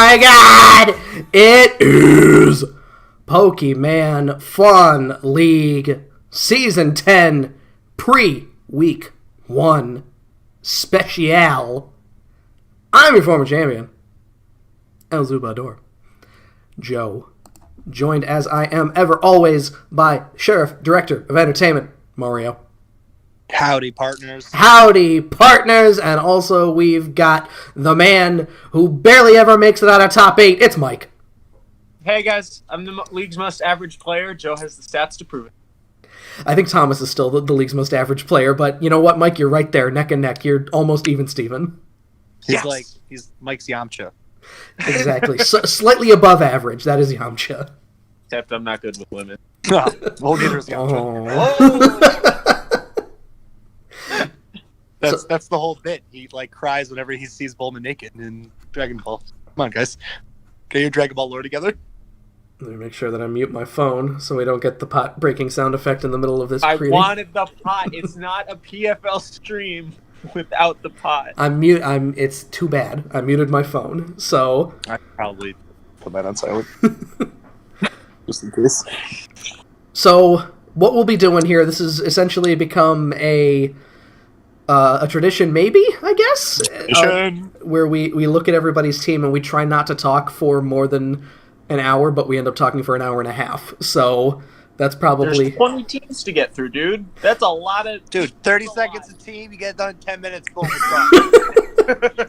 my god! It is Pokemon Fun League Season 10 Pre-Week 1 Special. I'm your former champion, El Zubador, Joe, joined as I am ever always by Sheriff Director of Entertainment, Mario. Howdy, partners. Howdy, partners. And also we've got the man who barely ever makes it out of top 8. It's Mike. Hey, guys. I'm the league's most average player. Joe has the stats to prove it. I think Thomas is still the league's most average player, but you know what, Mike? You're right there, neck and neck. You're almost even, Steven. He's Mike's Yamcha. Exactly. Slightly above average. That is Yamcha. Except I'm not good with women. Well, neither is Yamcha. Oh. That's the whole bit. He cries whenever he sees Bulma naked in Dragon Ball. Come on, guys. Get your Dragon Ball lore together. Let me make sure that I mute my phone so we don't get the pot breaking sound effect in the middle of this. I wanted the pot. It's not a PFL stream without the pot. It's too bad. I muted my phone, so I probably put that on silent. Just in case. So what we'll be doing here, this has essentially become a tradition, maybe, I guess, where we look at everybody's team and we try not to talk for more than an hour, but we end up talking for an hour and a half. So that's probably... There's 20 teams to get through, dude. That's a lot of... Dude, 30 seconds a team, you get done in 10 minutes, boom,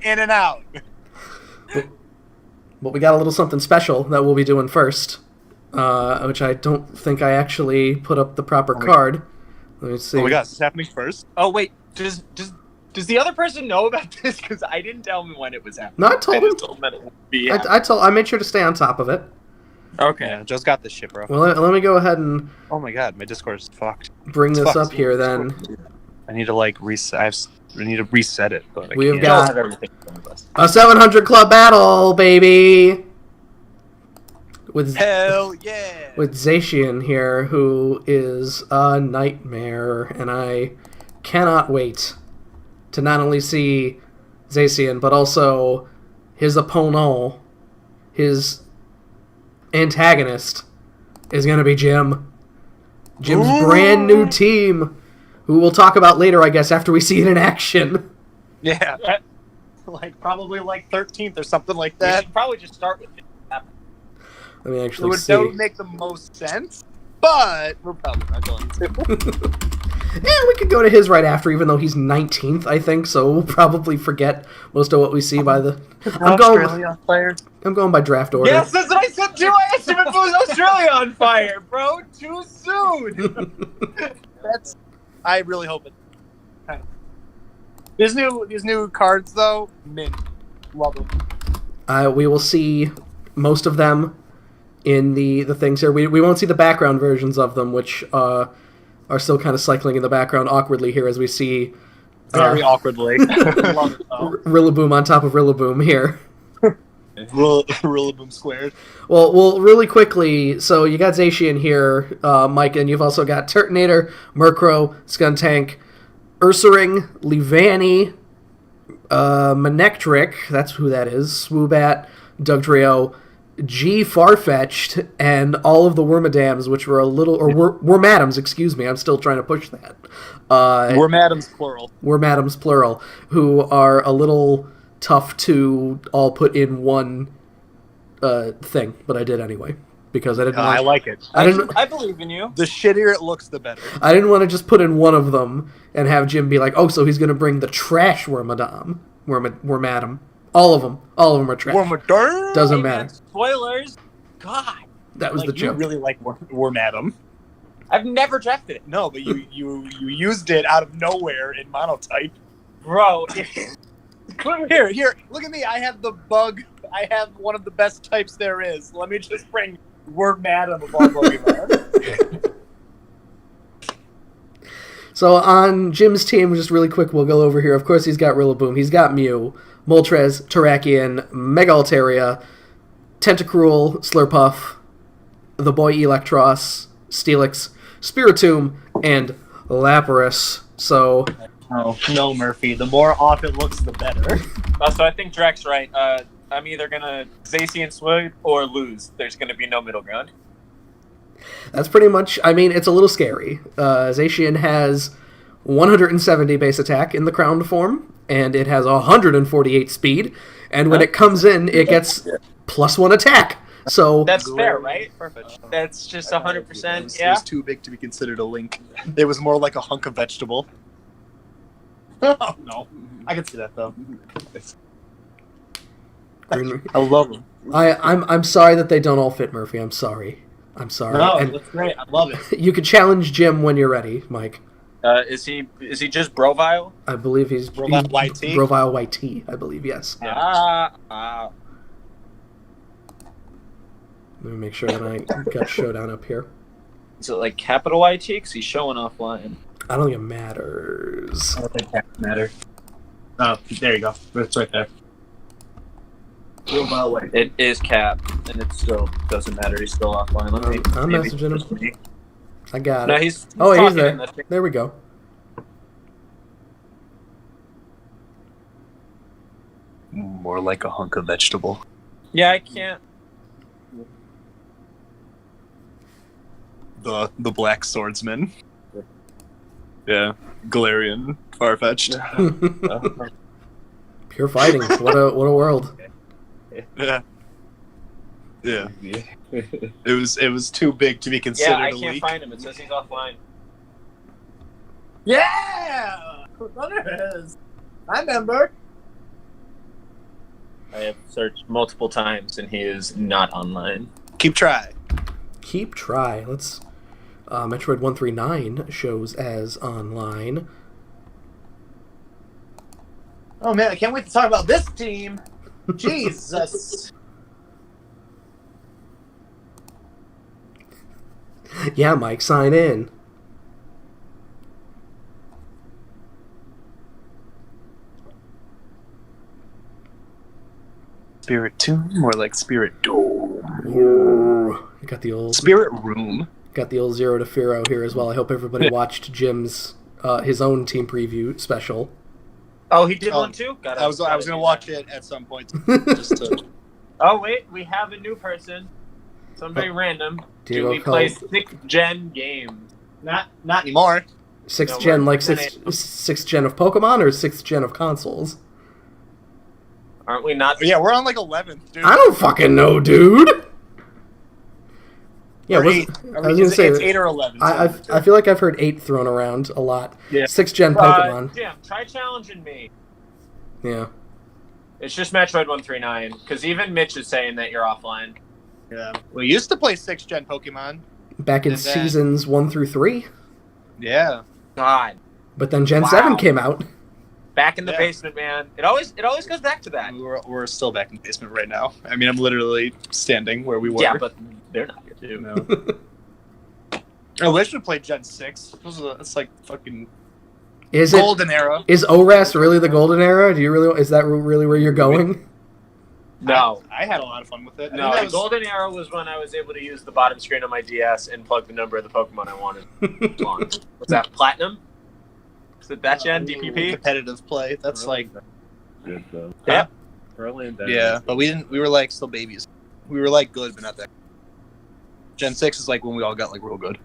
in and out. But we got a little something special that we'll be doing first, which I don't think I actually put up the proper card. Let me see. Oh my god, is this happening first? Oh, wait. Does the other person know about this? Because I didn't tell him when it was happening. No, I told him. Told him that it would be happening. I made sure to stay on top of it. Okay. Yeah, Joe's got this shit, bro. Well, let me go ahead and... Oh my god, my Discord is fucked. Bring this up here, then. I need to, reset. I need to reset it, but We have can't. got Have everything in us. a 700 club battle, baby! Hell yeah! With Zacian here, who is a nightmare, and I cannot wait to not only see Zacian, but also his opponent, his antagonist, is going to be Jim. Jim's brand new team, who we'll talk about later, I guess, after we see it in action. Yeah. Probably 13th or something like We that. should probably just start with it. Let me actually see. That would make the most sense, but we're probably not going to. Yeah, we could go to his right after, even though he's 19th, I think, so we'll probably forget most of what we see by the... I'm going by draft order. Yes, that's what I said too. I asked him if it was Australia on fire, bro. Too soon. I really hope it. These new cards though, mint. Love them. We will see most of them in the things here. We won't see the background versions of them, which are still kind of cycling in the background awkwardly here as we see... Very awkwardly. Love it, Rillaboom on top of Rillaboom here. Rillaboom squared. Well, really quickly, so you got Zacian here, Mike, and you've also got Turtonator, Murkrow, Skuntank, Ursaring, Leavanny, Manectric, that's who that is, Swoobat, Dugtrio, G Farfetch'd, and all of the Wormadams, which were Wormadams, excuse me, I'm still trying to push that. Wormadams plural. Wormadams plural, who are a little tough to all put in one thing, but I did anyway, because I didn't I like it. I believe in you. The shittier it looks, the better. I didn't want to just put in one of them and have Jim be like, oh, so he's going to bring the trash Wormadam. All of them are trash. Wormadam? Doesn't matter. Spoilers. God. That was the joke. You really like Wormadam. I've never drafted it. No, but you used it out of nowhere in monotype. Bro. Here, look at me. I have the bug. I have one of the best types there is. Let me just bring Wormadam of all Pokemon. So on Jim's team, just really quick, we'll go over here. Of course, he's got Rillaboom. He's got Mew, Moltres, Terrakion, Mega Altaria, Tentacruel, Slurpuff, the boy Electros, Steelix, Spiritomb, and Lapras. So... Oh, no, Murphy. The more off it looks, the better. So I think Drax's right. I'm either gonna Zacian sweep or lose. There's gonna be no middle ground. That's pretty much... I mean, it's a little scary. Zacian has 170 base attack in the crowned form, and it has 148 speed, and when it comes in, it gets +1 attack. So That's fair, right? Perfect. That's just 100%. It Yeah. was too big to be considered a link. It was more like a hunk of vegetable. Oh, no. I can see that, though. Green- I love them. I'm sorry that they don't all fit Murphy. I'm sorry. No, And that's great. I love it. you can challenge Jim when you're ready, Mike. Is he just Brovile? I believe he's Brovile he's YT? Brovile YT, I believe, yes. Yeah. Let me make sure that I got Showdown up here. Is it like capital YT? Because he's showing offline. I don't think it matters. I don't think that matter. Oh, there you go. It's right there. It is cap, and it still doesn't matter. He's still offline. Let me. I'm maybe messaging just him. me. I got No, it. he's Oh, he's talking there. in the thing. There we go. More like a hunk of vegetable. Yeah, I can't. The Black Swordsman. Yeah. Galarian. Far-fetched. Pure fighting. What a world. Yeah. Yeah. It was too big to be considered Yeah, I a can't leak. find him. It says he's offline. Yeah! Thunderheads! I remember. I have searched multiple times, and he is not online. Keep trying. Keep try. Let's... Metroid 139 shows as online. Oh man, I can't wait to talk about this team. Jesus. Yeah, Mike, sign in. Spirit Tomb, more like Spirit Dome. Ooh, got the old Spirit Room. got the old Zero to Firo here as well. I hope everybody watched Jim's his own team preview special. Oh, he did Oh, one too? I was gonna watch it at some point. Just to... Oh, wait, we have a new person. Somebody random. Diego Do we play Cal- 6th gen games? Not anymore. Sixth No, gen, we're- like sixth gen of Pokemon or sixth gen of consoles? Aren't we not? Yeah, we're on like 11th, dude. I don't fucking know, dude. Yeah, Or was, eight. I was gonna say it's 8 or 11. I feel like I've heard 8 thrown around a lot. Yeah. Sixth gen Pokemon. Jim, try challenging me. Yeah. It's just Metroid 139, because even Mitch is saying that you're offline. Yeah. We used to play 6th gen Pokemon. Back in And then- seasons 1 through 3, Yeah. God. but then Gen Wow. 7 came out. Back in the Yeah. basement, man. It always goes back to that. We're still back in the basement right now. I mean, I'm literally standing where we were. Yeah, but they're not here too. You know. I wish we played Gen 6. It's like fucking Is golden era. Is ORAS really the golden era? Do you really? Is that really where you're going? No. I had a lot of fun with it. I No, think that the was- golden era was when I was able to use the bottom screen on my DS and plug the number of the Pokemon I wanted. What's that, Platinum? Is it that gen, DPP? competitive play. That's like Good though. Yeah. Early and yeah, but we were like still babies. We were like good, but not that. Gen 6 is like when we all got like real good.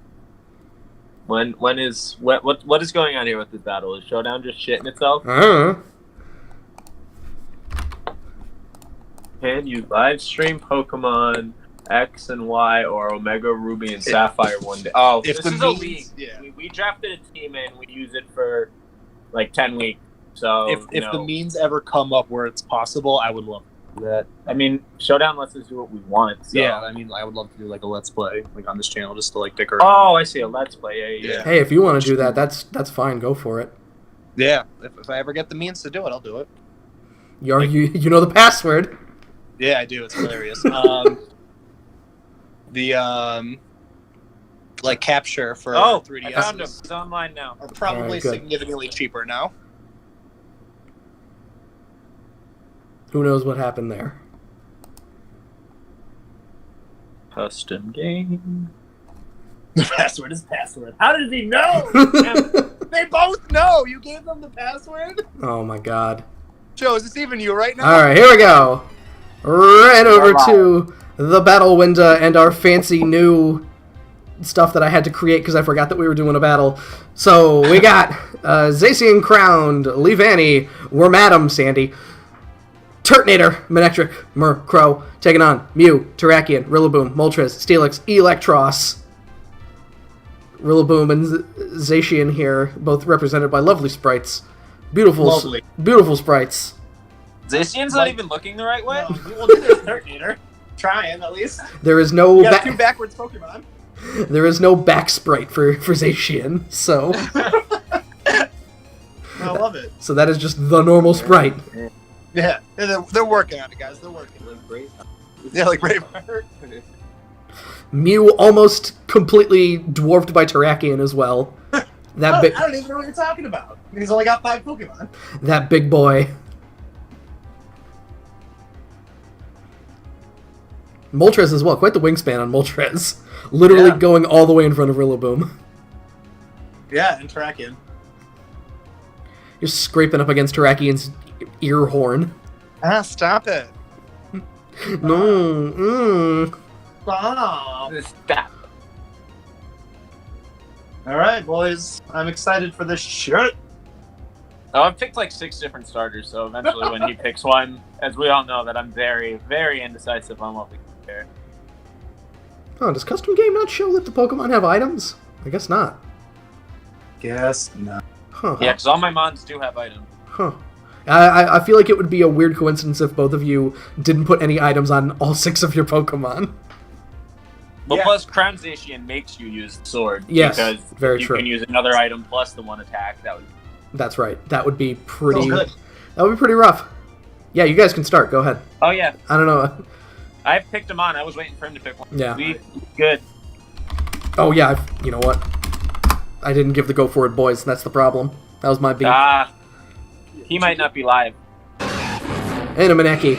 What is going on here with this battle? Is Showdown just shitting itself? I don't know. Can you live stream Pokemon X and Y or Omega Ruby and Sapphire one day? Oh, if this the is a means- league. yeah. We drafted a team and we use it for like 10 weeks. So If the means ever come up where it's possible, I would love that, I mean, Showdown lets us do what we want. So. Yeah, I mean, I would love to do like a let's play like on this channel just to like dick around. Oh, I see. A Let's Play. Yeah. Hey, if you want to do that, that's fine. Go for it. Yeah, if I ever get the means to do it, I'll do it. You know the password. Yeah, I do. It's hilarious. Like capture for Oh, 3DS I found him. He's online now. are probably Alright, good. significantly cheaper now. Who knows what happened there? Custom game. The password is password. How did he know? They both know. You gave them the password. Oh my god. Joe, is this even you right now? All right, here we go. right over to the battle window and our fancy new stuff that I had to create because I forgot that we were doing a battle. So we got Zacian Crowned, Levani, Wormadam, Sandy, Turtonator, Manectric, Crow, taking on Mew, Terrakion, Rillaboom, Moltres, Steelix, Electros. Rillaboom and Zacian here, both represented by lovely sprites. Beautiful sprites. Zacian's not even looking the right way? Well, there's Turtonator. Trying, at least. There is no... You got two backwards Pokemon. There is no back sprite for Zacian, so... I love it. So that is just the normal sprite. Yeah, they're working on it, guys. They're working. Yeah, like Braveheart. Mew almost completely dwarfed by Terrakion as well. I don't even know what you're talking about. He's only got 5 Pokemon. That big boy. Moltres as well. Quite the wingspan on Moltres. Literally going all the way in front of Rillaboom. Yeah, and Terrakion. You're scraping up against Terrakion's ear horn. Ah, stop it. No. Stop. Stop. All right, boys. I'm excited for this shit. Oh, I've picked like 6 different starters, so eventually when he picks one, as we all know, that I'm very, very indecisive on what we can compare. Oh, does custom game not show that the Pokemon have items? I guess not. Guess no. Huh. Yeah, because all my mons do have items. Huh. I feel like it would be a weird coincidence if both of you didn't put any items on all 6 of your Pokemon. But plus, Crown Zacian makes you use the sword. Yes, because very you true. can use another item plus the one attack. That's right. That would be pretty... Oh, good. That would be pretty rough. Yeah, you guys can start. Go ahead. Oh, yeah. I don't know. I picked him on. I was waiting for him to pick one. Yeah. Good. Oh, yeah. You know what? I didn't give the go for it, boys. That's the problem. That was my beat. He might not be live. And a Maneki.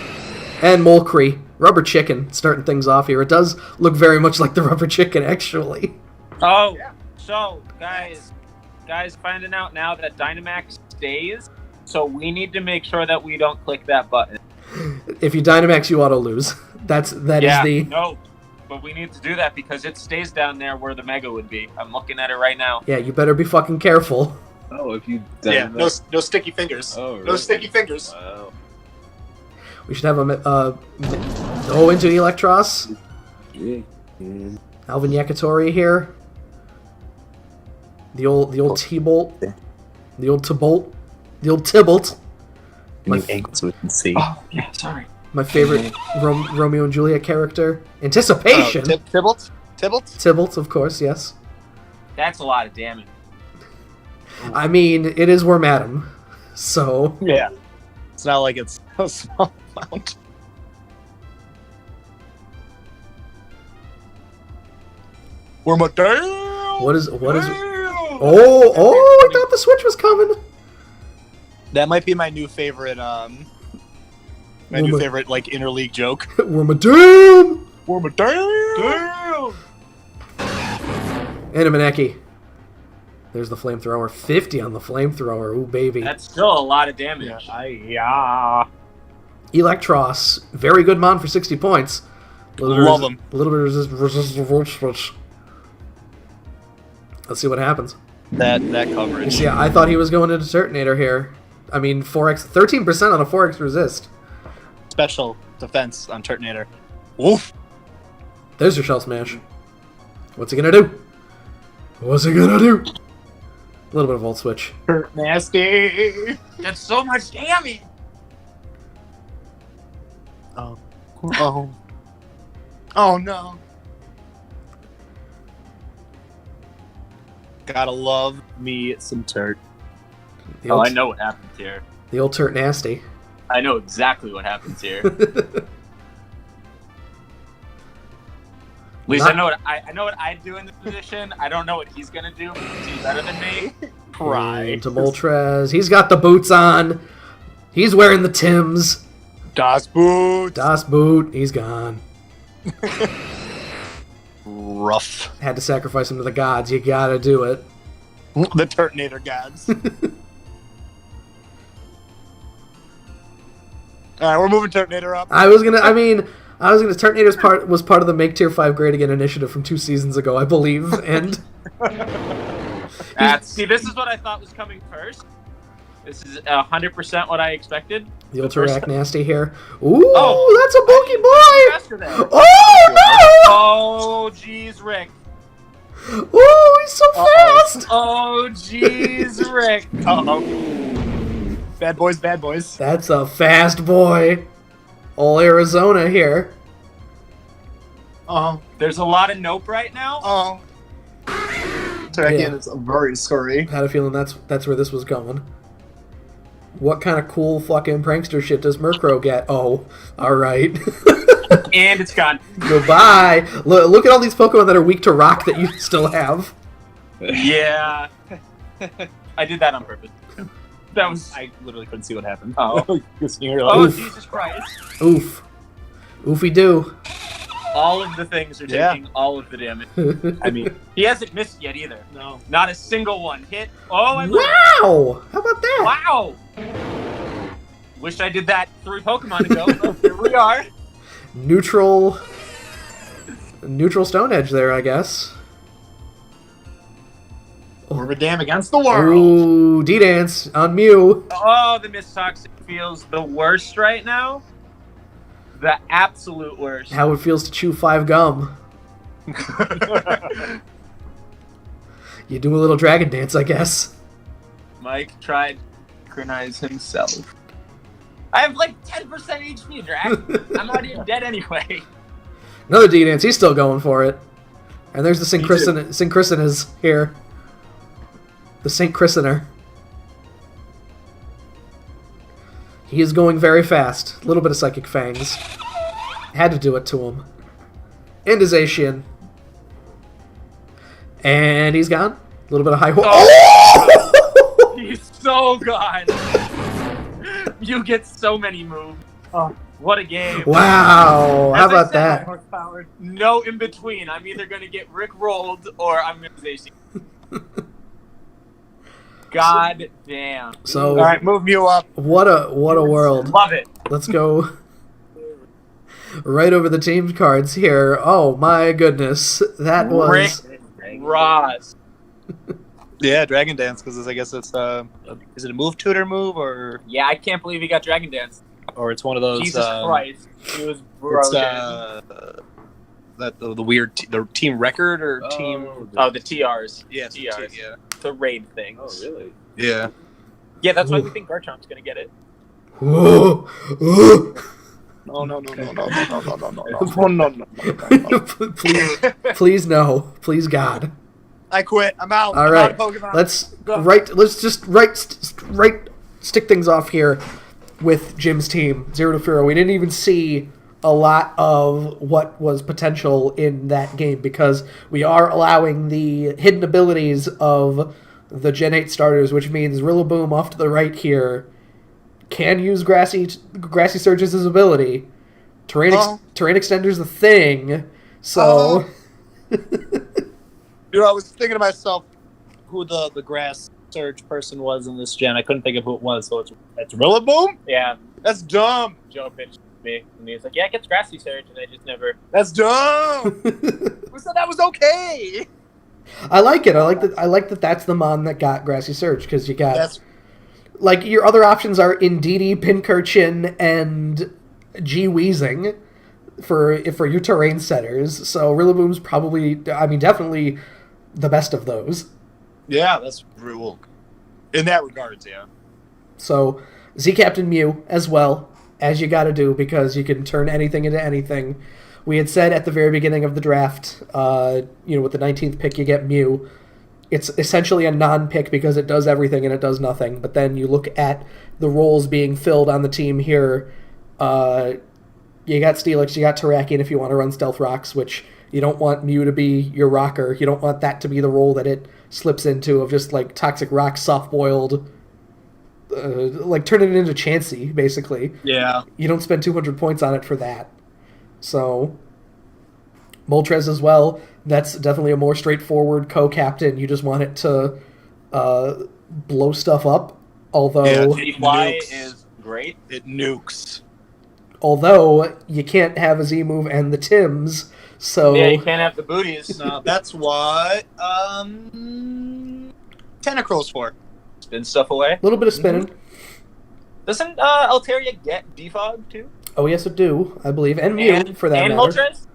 And Molcree. Rubber Chicken starting things off here. It does look very much like the Rubber Chicken, actually. Oh, Yeah. So, guys, finding out now that Dynamax stays, so we need to make sure that we don't click that button. If you Dynamax, you auto lose. That is the... No, but we need to do that because it stays down there where the Mega would be. I'm looking at it right now. Yeah, you better be fucking careful. Oh, if you Yeah, no sticky fingers. Oh, really? No sticky fingers. Wow. We should have into Electros. Yeah. Alvin Yakitori here. The old T-Bolt. The old T-Bolt. The old Tybalt. New angles we can see. Oh, yeah, sorry. My favorite Romeo and Juliet character. Anticipation! Tybalt? Tybalt, of course, yes. That's a lot of damage. I mean, it is Wormadam. So... Yeah. It's not like it's a small amount. Wormadam! What is... Oh, I thought the Switch was coming! That might be my new favorite, new favorite, like, interleague joke. Wormadam! Wormadam! And a Maneki. There's the flamethrower. 50 on the flamethrower. Ooh, baby. That's still a lot of damage. Yeah. Electros. Very good mon for 60 points. Love him. A little bit of resistance. Let's see what happens. That You coverage. see, I thought he was going into Turtonator here. I mean, 13% on a 4x resist. Special defense on Turtonator. Woof. There's your Shell Smash. What's he gonna do? What's he gonna do? A little bit of Volt Switch. Nasty. That's so much damage! Oh. Oh. Oh no. Gotta love me some Turt. The Oh, old, I know what happens here. The old Turt Nasty. I know exactly what happens here. At least I know what I'd do in this position. I don't know what he's gonna do because he's better than me. Pride. To Moltres. He's got the boots on. He's wearing the Tims. Das Boot. Das Boot. He's gone. Rough. Had to sacrifice him to the gods. You gotta do it. The Turtonator gods. All right, we're moving Turtonator up. I was gonna. Turtonator's was part of the Make Tier 5 Great Again initiative from 2 seasons ago, I believe, and See, this is what I thought was coming first. This is 100% what I expected. the Ultra Nasty here. Ooh, Oh, that's a bulky boy! Faster there. Oh no! Oh, jeez, Rick. Oh, he's so fast! Oh, jeez, Rick. Uh-oh. Bad boys, bad boys. That's a fast boy. All Arizona here. Uh-oh. There's a lot of nope right now. Uh-oh. Turtonator Yeah. is very sorry. Had a feeling that's where this was going. What kind of cool fucking prankster shit does Murkrow get? Oh, alright. And it's gone. Goodbye! Look at all these Pokemon that are weak to rock that you still have. Yeah. I did that on purpose. That was... I literally couldn't see what happened. Oh. Just hear like, Oh, Oof. Jesus Christ. Oof. Oofy doo. All of the things are Yeah. taking all of the damage. I mean, He hasn't missed yet either. No. Not a single one. Hit. Oh, I Wow! How about that? Wow! Wish I did that 3 Pokemon ago. But here we are. Neutral Stone Edge there, I guess. We're damn against the world. Ooh, D-Dance on Mew. Oh, the Mist Toxic feels the worst right now. The absolute worst. How it feels to chew 5 gum. You do a little dragon dance, I guess. Mike tried to synchronize himself. I have like 10% HP, Drac. I'm already dead anyway. Another D-Dance, he's still going for it. And there's the Synchricinus here. The Saint Christener. He is going very fast. A little bit of Psychic Fangs. Had to do it to him. And his Zacian. And he's gone. A little bit of high... Oh. He's so gone. You get so many moves. Oh. What a game. Wow! How As I about said, that? Horsepower. No in between. I'm either going to get Rick rolled or I'm going to Zacian. God damn. So, All right, move Mew up. what a world. Love it. Let's go right over the team cards here. Oh my goodness. That was... Rick Ross. yeah, Dragon Dance, because I guess it's is it a move tutor move or Yeah, I can't believe he got Dragon Dance. it's one of those Jesus Christ. He was it's broken. that the weird the team record or team Oh, the TRs. yeah it's TRs. yeah The raid things. Oh, really? yeah Yeah, that's why we think Garchomp's going to get it. Whoa. No. please, please no. Please God. I quit. I'm out. All I'm right, out of Pokemon. let's stick things off here with Jim's team, 0 to 0. We didn't even see a lot of what was potential in that game because we are allowing the hidden abilities of the Gen 8 starters, which means Rillaboom off to the right here can use Grassy Surge as his ability. Terrain Extender's the thing, so... You know, I was thinking to myself, who the grass surge person was in this gen. I couldn't think of who it was, so it's Rillaboom? Yeah, that's dumb. Joe pitched me, and he was like, yeah, it gets Grassy Surge, and I just never... That's dumb. Who said that was okay? I like it. I like that that's the mon that got Grassy Surge, because you got... That's Like, your other options are Indeedee, Pincurchin, and G-Weezing for your terrain setters. So Rillaboom's probably, I mean, definitely the best of those. yeah, that's real. In that regards, yeah. So Z-Captain Mew as well, as you gotta do, because you can turn anything into anything. We had said at the very beginning of the draft, with the 19th pick, you get Mew. It's essentially a non-pick because it does everything and it does nothing. But then you look at the roles being filled on the team here. You got Steelix, you got Terrakion if you want to run Stealth Rocks, which you don't want Mew to be your rocker. You don't want that to be the role that it slips into of just like Toxic Rock, soft-boiled, turning it into Chansey, basically. Yeah. You don't spend 200 points on it for that. So, Moltres as well. That's definitely a more straightforward co-captain. You just want it to blow stuff up. Although Yeah, Fly nukes. is great. It nukes. Although you can't have a Z move and the Tims, so Yeah, you can't have the booties. No, that's what Tentacruel's for. Spin stuff away. a little bit of spinning. Doesn't Altaria get defog too? Oh yes, it do, I believe, and Mew for that and matter. Moltres?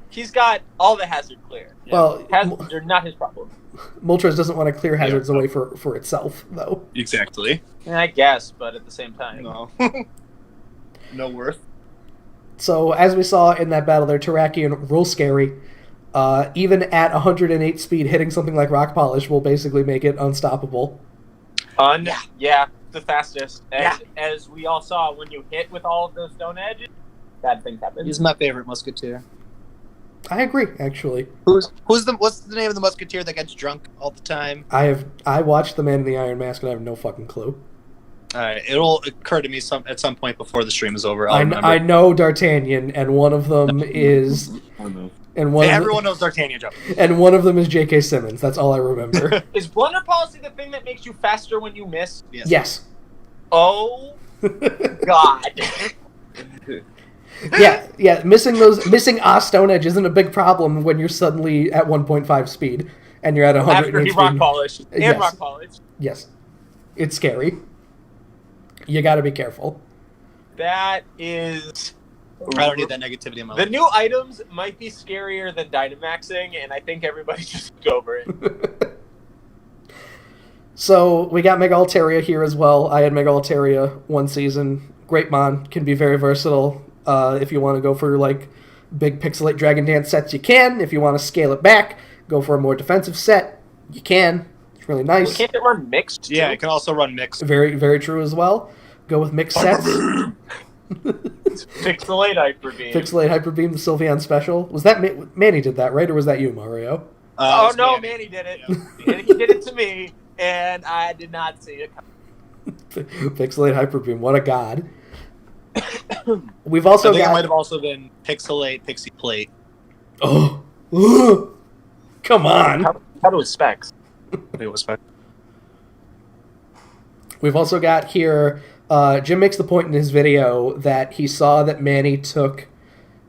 He's got all the hazard clear. Well, They're not his problem. Moltres doesn't want to clear hazards away for itself, though. Exactly. Yeah, I guess, but at the same time. No. No worth. So, as we saw in that battle there, Terrakion, real scary. Even at 108 speed, hitting something like Rock Polish will basically make it unstoppable. Yeah, the fastest. As we all saw, when you hit with all of those stone edges, bad things happen. He's my favorite musketeer. I agree, actually. What's the name of the musketeer that gets drunk all the time? I watched The Man in the Iron Mask and I have no fucking clue. All right, it'll occur to me at some point before the stream is over. I know D'Artagnan, and one of them is... Everyone knows D'Artagnan, Joe. And one of them is J.K. Simmons. That's all I remember. Is Blunder Policy the thing that makes you faster when you miss? Yes. Oh, God. Yeah. Missing a stone edge isn't a big problem when you're suddenly at 1.5 speed and you're at 100 After he speed. rock polished. And Yes. rock polished. Yes. It's scary. You gotta be careful. That is... I don't need that negativity in my The life. new items might be scarier than Dynamaxing, and I think everybody just go over it. So, we got Mega Altaria here as well. I had Mega Altaria one season. Great mon. Can be very versatile. If you want to go for, like, big Pixelate Dragon Dance sets, you can. If you want to scale it back, go for a more defensive set, you can. It's really nice. Can't it run mixed, too? Yeah, it can also run mixed. Very, very true as well. Go with mixed sets. Pixelate Hyper Beam. Pixelate Hyper Beam, the Sylveon special. Was that Manny did that, right? Or was that you, Mario? Oh, no, Manny did it. And he did it to me, and I did not see it coming. Pixelate Hyper Beam, what a god. We've also I think got... it might have also been Pixelate, Pixie Plate. Oh. Come on. How do specs? It was fun. We've also got here... Jim makes the point in his video that he saw that Manny took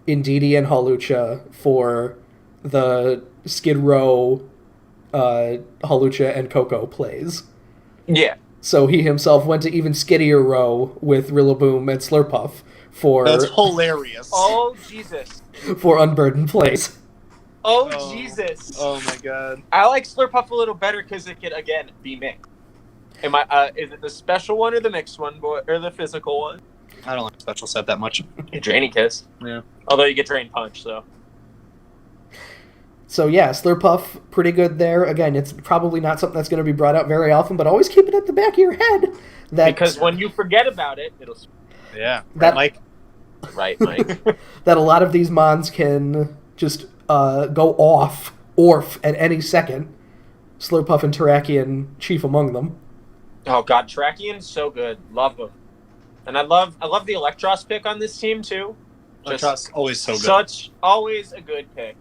Indeedee and Hawlucha for the Skid Row, Hawlucha and Coco plays. Yeah. So he himself went to even skiddier row with Rillaboom and Slurpuff for... That's hilarious. Oh, Jesus. For unburdened plays. Oh, Jesus. Oh my god. I like Slurpuff a little better because it can, again, be mixed. Is it the special one or the mixed one, or the physical one? I don't like special set that much. Draining Kiss. Yeah. Although you get Drain Punch, so. So yeah, Slurpuff, pretty good there. Again, it's probably not something that's going to be brought out very often, but always keep it at the back of your head. Because when you forget about it, it'll... Yeah. That- Mike? Right, Mike. That a lot of these mons can just go orf at any second. Slurpuff and Terrakion chief among them. Oh god, Terrakion's so good. Love him. And I love the Electros pick on this team too. Just always so good. Always a good pick.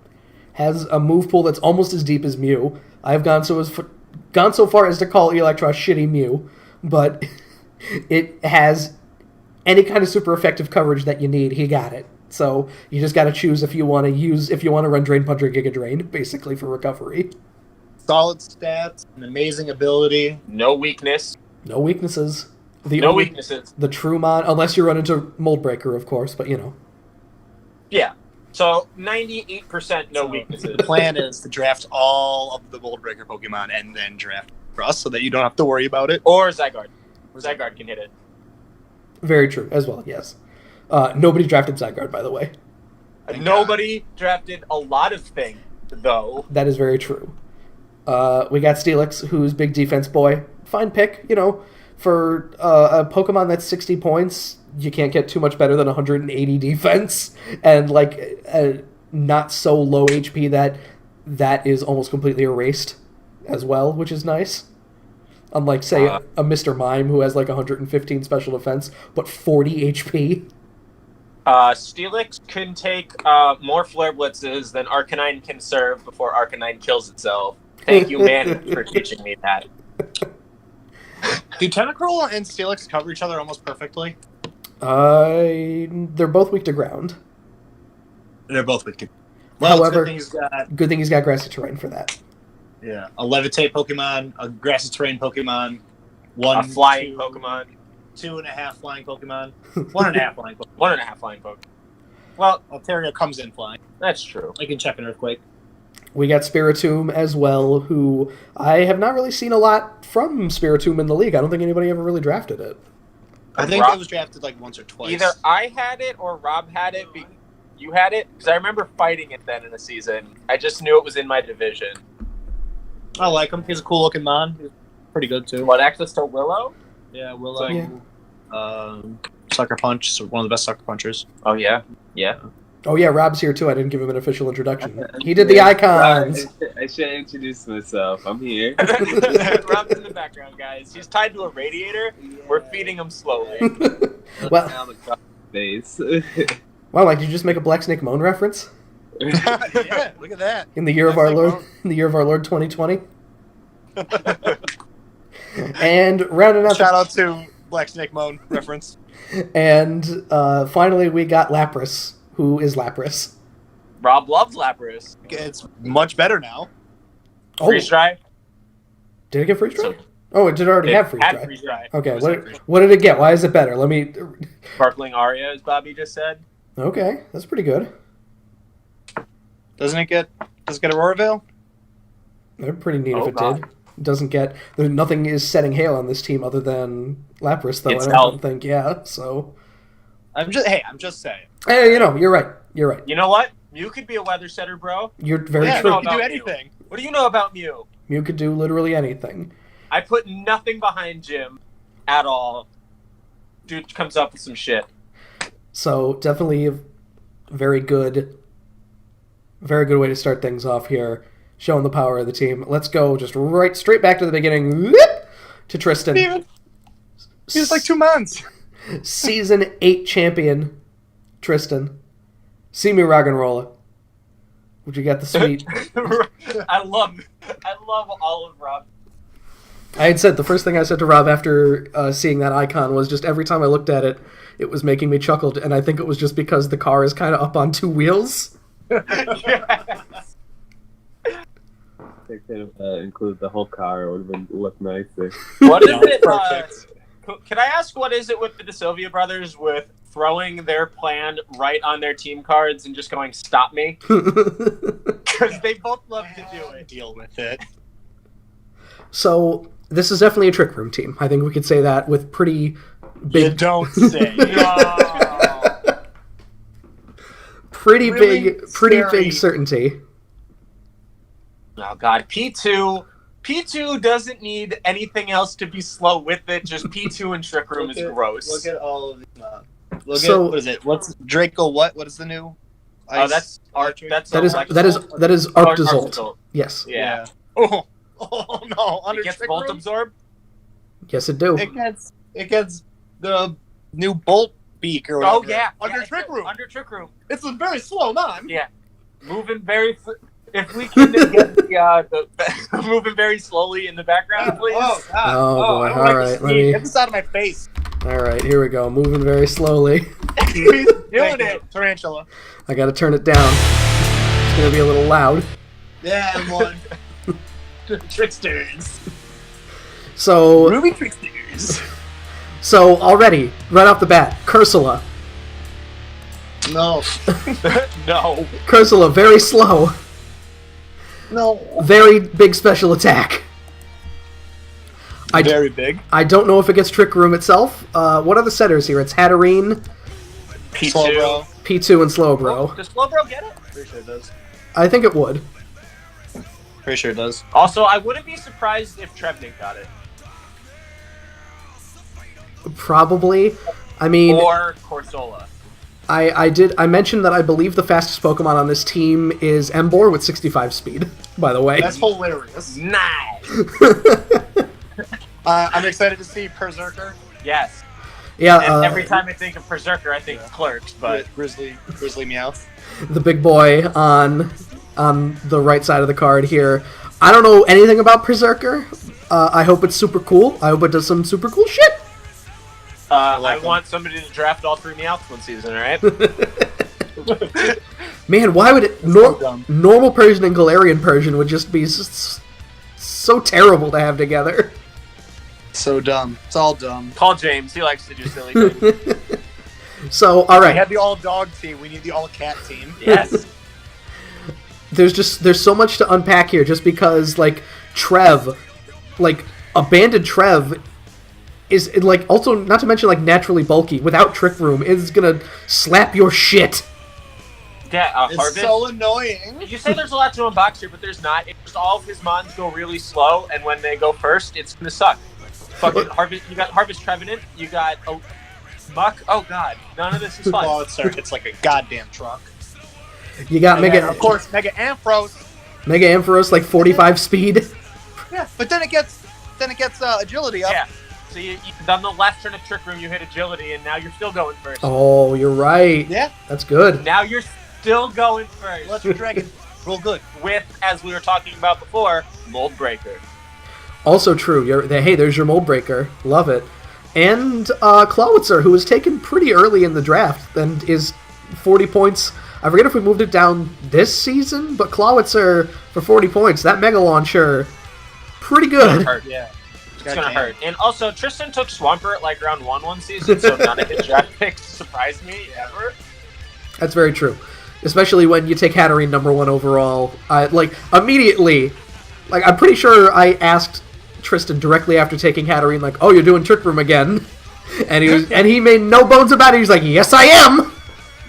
Has a move pool that's almost as deep as Mew. I've gone so far as to call Electros shitty Mew, but it has any kind of super effective coverage that you need. He got it. So you just got to choose if you want to run Drain Punch or Giga Drain, basically for recovery. Solid stats, an amazing ability. No weakness. No weaknesses. Weaknesses. The true mon, unless you run into Mold Breaker, of course, but you know. Yeah. So 98% no weaknesses. The plan is to draft all of the Mold Breaker Pokemon and then draft for us so that you don't have to worry about it. Or Zygarde. Zygarde can hit it. Very true as well, yes. Nobody drafted Zygarde, by the way. Nobody drafted a lot of things, though. That is very true. We got Steelix, who's big defense boy. Fine pick, for a Pokemon that's 60 points, you can't get too much better than 180 defense, and not so low HP that is almost completely erased as well, which is nice. Unlike, say, a Mr. Mime who has 115 special defense, but 40 HP. Steelix can take more Flare Blitzes than Arcanine can serve before Arcanine kills itself. Thank you, man, for teaching me that. Do Tentacruel and Steelix cover each other almost perfectly? They're both weak to ground. They're both wicked. Well, However, good thing he's got grassy terrain for that. yeah, a levitate Pokemon, a grassy terrain Pokemon, A flying Pokemon. 2.5 flying Pokemon, 1.5 flying Pokemon. 1.5 flying Pokemon. Well, Altaria comes in flying. that's true. I can check an Earthquake. We got Spiritomb as well, who I have not really seen a lot from Spiritomb in the league. I don't think anybody ever really drafted it. I think Rob- it was drafted like once or twice. Either I had it or Rob had it. You had it? Because I remember fighting it then in a season. I just knew it was in my division. I like him. He's a cool looking mon. He's pretty good too. What, access to Willow? Yeah, Willow. Yeah. Sucker Punch. So one of the best sucker punchers. Oh, yeah. Yeah. Oh yeah, Rob's here too. I didn't give him an official introduction. He did the icons. I should introduce myself. I'm here. Rob's in the background, guys. He's tied to a radiator. We're feeding him slowly. Well, Down the face. wow, like, did you just make a Black Snake Moan reference Yeah, look at that. in the year of Black our Snake Lord, Moan. in the year of our Lord 2020? And rounding out, Shout out to Black Snake Moan reference. and finally we got Lapras, who is Lapras. Rob loves Lapras. It's much better now. Oh, Freeze dry. did it get freeze dry? Oh, it did already have freeze Had dry. freeze dry. Okay, It was what did it get? Why is it better? Let me. Sparkling Aria, as Bobby just said. Okay, that's pretty good. Does it get Aurora Veil? That'd be pretty neat Oh, if it God. did. It doesn't get. Nothing is setting hail on this team other than Lapras, though. I Itself. don't think. Yeah, so. I'm just saying. Hey, you're right. You're right. You know what? Mew could be a weather setter, bro. You're very Yeah, true. you can do About anything. What do you know about Mew? You could do literally anything. I put nothing behind Jim at all. Dude comes up with some shit. So definitely a very good way to start things off here, showing the power of the team. Let's go just straight back to the beginning. Whoop, to Tristan. He was like 2 months. Season 8 champion, Tristan. See me rock and roll it. Would you get the sweet? I love all of Rob. I had said, the first thing I said to Rob after seeing that icon was just every time I looked at it, it was making me chuckle, and I think it was just because the car is kind of up on 2 wheels. Yes. They could have included the whole car. It would have been looked nicer. What is it? Perfect. Can I ask what is it with the DeSilvia brothers with throwing their plan right on their team cards and just going, stop me? Because they both love to do it. Deal with it. So, this is definitely a Trick Room team. I think we could say that with pretty You big, don't say. No. pretty Really pretty scary. big certainty. Oh, God. P2 doesn't need anything else to be slow with it. Just P2 and Trick Room is gross. Look at all of these. Look So- at what is it? What's Draco? What is the new? Oh, that's Arc. That's That is Electable. Arc Arc Dissolve. Dissolve. Yes. Yeah. Oh no! Under It gets Trick Volt Room? Absorb. Yes, it do. It gets the new Bolt Beak or whatever. Oh yeah, Under yeah, Trick Room. Under Trick Room. It's a very slow non. Yeah, moving very. If we can get the moving very slowly in the background, please. Oh God! Oh, boy. I don't All like right, this let speed. me- Get this out of my face. All right, here we go. Moving very slowly. He's doing Thank you, it. Tarantula. I got to turn it down. It's gonna be a little loud. Yeah, one. Tricksters. So, Ruby Tricksters. already right off the bat, Cursula. No. No. Cursula, very slow, No. very big special attack. Very big. I don't know if it gets Trick Room itself. What are the setters here? It's Hatterene, P2. Slowbro. P2, and Slowbro. Does Slowbro get it? Pretty sure it does. I think it would. Pretty sure it does. Also, I wouldn't be surprised if Trevnik got it. Probably. I mean, Or Corsola. I mentioned that I believe the fastest Pokemon on this team is Emboar with 65 speed, by the way. That's hilarious. Nice. I'm excited to see Berserker. Yes. Yeah, And every time I think of Berserker, I think of Clerks, but Grizzly Meowth. the big boy on the right side of the card here. I don't know anything about Berserker. I hope it's super cool. I hope it does some super cool shit. I want somebody to draft all 3 Meowths one season, alright? Man, why would it... normal Persian and Galarian Persian would just be so terrible to have together. So dumb. It's all dumb. Call James. He likes to do silly things. So, all We right. had the all-dog team. We need the all-cat team. Yes. There's so much to unpack here just because, like, Trev, like, abandoned Trev is, like, also, not to mention, like, naturally bulky, without Trick Room, is gonna slap your shit. Yeah, It's Harvest. so annoying. You say there's a lot to unbox here, but there's not. It's just all of his mons go really slow, and when they go first, it's gonna suck. Fucking Harvest. You got Harvest Trevenant. You got Muck. Oh god, none of this is fun. Oh, it's like a goddamn truck. You got And then, Mega... of course, Mega Ampharos. Mega Ampharos, like, 45 speed. Yeah, but then it gets agility up. Yeah. So you on the last turn of Trick Room, you hit agility, and now you're still going first. Oh, you're right. Yeah. That's good. Now you're still going first. Electric Dragon, real good. With, as we were talking about before, Mold Breaker. Also true. Hey, there's your Mold Breaker. Love it. And Clawitzer, who was taken pretty early in the draft and is 40 points. I forget if we moved it down this season, but Clawitzer for 40 points. That Mega Launcher, pretty good. Hurt. Yeah. It's gonna hurt. And also, Tristan took Swampert like round one season, so none of his draft picks surprised me ever. That's very true. Especially when you take Hatterene #1 overall. Immediately, I'm pretty sure I asked Tristan directly after taking Hatterene, like, "Oh, you're doing Trick Room again?" And he made no bones about it. He's like, "Yes, I am."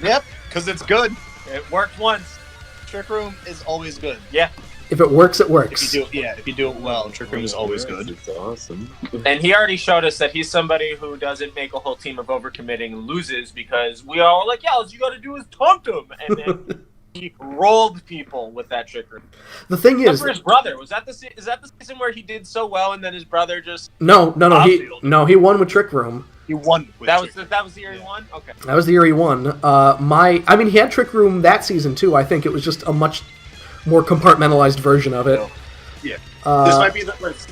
Yep, because it's good. It worked once. Trick Room is always good. Yeah. If it works, it works. If you do it well, Trick Room is always good. It's awesome. And he already showed us that he's somebody who doesn't make a whole team of overcommitting and loses because we all were like, yeah, all you got to do is taunt him. And then he rolled people with that Trick Room. The thing is, for his brother, is that the season where he did so well and then his brother just... No. He won with Trick Room. He won. That was the year he won? Okay. That was the year he won. He had Trick Room that season too. I think it was just a much more compartmentalized version of it. Yeah. This might be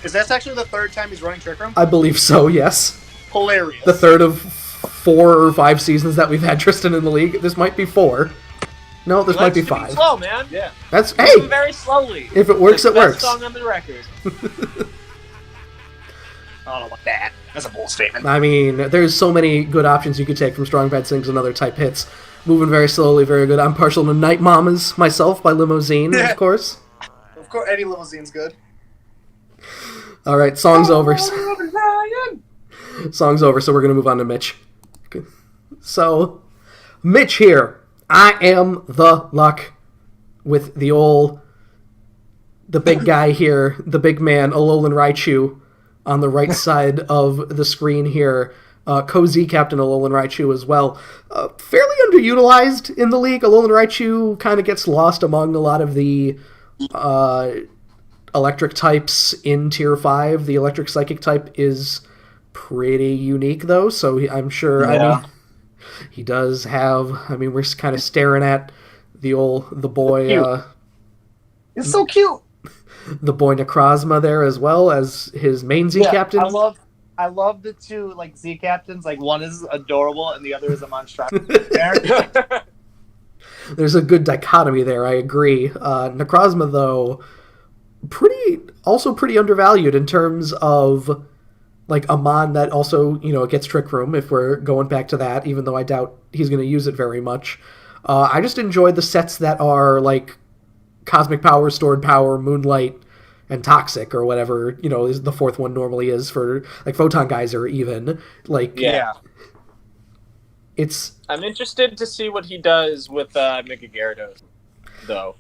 is that actually the third time he's running Trick Room? I believe so. Yes. Hilarious. The third of 4 or 5 seasons that we've had Tristan in the league. This might be 4. No, this might be 5. Slow, man. Yeah. That's Moving very slowly. If it works, it works. Best song on the record. I don't know about that. That's a bold statement. I mean, there's so many good options you could take from Strong Bad Sings and other type hits. Moving very slowly, very good. I'm partial to Night Mamas myself by Limousine, of course. Of course, any limousine's good. All right, song's over. Song's over, so we're going to move on to Mitch. So, Mitch here. I am the luck with the big guy here, the big man, Alolan Raichu, on the right side of the screen here. Co-Z Captain Alolan Raichu as well. Fairly underutilized in the league. Alolan Raichu kind of gets lost among a lot of the electric types in Tier 5. The electric psychic type is pretty unique, though, so I'm sure... Yeah. He does have... we're kind of staring at the boy... It's so cute! The boy Necrozma there as well as his main Z Captain. I love the two Z captains. One is adorable and the other is a monstrosity. There's a good dichotomy there, I agree. Necrozma, though, pretty undervalued in terms of a mon that also, it gets Trick Room, if we're going back to that, even though I doubt he's going to use it very much. I just enjoy the sets that are Cosmic Power, Stored Power, Moonlight, and Toxic, or whatever, is the fourth one normally is for, Photon Geyser, even. Yeah. I'm interested to see what he does with Mega Gyarados, though.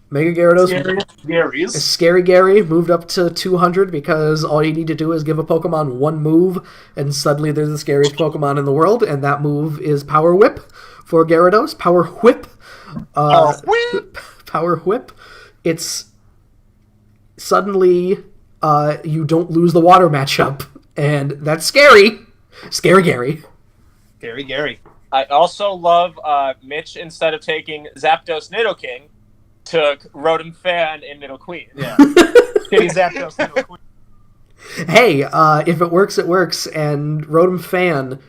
Mega Gyarados. Scary Gary moved up to 200 because all you need to do is give a Pokemon one move, and suddenly there's the scariest Pokemon in the world, and that move is Power Whip for Gyarados. Power Whip. Power Whip. It's suddenly you don't lose the water matchup, and that's scary. Scary Gary. Scary Gary. I also love Mitch, instead of taking Zapdos Nidoking, took Rotom Fan and Nidoqueen. Yeah. Kitty Zapdos Nidoqueen. Hey, if it works, it works, and Rotom Fan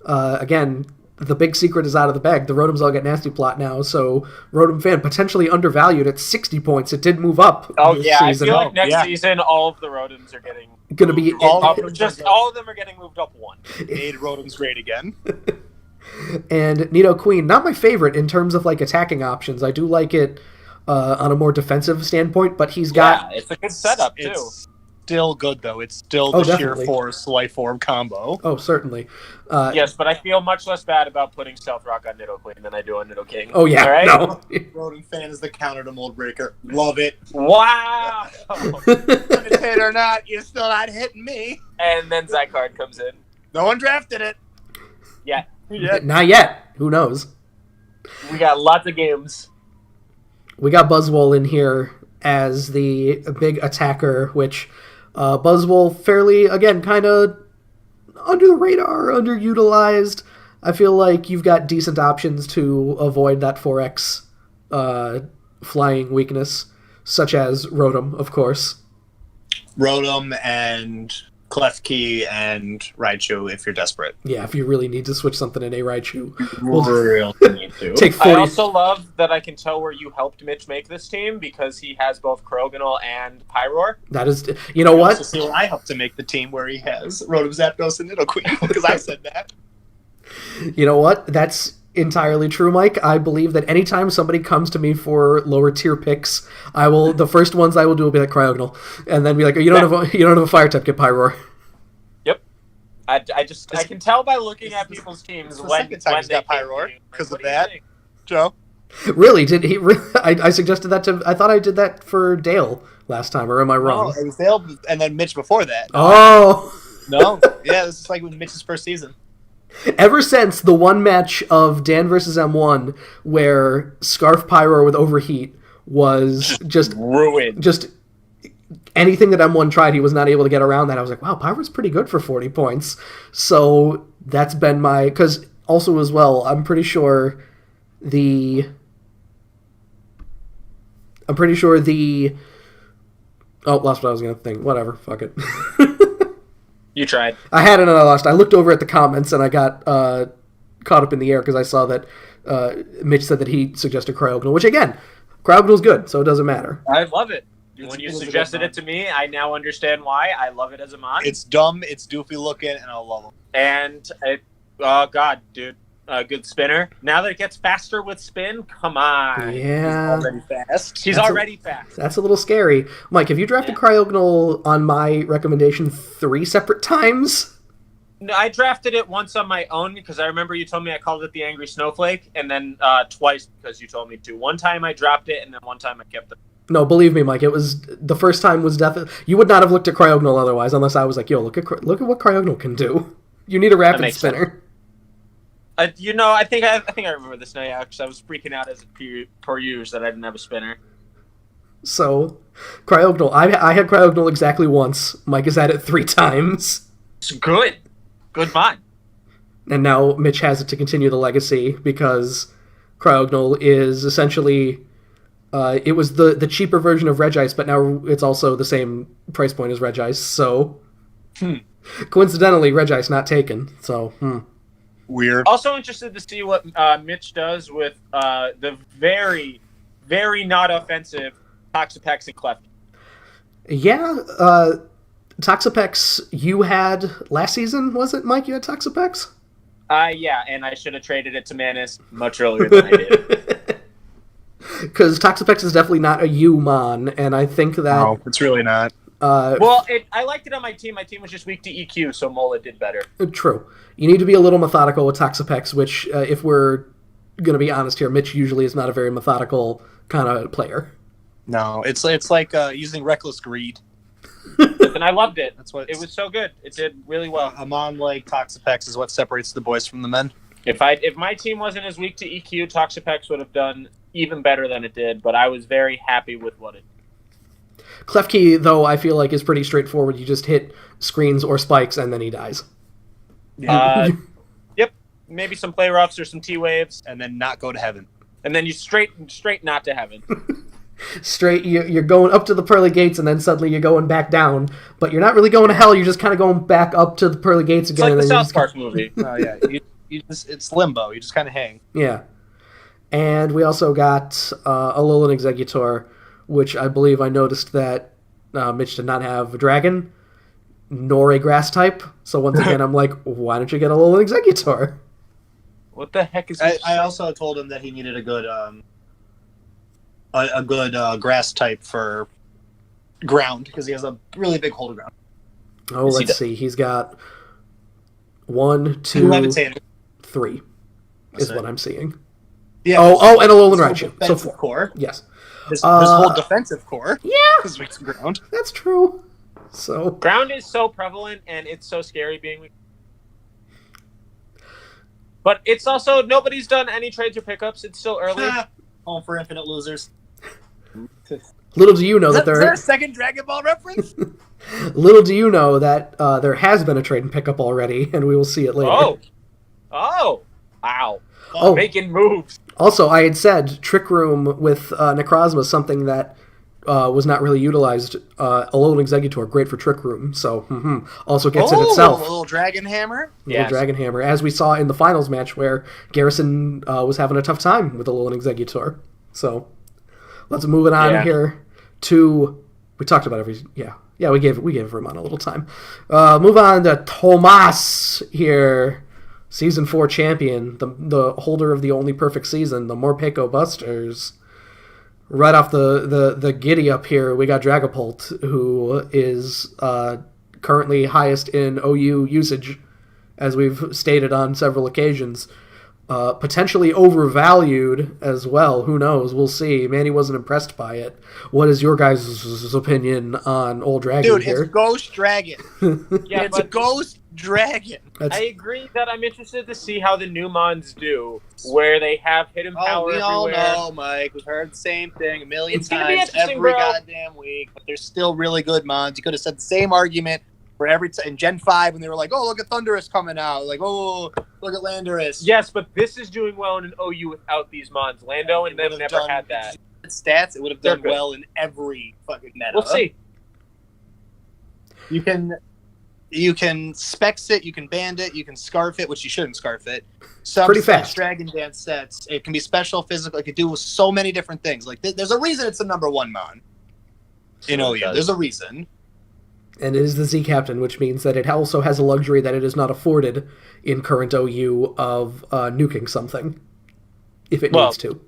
again, the big secret is out of the bag. The Rotom's All Get Nasty plot now, so Rotom fan potentially undervalued at 60 points. It did move up. Oh this yeah, season. I feel like next season all of the Rotoms are getting Going to be all up, of them just are all of them are getting moved up one. made Rotom's great again. And Nido Queen, not my favorite in terms of like attacking options. I do like it on a more defensive standpoint, but he's got It's a good setup too. It's still good though. It's still Oh, the definitely. sheer force life form combo. oh certainly. Yes, but I feel much less bad about putting Stealth Rock on Nidoqueen than I do on Nidoking. Oh yeah, All right? no. Rotom fan is the counter to Mold Breaker. Love it. Wow! If hit or not, you're still not hitting me. And then Zycard comes in. No one drafted it. Yeah. Not yet. Who knows? We got lots of games. We got Buzzwole in here as the big attacker, which Buzzwole fairly, again, kind of under the radar, underutilized. I feel like you've got decent options to avoid that 4X flying weakness, such as Rotom, of course. Rotom and Klefki and Raichu if you're desperate. Yeah, if you really need to switch something in a Raichu. Real need to. Take I 40. also love that I can tell where you helped Mitch make this team because he has both Krogonal and Pyroar. That is, you know You what? also see where I helped to make the team where he has Rotom, Zapdos, and Nidoqueen because I said that. You know what? That's entirely true, Mike. I believe that anytime somebody comes to me for lower tier picks, the first ones I will do will be like Cryogonal, and then be like, you don't have a fire type, get Pyroar. Yep. I can tell by looking at people's teams the when second time he's they got came Pyroar to you. because What of do you that. think? Joe? Really? Did he? I suggested that to. I thought I did that for Dale last time, or am I wrong? No, it was Dale and then Mitch before that. Oh. No. Yeah, this is like Mitch's first season. Ever since the one match of Dan versus M1 where Scarf Pyro with Overheat was just Ruined. just anything that M1 tried, he was not able to get around that. I was like, wow, Pyro's pretty good for 40 points. So that's been because also as well, I'm pretty sure the oh, lost what I was going to think. Whatever, fuck it. You tried. I had it and I lost. I looked over at the comments and I got caught up in the air because I saw that Mitch said that he suggested Cryogonal, which again, Cryogonal's good, so it doesn't matter. I love it. When you It's a suggested good it to me, I now understand why. I love it as a mod. It's dumb, it's doofy looking, and I'll love him. And oh god, dude, good spinner. Now that it gets faster with spin, come on. Yeah, Already fast. He's That's already fast. that's a little scary. Mike, have you drafted Cryogonal on my recommendation 3 separate times? No, I drafted it once on my own because I remember you told me I called it the Angry Snowflake, and then twice because you told me to. One time I dropped it, and then one time I kept it. No, believe me, Mike. It was the first time was definitely. You would not have looked at Cryogonal otherwise, unless I was like, "Yo, look at what Cryogonal can do." You need a rapid makes spinner. I think I remember this now, yeah, because I was freaking out as a per use that I didn't have a spinner. So, Cryogonal. I had Cryogonal exactly once. Mike has had it 3 times. It's good. Good mod. And now Mitch has it to continue the legacy because Cryogonal is essentially it was the cheaper version of Regice, but now it's also the same price point as Regice. So coincidentally, Regice not taken. So Weird. Also interested to see what Mitch does with the very, very not offensive Toxapex and Clef. yeah, Toxapex you had last season, was it, Mike? You had Toxapex? Yeah, and I should have traded it to Manus much earlier than I did. Because Toxapex is definitely not a U-Mon, and I think that... No, it's really not. Well, I liked it on my team. My team was just weak to EQ, so Mola did better. True. You need to be a little methodical with Toxapex, which, if we're going to be honest here, Mitch usually is not a very methodical kind of player. No, it's like using Reckless Greed. And I loved it. That's what It was so good. It did really well. a Mon like Toxapex is what separates the boys from the men. If my team wasn't as weak to EQ, Toxapex would have done even better than it did, but I was very happy with what it did. Klefki, though, I feel like is pretty straightforward. You just hit screens or spikes, and then he dies. Yep. Maybe some play roughs or some T-waves, And then not go to heaven. and then you straight not to heaven. Straight, you're going up to the pearly gates, and then suddenly you're going back down. But you're not really going to hell. You're just kind of going back up to the pearly gates It's again. like the and then South Park movie. Oh yeah, it's limbo. You just kind of hang. Yeah. And we also got a Alolan Exeggutor, which I believe I noticed that Mitch did not have a dragon nor a grass type. So once again, I'm like, why don't you get a Alolan Exeggutor? What the heck is? I also told him that he needed a good grass type for ground because he has a really big hold of ground. Oh, Yes, he let's does. see. He's got 1, 2, Levitator. 3 That's is it. what I'm seeing. Yeah. Oh, and a Alolan This whole Raichu. So defensive 4. core. Yes. This whole defensive core. Yeah, Is weak to ground. that's true. So Ground is so prevalent and it's so scary being weak. But it's also nobody's done any trades or pickups. It's still early. Home for infinite losers. little do you know that Is there there a second Dragon Ball reference? little do you know that there has been a trade and pickup already, and we will see it later. Oh, wow! Oh. Making moves. Also, I had said Trick Room with Necrozma, something that was not really utilized. Alolan Exeggutor, great for Trick Room, so also gets it itself. A little Dragon Hammer. Little Yes. Dragon Hammer, as we saw in the finals match where Garrison was having a tough time with Alolan Exeggutor. So let's move it on here to. We talked about every. Yeah, we gave Vermont a little time. Move on to Tomas here. Season 4 champion, the holder of the only perfect season, the Morpeko Busters. Right off the giddy up here, we got Dragapult, who is currently highest in OU usage, as we've stated on several occasions. Potentially overvalued as well. Who knows? We'll see. Manny wasn't impressed by it. What is your guys' opinion on Old Dragon Dude, here? it's Ghost Dragon. Yeah, It's a Ghost Dragon. I agree that I'm interested to see how the new Mons do, where they have hidden power We all everywhere. know, Mike. We've heard the same thing a million It's gonna be times interesting, every bro. goddamn week. But there's still really good Mons. You could have said the same argument for every in Gen 5 when they were like, "Oh, look at Thundurus coming out." Like, "Oh, look at Landorus." Yes, but this is doing well in an OU without these Mons. Lando and them never had that. Stats, it would have They're done good. well in every fucking meta. We'll see. You can specs it, you can band it, you can scarf it, which you shouldn't scarf it. Pretty fast. Dragon Dance sets. It can be special, physical. It can do so many different things. Like there's a reason it's the number 1 Mon in OU. There's a reason. And it is the Z Captain, which means that it also has a luxury that it is not afforded in current OU of nuking something, if it needs to.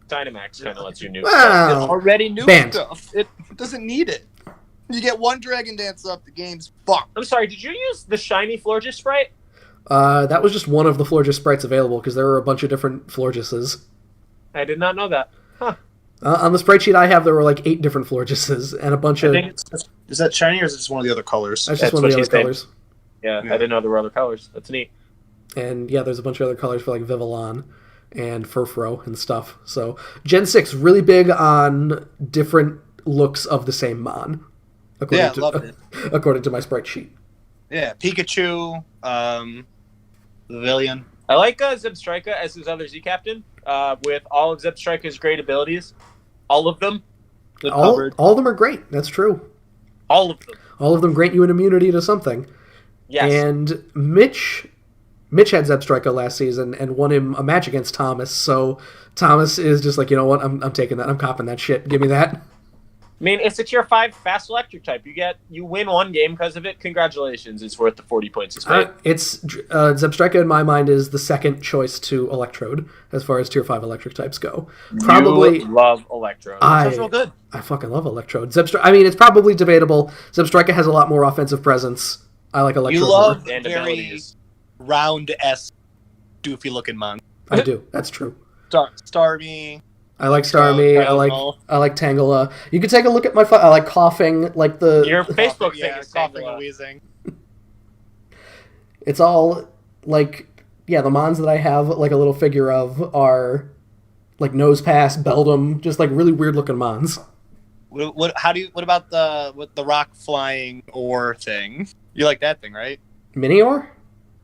Dynamax kind of lets you nuke. It Wow. already knew Banned. stuff. It doesn't need it. You get one Dragon Dance up, the game's fucked. I'm sorry, did you use the shiny Florges sprite? That was just one of the Florges sprites available, because there were a bunch of different Florgeses. I did not know that. Huh. On the sprite sheet I have, there were like 8 different Florgeses, and a bunch I of... think is that shiny or is it just one of the other colors? That's just That's one of the what other she's saying. colors. Yeah, Yeah. I didn't know there were other colors. That's neat. And yeah, there's a bunch of other colors for like Vivillon and Furfro and stuff. So Gen 6, really big on different looks of the same Mon. Yeah, loved it. According to my sprite sheet. Yeah, Pikachu, Pavilion. I like Zebstrika as his other Z Captain, with all of Zebstrika's great abilities. All of them. Good All coverage. of them are great. That's true. All of them. All of them grant you an immunity to something. Yes. And Mitch had Zebstrika last season and won him a match against Thomas. So Thomas is just like, you know what? I'm taking that. I'm copping that shit. Give me that. I mean, it's a tier 5 fast electric type. You win one game because of it. Congratulations. It's worth the 40 points to spend. Zebstrika in my mind is the second choice to Electrode as far as tier 5 electric types go. Probably You love Electro. Sounds real good. I fucking love Electrode. I mean, it's probably debatable. Zebstrika has a lot more offensive presence. I like Electrode. You love And very abilities. round-esque, doofy-looking Mon. I do. That's true. Starmie. I like Starmie. I like Tangela. You can take a look at my. I like coughing. Like the. Your Facebook thing Yeah, is coughing and Tangela. wheezing. It's all like the Mons that I have like a little figure of are like Nose Pass, Beldum, just like really weird looking Mons. What about the rock flying ore thing? You like that thing, right? Minior?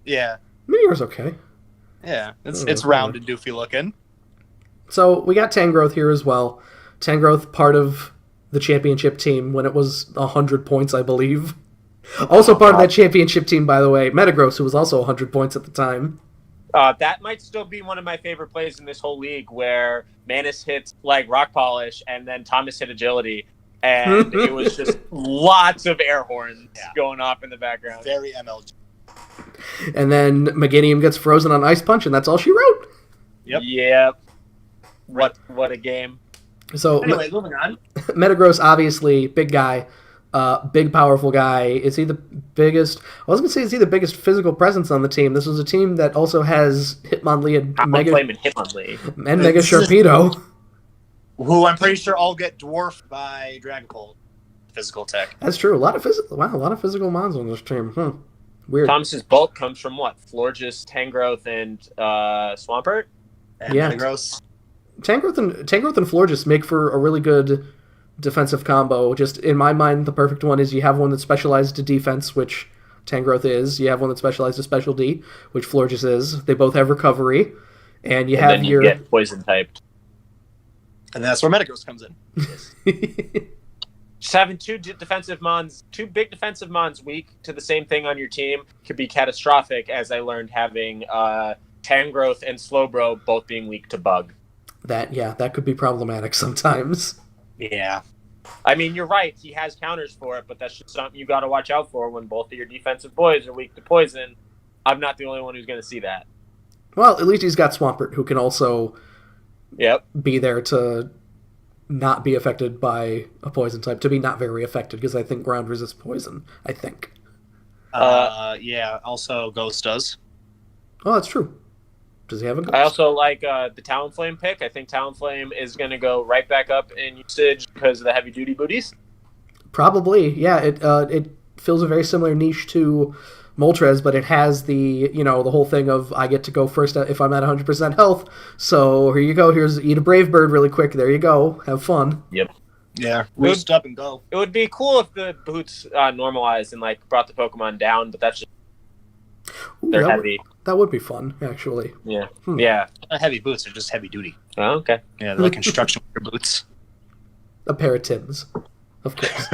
Yeah. Minior's okay. Yeah. It's Oh, round and doofy looking. So we got Tangrowth here as well. Tangrowth, part of the championship team when it was 100 points, I believe. Also part of that championship team, by the way, Metagross, who was also 100 points at the time. That might still be one of my favorite plays in this whole league, where Manus hits like rock polish, and then Thomas hit agility, and it was just lots of air horns going off in the background. Very MLG. And then Meganium gets frozen on Ice Punch, and that's all she wrote. Yep. What a game. So Anyway, moving on. Metagross, obviously, big guy, big powerful guy. Is he the biggest? I was gonna say, is he the biggest physical presence on the team? This was a team that also has Hitmonlee and Mega and Mega Sharpedo. Who I'm pretty sure all get dwarfed by Dragapult. Physical tech. That's true. A lot of physical mons on this team. Weird. Thomas's bulk comes from what? Florges, Tangrowth, and Swampert? And Yeah. Metagross. Tangrowth and Florges make for a really good defensive combo. Just in my mind, the perfect one is you have one that's specialized to defense, which Tangrowth is. You have one that's specialized to special D, which Florges is. They both have recovery, and you have then you get poison typed. And that's where Metagross comes in. Just having two big defensive mons weak to the same thing on your team could be catastrophic, as I learned having Tangrowth and Slowbro both being weak to bug. That could be problematic sometimes. Yeah. I mean, you're right. He has counters for it, but that's just something you got to watch out for when both of your defensive boys are weak to poison. I'm not the only one who's going to see that. Well, at least he's got Swampert, who can also be there to not be affected by a poison type, to be not very affected, because I think ground resists poison, I think. Yeah, also Ghost does. Oh, that's true. Does he have a ghost? I also like the Talonflame pick. I think Talonflame is going to go right back up in usage because of the heavy-duty booties. Probably, yeah. It fills a very similar niche to Moltres, but it has the whole thing of I get to go first if I'm at 100% health. So here you go. Here's eat a brave bird really quick. There you go. Have fun. Yep. Yeah. Boost up and go. It would be cool if the boots normalized and like brought the Pokemon down, but that's just they're heavy. That would be fun, actually. Yeah. Yeah. Heavy boots are just heavy duty. Oh, okay. Yeah, they're like construction worker boots. A pair of Tims, of course.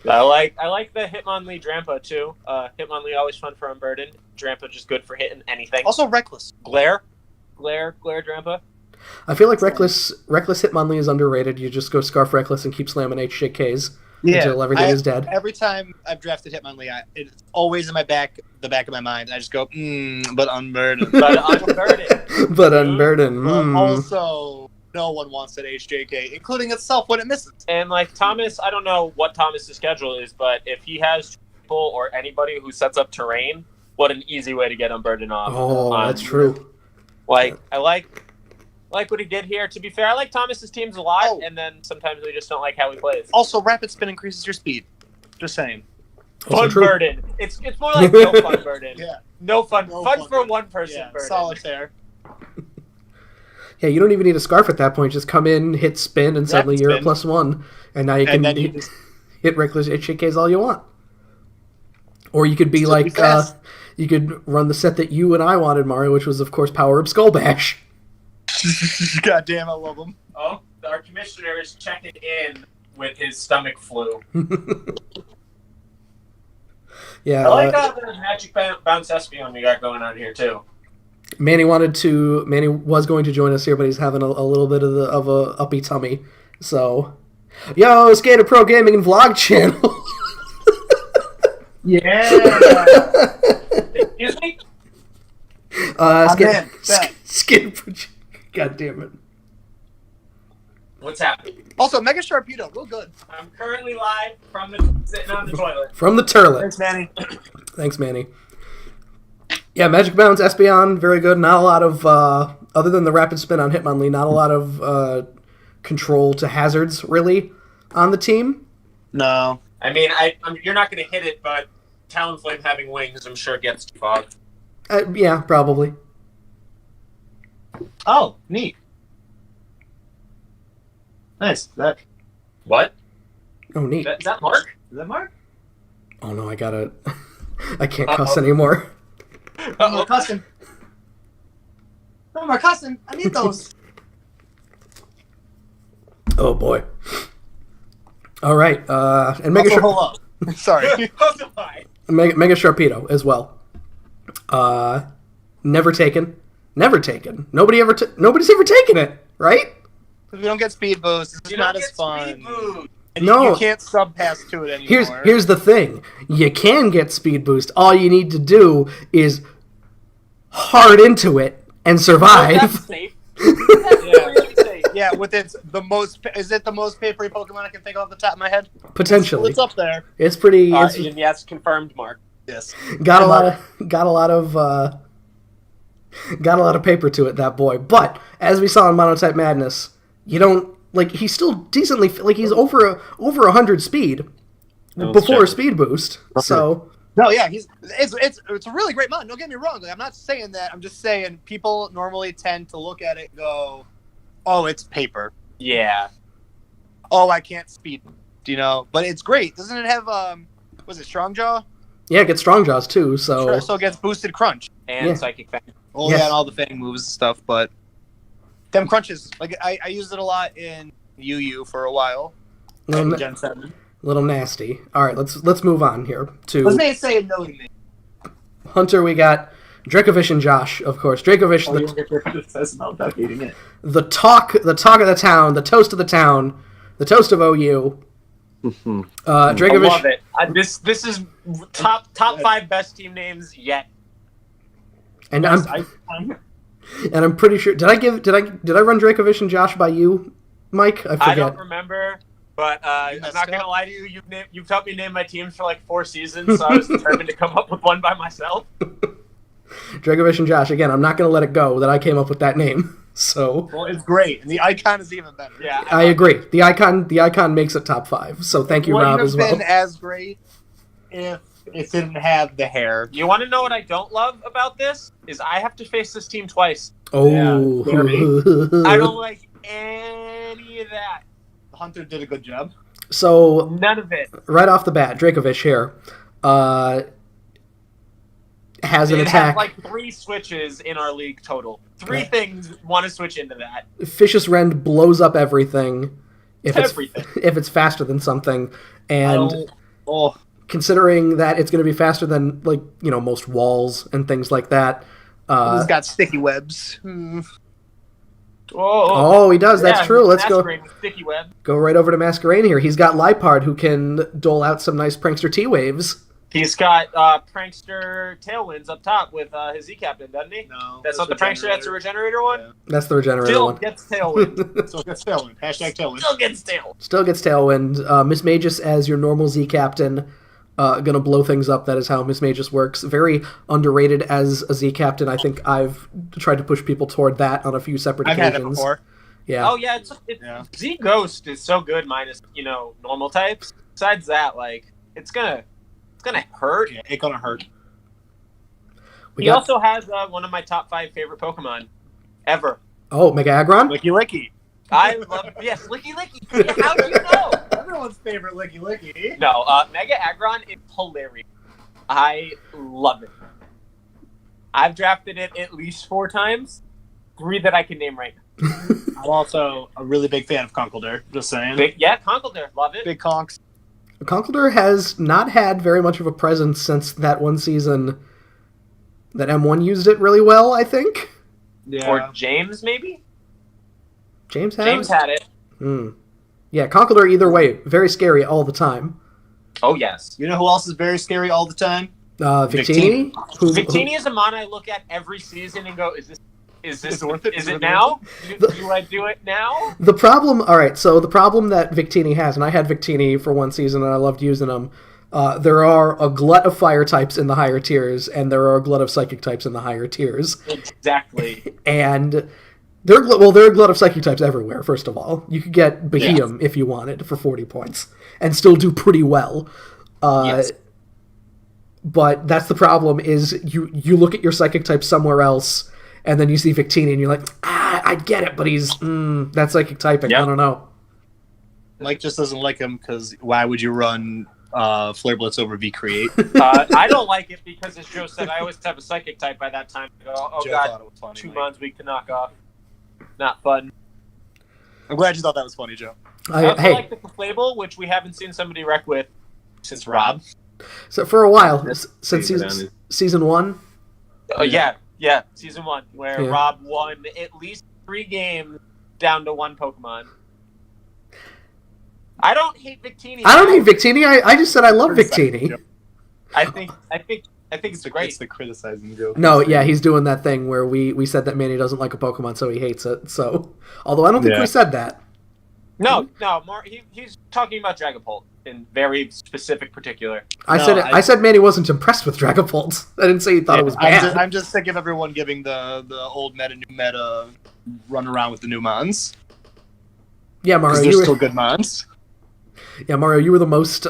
I like the Hitmonlee Drampa too. Hitmonlee always fun for Unburden. Drampa just good for hitting anything. Also Reckless. Glare Drampa. I feel like Reckless Hitmonlee is underrated. You just go Scarf Reckless and keep slamming HJKs until everything is dead. Every time I've drafted Hitmonlee, it's always in the back of my mind. I just go, but Unburden. But Unburden. But also, no one wants that HJK, including itself when it misses. And like Thomas, I don't know what Thomas's schedule is, but if he has people or anybody who sets up terrain, what an easy way to get Unburden off. Oh, that's true. Like I like what he did here. To be fair, I like Thomas's teams a lot, and then sometimes we just don't like how he plays. Also, Rapid Spin increases your speed. Just saying. Fun burden. It's more like no fun burden. Yeah. No fun for one person burden. Solitaire. Yeah, you don't even need a Scarf at that point. Just come in, hit spin, and suddenly you're at +1. And now you can hit Reckless HJKs all you want. Or you could be like, you could run the set that you and I wanted, Mario, which was, of course, Power Up Skull Bash. God damn, I love him. Oh, our commissioner is checking in with his stomach flu. Yeah, I like the Magic Bounce Espeon we got going on here, too. Manny was going to join us here, but he's having a little bit of a uppy tummy. So, yo, Skater Pro Gaming and Vlog channel. Yeah. Excuse me? Skater Pro. God damn it. What's happening? Also, Mega Sharpedo, real good. I'm currently live sitting on the toilet. From the turlet. Thanks, Manny. Thanks, Manny. Yeah, Magic Bounce, Espeon, very good. Not a lot of, other than the Rapid Spin on Hitmonlee, not a lot of control to hazards, really, on the team. No. I mean, you're not going to hit it, but Talonflame having wings, I'm sure gets too fogged. Yeah, probably. Oh, neat. Nice. What? Oh, neat. Is that Mark? Is that Mark? Oh, no, I can't cuss anymore. No more cussing. No more cussing. I need those. Oh, boy. All right. And Hold up. Sorry. Mega Sharpedo as well. Never taken. Never taken. Nobody's ever taken it, right? We don't get speed boost. It's You not don't as get fun. speed boost. And No. you can't sub pass to it anymore. Here's the thing. You can get speed boost. All you need to do is hard into it and That's survive. safe. That's really safe. Yeah, with its the most. Is it the most papery Pokemon I can think of off the top of my head? Potentially. It's up there. It's pretty And yes, confirmed, Mark. Yes. got a lot of paper to it, that boy. But as we saw in Monotype Madness, you don't like he's still decently like he's over 100 speed before a speed boost. So No, yeah, it's a really great mod. Don't get me wrong. Like, I'm not saying that. I'm just saying people normally tend to look at it and go, "Oh, it's paper. Yeah. Oh, I can't speed." But it's great. Doesn't it have was it Strong Jaw? yeah, it gets Strong Jaws too. So So it gets boosted Crunch. And Yeah. Psychic Fang. Oh Yes. yeah, and all the Fang moves and stuff. But them crunches, like I used it a lot in UU for a while. little, In Gen 7. little nasty. All right, let's move on here to Let's make it say no to me. Hunter. We got Dracovish and Josh, of course. Dracovish, Oh, you don't get your says about that eating it. the talk of the town, the toast of the town, the toast of OU. I Dracovish, love it. This is top 5 best team names yet. and Yes, I'm pretty sure. Did I run Dracovish and Josh by you, Mike? I forget. I don't remember, but I'm messed not gonna up. lie to you. You've helped me name my teams for like 4 seasons, so I was determined to come up with one by myself. Dracovish and Josh. Again, I'm not going to let it go that I came up with that name. So Well, it's great, and the icon is even better. Yeah, I agree. The icon makes it top 5. So thank you, Wouldn't Rob, have as well. been as great if it didn't have the hair. You want to know what I don't love about this? Is I have to face this team twice. Oh, I don't like any of that. Hunter did a good job. So None of it. right off the bat, Dracovish here has an It attack. has like 3 switches in our league total. 3 things want to switch into that. Vicious Rend blows up everything if Everything. if it's faster than something, and considering that it's going to be faster than most walls and things like that. He's got sticky webs. Oh, he does. That's true. Let's go Sticky web. go right over to Masquerain here. He's got Lipard, who can dole out some nice prankster T-waves. He's got Prankster Tailwinds up top with his Z-Captain, doesn't he? No, That's not the Prankster, that's a Regenerator one? Yeah. That's the Regenerator Still one. gets Tailwind. So it gets Tailwind. Hashtag Tailwind. Still gets Tailwind. Still gets Tailwind. Miss Magus as your normal Z-Captain. Gonna blow things up. That is how Miss Magus works. Very underrated as a Z-Captain. I think I've tried to push people toward that on a few separate I've occasions. had it before. Yeah. Oh, yeah, Z Ghost is so good minus, normal types. Besides that, it's gonna hurt. Yeah, it's gonna hurt. We He got, also has one of my top 5 favorite Pokemon ever. Mega Aggron? Licky Licky. I love Licky Licky. How do you know? Everyone's favorite Licky Licky. No, Mega Aggron is hilarious. I love it. I've drafted it at least 4 times. 3 that I can name right now. I'm also a really big fan of Conkeldurr. Just saying. Conkeldurr, love it. Big conks. Conkeldurr has not had very much of a presence since that one season that M1 used it really well, I think. Yeah. Or James, maybe? James had James it? had it. Yeah, Conkeldurr either way, very scary all the time. Oh, yes. You know who else is very scary all the time? Victini? Victini is a mon I look at every season and go, is this worth it? Is it now? Do I do it now? The problem that Victini has, and I had Victini for one season and I loved using them, there are a glut of fire types in the higher tiers, and there are a glut of psychic types in the higher tiers. Exactly. And there are a glut of psychic types everywhere, first of all. You could get Beheum if you wanted for 40 points, and still do pretty well. Yes. But that's the problem, is you look at your psychic type somewhere else, and then you see Victini, and you're like, I get it, but he's, that's psychic typing, Yep. I don't know. Mike just doesn't like him because why would you run Flare Blitz over V-Create? I don't like it because, as Joe said, I always have a psychic type by that time. I go, oh Joe god, thought it was funny, 2 Mike. mons weak to knock off. Not fun. I'm glad you thought that was funny, Joe. I also like the Conflable, which we haven't seen somebody wreck with since Rob. So for a while, That's since favorite on season 1, Oh, yeah. Yeah, season 1, where Yeah. Rob won at least 3 games down to 1 Pokemon. I don't hate Victini. I don't hate Victini. I just said I love Victini. I think it's great. It's the criticizing joke. No, yeah, he's doing that thing where we said that Manny doesn't like a Pokemon, so he hates it. So, although I don't think Yeah. we said that. No, he's talking about Dragapult in very specific particular. I said Manny wasn't impressed with Dragapult. I didn't say he thought it was bad. I'm just sick of everyone giving the old meta, new meta run around with the new mons. Yeah, Mario, Because they're still good mons. Yeah, Mario, you were the most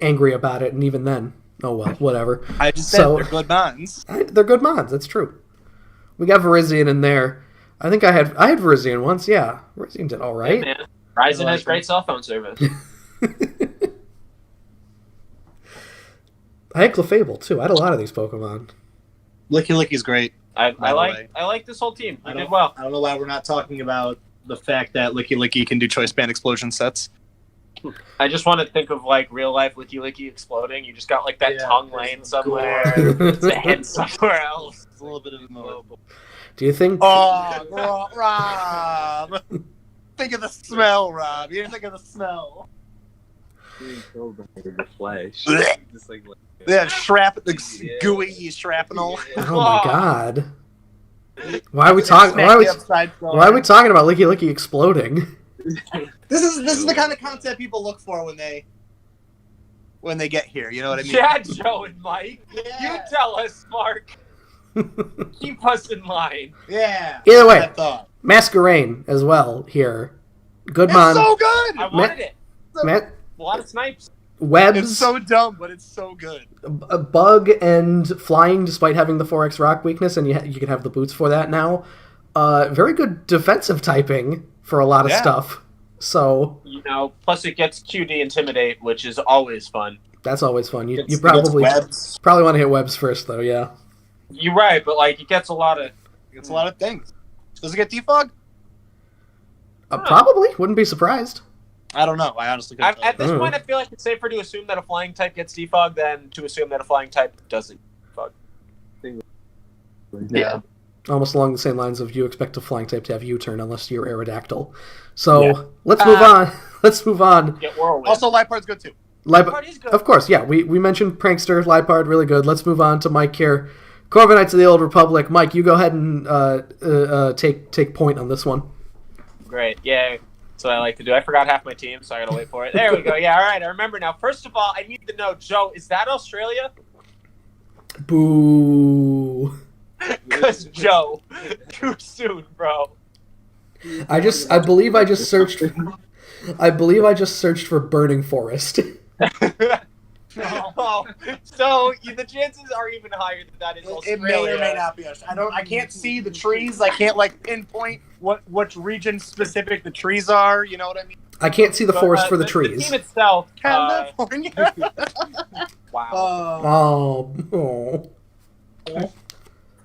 angry about it, and even then, oh well, whatever. I just said they're good mons. They're good mods. That's true. We got Virizion in there. I think I had Virizion once. Yeah, Virizion did all right. Yeah, man. Ryzen has great cell phone service. I had Clefable too. I had a lot of these Pokemon. Licky Licky's great. I By the way. like this whole team. I We don't, did well. I don't know why we're not talking about the fact that Licky Licky can do choice band explosion sets. I just want to think of like real life Licky Licky exploding. You just got like that Yeah, tongue there's laying some somewhere, the head somewhere else. It's a little bit of a Do you think? Oh, Rob! Think of the smell, Rob. You didn't think of the smell. Being killed by the flesh. Blech. Just like Yeah, the gooey shrapnel. Oh my god! Why are we talking? Why are we talking about Licky Licky exploding? This is the kind of content people look for when they get here. You know what I mean? Yeah, Joe and Mike. Yeah. You tell us, Mark. Keep us in line. Yeah. Either way. That's what I thought. Masquerain as well here. Good It's mon. so good. I wanted it. Ma- A lot of snipes. webs. It's so dumb, but it's so good. A bug and flying, despite having the 4x rock weakness, and you can have the boots for that now. Very good defensive typing for a lot of Yeah. stuff. So You know, plus it gets QD Intimidate, which is always fun. that's always fun. You It probably gets webs. probably want to hit webs first, though. Yeah. You're right, but like it gets a lot of. It gets a lot of things. Does it get defog? Probably wouldn't be surprised. I don't know. I honestly couldn't. At this Mm. point, I feel like it's safer to assume that a flying type gets defog than to assume that a flying type doesn't defog. Yeah. Almost along the same lines of you expect a flying type to have U-turn unless you're Aerodactyl. So Yeah. let's move on. Let's move on. Get Whirlwind. Also, Lipard's good too. Lipard is good. Of course, yeah. We mentioned Prankster, Lipard, really good. Let's move on to Mike here. Corvin Knights of the Old Republic. Mike, you go ahead and take point on this one. Great. Yeah. That's what I like to do. I forgot half my team, so I gotta wait for it. There we go. Yeah, all right. I remember now. First of all, I need to know, Joe, is that Australia? Boo. Because, Joe, too soon, bro. I believe I just searched for Burning Forest. Oh, so the chances are even higher that is Australia. It may or may not be. I can't see the trees. I can't pinpoint which region specific the trees are. You know what I mean? I can't see the But, forest for the The trees. team itself. California. Wow. Oh.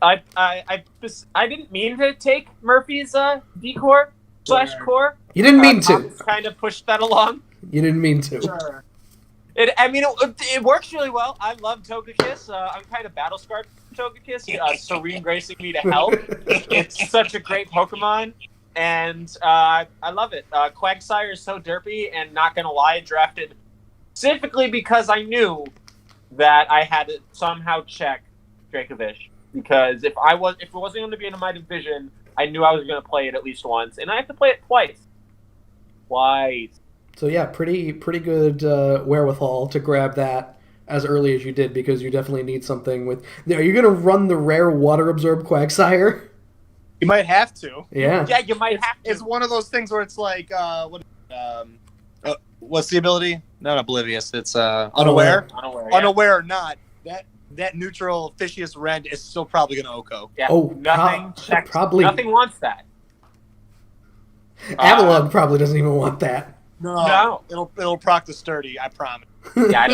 I didn't mean to take Murphy's decor / core. You didn't mean to. Thomas kind of pushed that along. You didn't mean to. Sure. It works really well. I love Togekiss. I'm kind of battle scarred from Togekiss. Serene gracing me to hell. It's such a great Pokemon, and I love it. Quagsire is so derpy, and not gonna lie, drafted specifically because I knew that I had to somehow check Dracovish. Because if it wasn't going to be in my division, I knew I was going to play it at least once, and I have to play it twice. So yeah, pretty good wherewithal to grab that as early as you did, because you definitely need something with. Are you going to run the rare water absorb Quagsire? You might have to. Yeah. Yeah, you might have to. It's one of those things where it's like, what's the ability? Not oblivious. It's unaware. Unaware. Yeah. Unaware or not, that neutral Fishious Rend is still probably going to Oko. Yeah. Oh, nothing. probably. Nothing wants that. Avalon probably doesn't even want that. No. It'll proc the sturdy. I promise. Yeah, I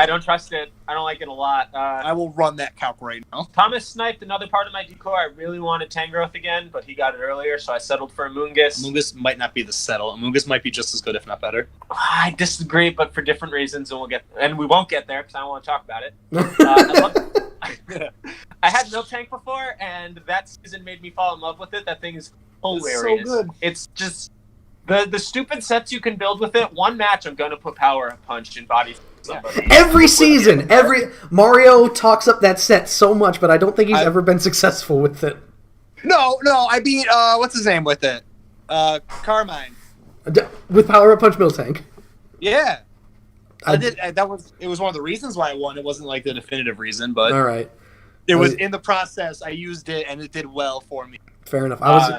don't trust it. I don't like it a lot. I will run that calc right now. Thomas sniped another part of my decor. I really wanted Tangrowth again, but he got it earlier, so I settled for Amoonguss. Amoonguss might not be the settle. Amoonguss might be just as good, if not better. I disagree, but for different reasons, and we won't get there because I don't want to talk about it. I had Miltank before, and that season made me fall in love with it. That thing is hilarious. It's so good. It's just the stupid sets you can build with it. One match, I'm gonna put Power Punch in body somebody. Every season, Mario talks up that set so much, but I don't think he's ever been successful with it. No, I beat what's his name with it? Carmine. With Power Up Punch Miltank. Yeah. It was one of the reasons why I won. It wasn't like the definitive reason, but all right. It was in the process. I used it, and it did well for me. Fair enough. I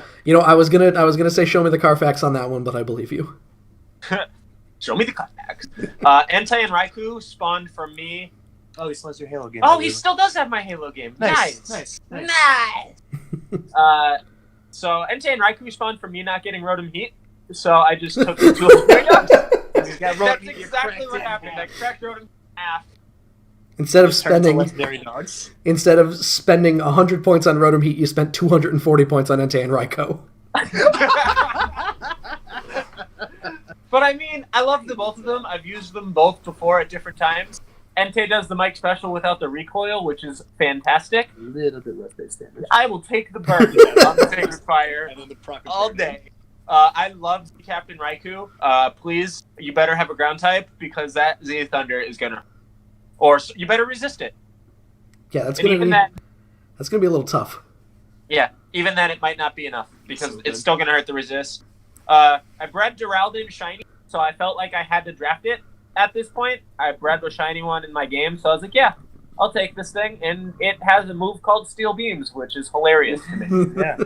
was gonna say show me the Carfax on that one, but I believe you. Show me the Carfax. Entei and Raikou spawned from me. Oh, he still has your Halo game. Oh, he still does have my Halo game. Nice. So Entei and Raikou spawned from me not getting Rotom Heat. So I just took the two of them. That's exactly what happened. I cracked Rotom in half. Instead of spending 100 points on Rotom Heat, you spent 240 points on Entei and Raikou. But I mean, I love the both of them. I've used them both before at different times. Entei does the Mike special without the recoil, which is fantastic. A little bit less base damage. I will take the burn on the Sacred Fire And then the all day. I love Captain Raikou. Please, you better have a ground type because that Z Thunder is gonna, or you better resist it. Yeah, that's gonna be a little tough. Yeah, even then it might not be enough because it's still gonna hurt the resist. I bred Duraludon Shiny, so I felt like I had to draft it at this point. I bred the Shiny one in my game, so I was like, yeah, I'll take this thing, and it has a move called Steel Beams, which is hilarious to me. Yeah.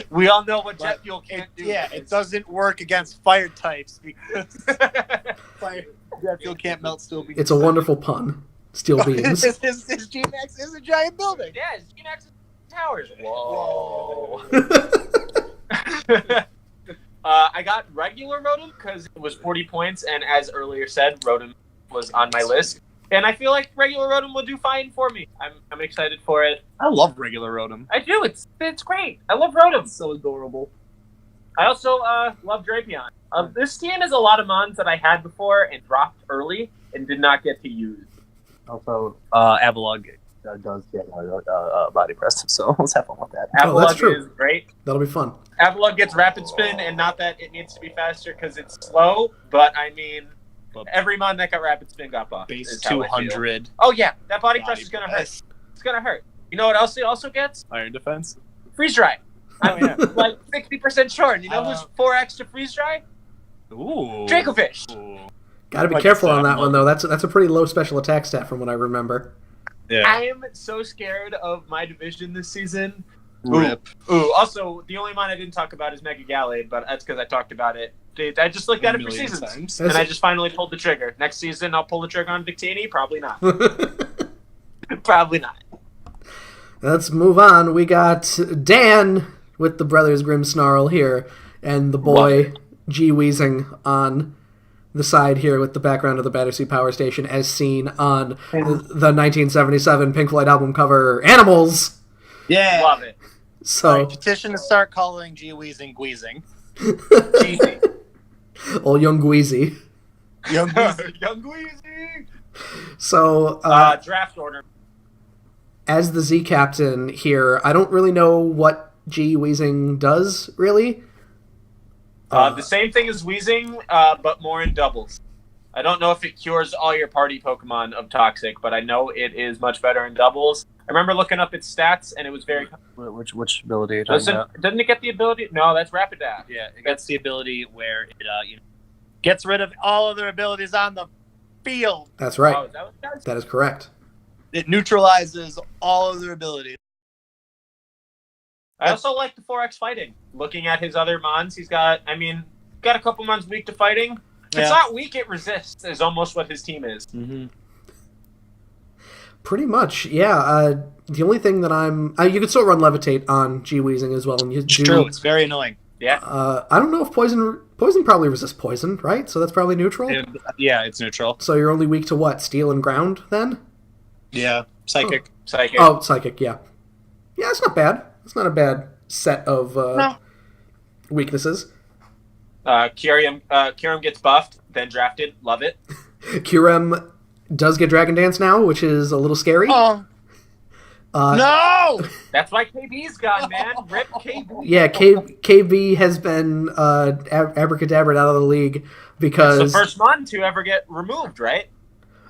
We all know what Jet Fuel can't do. Yeah, it doesn't work against fire types because Jet Fuel can't melt Steel Beams. It's a wonderful pun. Steel Beams. His G-Max is a giant building. Yeah, his G-Max is towers. Whoa. I got regular Rotom because it was 40 points, and as earlier said, Rotom was on my list. And I feel like regular Rotom will do fine for me. I'm excited for it. I love regular Rotom. I do. It's great. I love Rotom. It's so adorable. I also love Drapion. This team is a lot of mons that I had before and dropped early and did not get to use. Also, Avalog does get body press, so let's have fun with that. Avalog that's true. is great. That'll be fun. Avalog gets Rapid Spin, and not that it needs to be faster because it's slow, but I mean, every mon that got Rapid Spin got buffed. Base 200. Oh yeah, that body press is going to hurt. It's going to hurt. You know what else it also gets? Iron Defense. Freeze Dry. Oh, yeah. Like 60% short. You know who's 4x to Freeze Dry? Ooh. Dracofish. Gotta be Like careful I said, on that one, though. That's a pretty low special attack stat from what I remember. Yeah. I am so scared of my division this season. Rip. Ooh, also, the only one I didn't talk about is Mega Gallade, but that's because I talked about it. I just looked at it for seasons, times. and I just finally pulled the trigger. Next season, I'll pull the trigger on Victini? Probably not. Probably not. Let's move on. We got Dan with the Brothers Grimmsnarl here, and the boy G Weezing on the side here with the background of the Battersea Power Station as seen on the 1977 Pink Floyd album cover Animals. Yeah. Love it. So Petition to start calling G Weezing Gweezing. Cheesy. old young Gweezy. Young Gweezing. Young Gweezy. So Draft order. as the Z captain here, I don't really know what G Weezing does really. The same thing as Weezing, but more in doubles. I don't know if it cures all your party Pokemon of Toxic, but I know it is much better in doubles. I remember looking up its stats, and it was very... Which ability are you talking about? Doesn't it get the ability? No, that's Rapidash. Yeah, it gets the ability where it gets rid of all of their abilities on the field. That's right. Oh, is that what it does? That is correct. It neutralizes all of their abilities. I also like the 4X fighting. Looking at his other mons, he's got a couple mons weak to fighting. If it's not weak, it resists, is almost what his team is. Mm-hmm. Pretty much, yeah. The only thing that you could still run Levitate on G Weezing as well. And you It's true. It's very annoying. Yeah. I don't know if poison probably resists poison, right? So that's probably neutral. Yeah, it's neutral. So you're only weak to what? Steel and ground then? Yeah, Psychic. Psychic. Oh, psychic. Yeah. Yeah, it's not bad. It's not a bad set of weaknesses. Kyurem gets buffed, then drafted. Love it. Kyurem does get Dragon Dance now, which is a little scary. Oh. No! That's why KB's gone, man. Rip KB. Yeah, KB has been abracadabraed out of the league because It's the first Mon to ever get removed, right?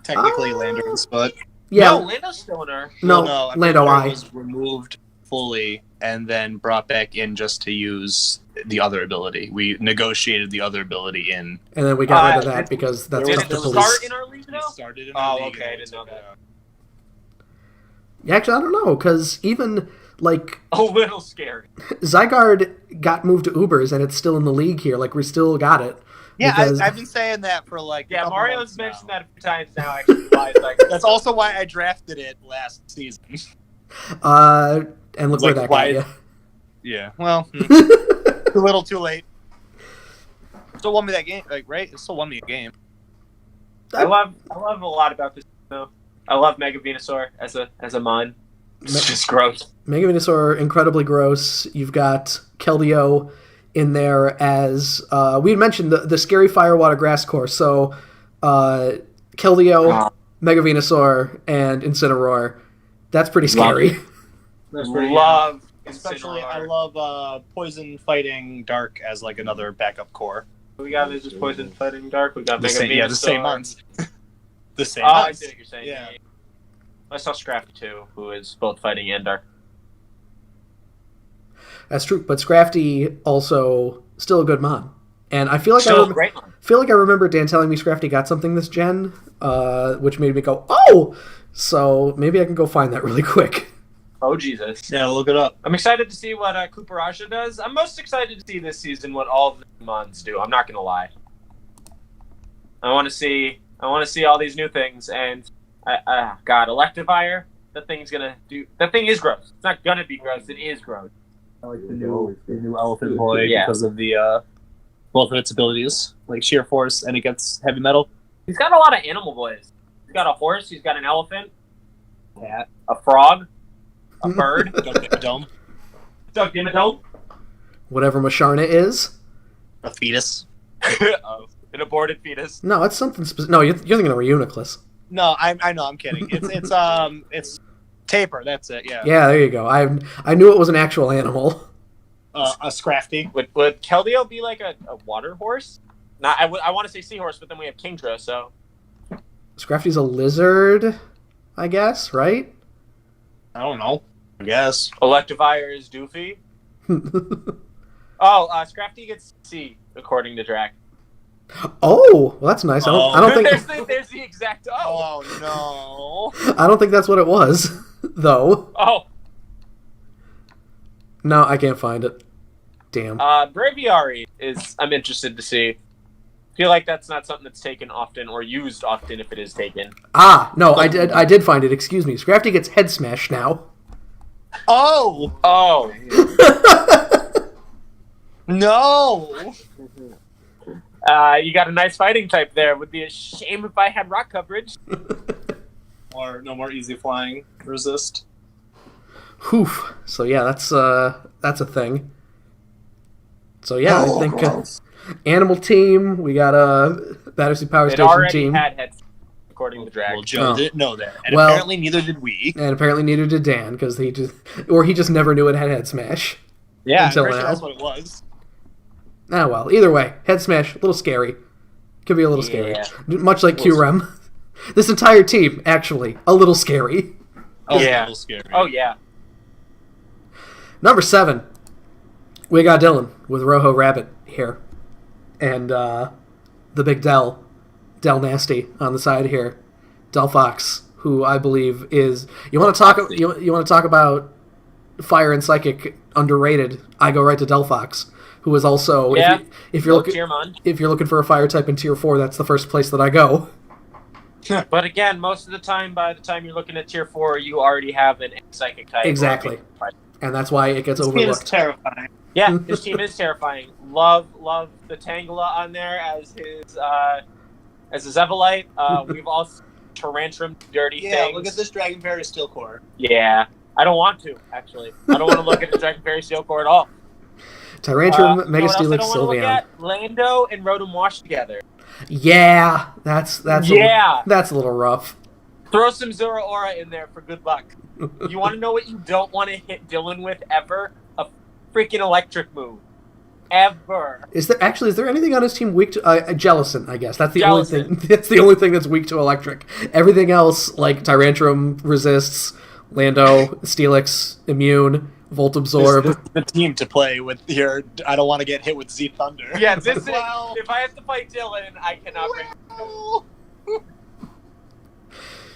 Technically, Lando's, but yeah, No, Lando's still in her. no, well, no, Lando I. was removed fully and then brought back in just to use the other ability. We negotiated the other ability in. And then we got rid of that because that's Did tough it to start police. in our league, It though? started in our Oh, league okay, and I we didn't know took it that. out. Yeah, actually, I don't know because even like A little scary. Zygarde got moved to Ubers and it's still in the league here. Like we still got it. Yeah, Because- I've been saying that for like a Yeah, couple Mario's months mentioned now. that a few times now, actually. That's also why I drafted it last season. And look where Like, that why- got Yeah. Well, you. too little, too late. Still won me that game, like right? It still won me a game. I love a lot about this, though. I love Mega Venusaur as a mon. It's just gross. Mega Venusaur, incredibly gross. You've got Keldeo in there as we had mentioned the scary Firewater Grass course. So Keldeo, Mega Venusaur, and Incineroar. That's pretty scary. Love Especially, I Incineroar. love Poison Fighting Dark as like another backup core. We got is just Poison Fighting Dark. We got The Mega same, Venusaur. yeah, the same months. The same Oh, I months. see what you're saying. Yeah. I saw Scrafty too, who is both fighting and dark. That's true. But Scrafty also still a good mon. And I feel like Still a great one. I remember Dan telling me Scrafty got something this gen, which made me go, oh! So maybe I can go find that really quick. Oh Jesus! Yeah, look it up. I'm excited to see what Kuparaja does. I'm most excited to see this season what all of the mons do. I'm not gonna lie. I want to see all these new things, and God, Electivire. That thing's gonna do. That thing is gross. It's not gonna be gross. It is gross. I like the new Elephant Boy Yeah. because of the both of its abilities, like Sheer Force, and it gets heavy metal. He's got a lot of animal boys. He's got a horse. He's got an elephant, Cat. a frog, a bird, Dome. Doug Dimmadome, Whatever Masharna is. A fetus. an aborted fetus. No, it's something specific. No, you're thinking of Reuniclus. No, I know. I'm kidding. It's Taper. That's it. Yeah. Yeah, there you go. I knew it was an actual animal. A Scrafty. Would Keldeo be like a water horse? Not. I want to say seahorse, but then we have Kingdra, so. Scrafty's a lizard, I guess, right? I don't know. I guess. Electivire is Doofy. Oh, Scrafty gets C, according to Drac. Oh, well, that's nice. I don't think there's the exact O. Oh no. I don't think that's what it was, though. Oh, No, I can't find it. Damn. Braviary is. I'm interested to see. Feel like that's not something that's taken often or used often if it is taken. No, I did find it. Excuse me. Scrafty gets head smash now. Oh Oh, no. you got a nice fighting type there. Would be a shame if I had rock coverage. Or no more easy flying resist. Oof. So yeah, that's a thing. So yeah, I think Animal Team. We got a Battersea Power It Station already team, had heads, according to Drac. Well, Joe Oh. didn't know that, and Well- apparently neither did we. and apparently neither did Dan because he just never knew it had head smash. Yeah, I'm Until pretty sure now. that's what it was. Ah well, either way, head smash, a little scary. Could be a little scary, Yeah. much like QREM. This entire team, actually, a little scary. Oh, Yeah. a little scary. Oh yeah. Number 7, we got Dylan with Rojo Rabbit here, and the big Del Nasty on the side here, Del Fox, who I believe is you want to talk about Fire and Psychic underrated. I go right to Del Fox, who is also Yeah. if you're looking Tiermon. if you're looking for a fire type in tier 4, that's the first place that I go. But again, most of the time, by the time you're looking at tier 4, you already have an psychic type. Exactly. And that's why it gets This game is overlooked. terrifying. Yeah, his team is terrifying. Love the Tangela on there as his Evolite. We've all Tarantrum dirty Yeah, things. look at this Dragon Fairy Steel Core. Yeah, I don't want to actually. I don't want to look at the Dragon Fairy Steel Core at all. Tyrantrum, Mega You know what else I Steelix, don't want to look Sylveon. at? Lando and Rotom Wash together. Yeah, that's Yeah. that's a little rough. Throw some Zora Aura in there for good luck. You want to know what you don't want to hit Dylan with ever? A freaking electric move. Ever. Is there anything on his team weak to Jellison? I guess that's the Jellison. only thing. That's the only thing that's weak to electric. Everything else, like Tyrantrum, resists. Lando, Steelix, immune. Volt absorb. This is the team to play with here. I don't want to get hit with Z Thunder. Yeah, this is. Well, If I have to fight Dylan, I cannot bring.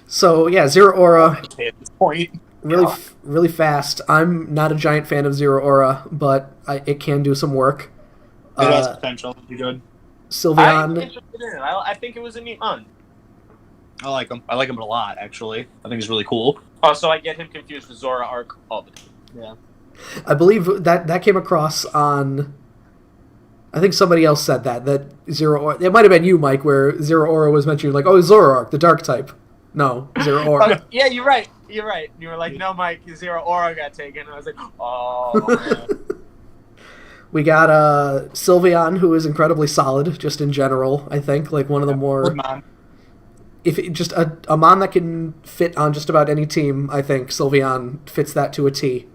So yeah, Zero Aura, at this point. really fast. I'm not a giant fan of Zero Aura, but it can do some work. It has potential to be good. I'm Sylveon, interested in it. I think it was a neat mon. I like him. I like him a lot, actually. I think he's really cool. Also, I get him confused with Zora Arc all the time. Yeah. I believe that came across on. I think somebody else said that Zero Aura. It might have been you, Mike, where Zero Aura was mentioned. Like, oh, Zoroark, the Dark type. No, Zero Aura. Oh, yeah, you're right. You're right. You were like, no, Mike, Zero Aura got taken. I was like, oh. We got Sylveon, who is incredibly solid, just in general. I think like one of the more. Good man. If it, just a mon that can fit on just about any team, I think Sylveon fits that to a T.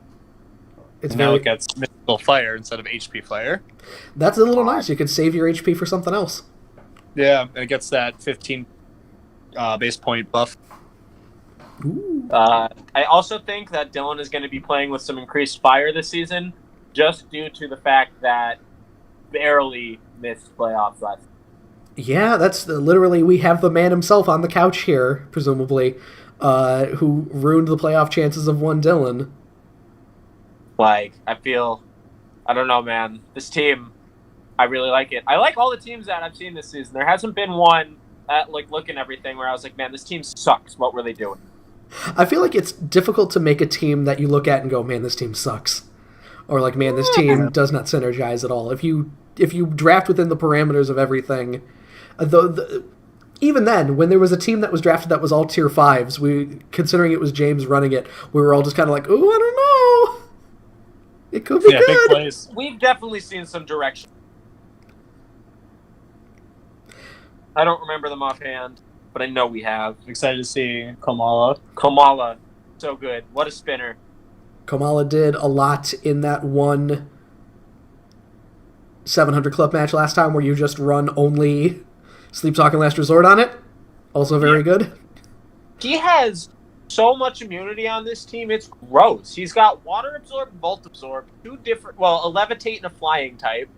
It's Now very. it gets mystical fire instead of HP fire. That's a little nice. You could save your HP for something else. Yeah, and it gets that 15 base point buff. Ooh. I also think that Dylan is going to be playing with some increased fire this season, just due to the fact that barely missed playoffs last. Yeah, that's literally we have the man himself on the couch here, presumably, who ruined the playoff chances of one Dylan. Like, I don't know, man. This team, I really like it. I like all the teams that I've seen this season. There hasn't been one at like looking everything where I was like, man, this team sucks. What were they doing? I feel like it's difficult to make a team that you look at and go, man, this team sucks. Or like, man, this team does not synergize at all. If you draft within the parameters of everything, even then, when there was a team that was drafted that was all tier 5s, considering it was James running it, we were all just kind of like, ooh, I don't know. It could be Big good. plays. We've definitely seen some direction. I don't remember them offhand, but I know we have. I'm excited to see Kamala. Komala, so good. What a spinner. Kamala did a lot in that one 700 club match last time where you just run only Sleep Talk and Last Resort on it. Also very good. He has so much immunity on this team, it's gross. He's got Water Absorb and Volt Absorb, a Levitate and a Flying type,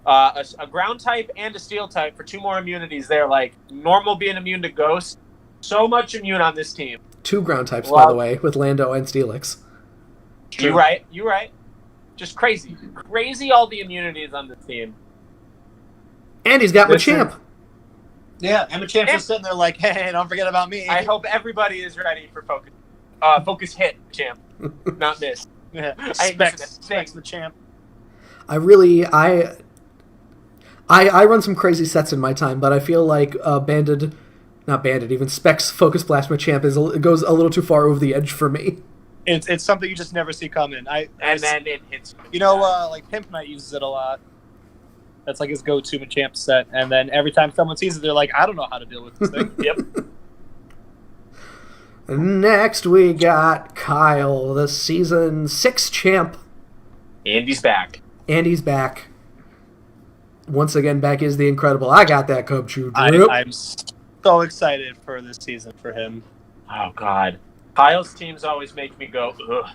a Ground type and a Steel type for 2 more immunities there, like normal being immune to Ghost. So much immune on this team. 2 ground types, by the way, with Lando and Steelix. You're right. Just crazy. Crazy all the immunities on this team. And he's got Machamp. Yeah, and Machamp's just sitting there like, hey, don't forget about me. I hope everybody is ready for Focus. Focus hit, champ. Not miss. Yeah. Specs Machamp. I run some crazy sets in my time, but I feel like even Specs Focus Blast Machamp goes a little too far over the edge for me. It's something you just never see coming. Then it hits. You know, like Pimp Knight uses it a lot. That's like his go-to Machamp set. And then every time someone sees it, they're like, I don't know how to deal with this thing. Yep. Next, we got Kyle, the Season 6 champ. Andy's back. Once again, back is the incredible. I got that Cub Chew drip. I'm so excited for this season for him. Oh, God. Kyle's teams always make me go, ugh.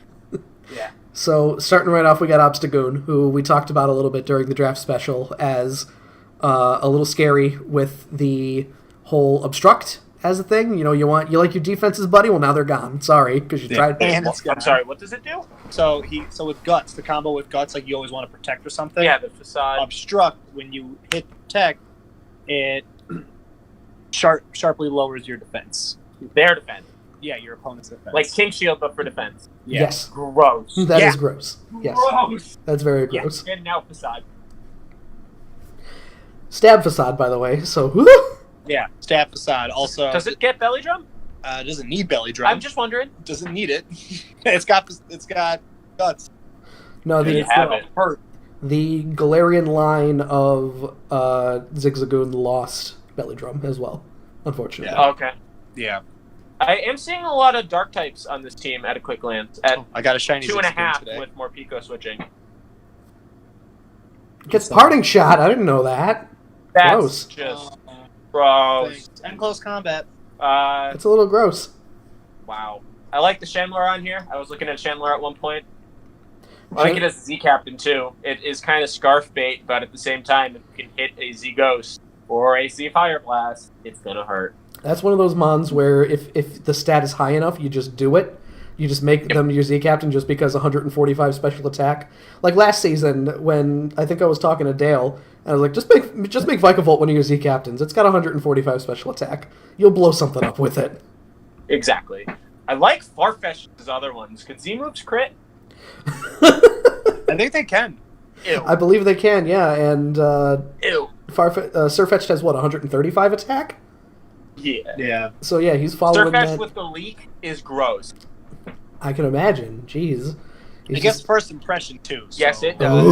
Yeah. So, starting right off, we got Obstagoon, who we talked about a little bit during the draft special as a little scary with the whole obstruct as a thing. You know, you like your defenses, buddy. Well, now they're gone. Sorry, because you tried. And I'm sorry. What does it do? So with Guts, the combo with Guts, like you always want to protect or something. Yeah, the facade. Obstruct, when you hit protect, it sharply lowers your defense. Their defense. Yeah, your opponent's defense. Like King Shield, but for defense. Yeah. Yes. Gross. That is gross. Yes. Gross. That's very gross. Yeah. And now facade. Stab facade, by the way. So, whoo! Yeah, stab facade. Also, Does it get belly drum? Doesn't need belly drum. I'm just wondering. Doesn't need it. It's got Guts. No, You have it. Hurt. the Galarian line of Zigzagoon lost belly drum as well, unfortunately. Yeah. Okay. Yeah. I am seeing a lot of dark types on this team at a quick glance. At I got a shiny 2.5 today. with more Pico switching. Gets parting shot. I didn't know that. That's Gross. just gross. Thanks. And close combat. It's a little gross. Wow. I like the Chandler on here. I was looking at Chandler at one point. I like it as a Z Captain, too. It is kind of scarf bait, but at the same time, if you can hit a Z Ghost or a Z Fire Blast, it's going to hurt. That's one of those mons where if the stat is high enough, you just do it. You just make them your Z Captain just because 145 special attack. Like last season, when I think I was talking to Dale, I was like, just make Vikavolt one of your Z Captains. It's got 145 special attack. You'll blow something up with it. Exactly. I like Farfetch's other ones. Could Z moves crit? I think they can. Ew. I believe they can, yeah. And Ew. Sirfetch'd has, 135 attack? Yeah. Yeah. So yeah, he's following Surfetch that. with the leak is gross. I can imagine. Jeez. I guess first impression, too. So. Yes, it does.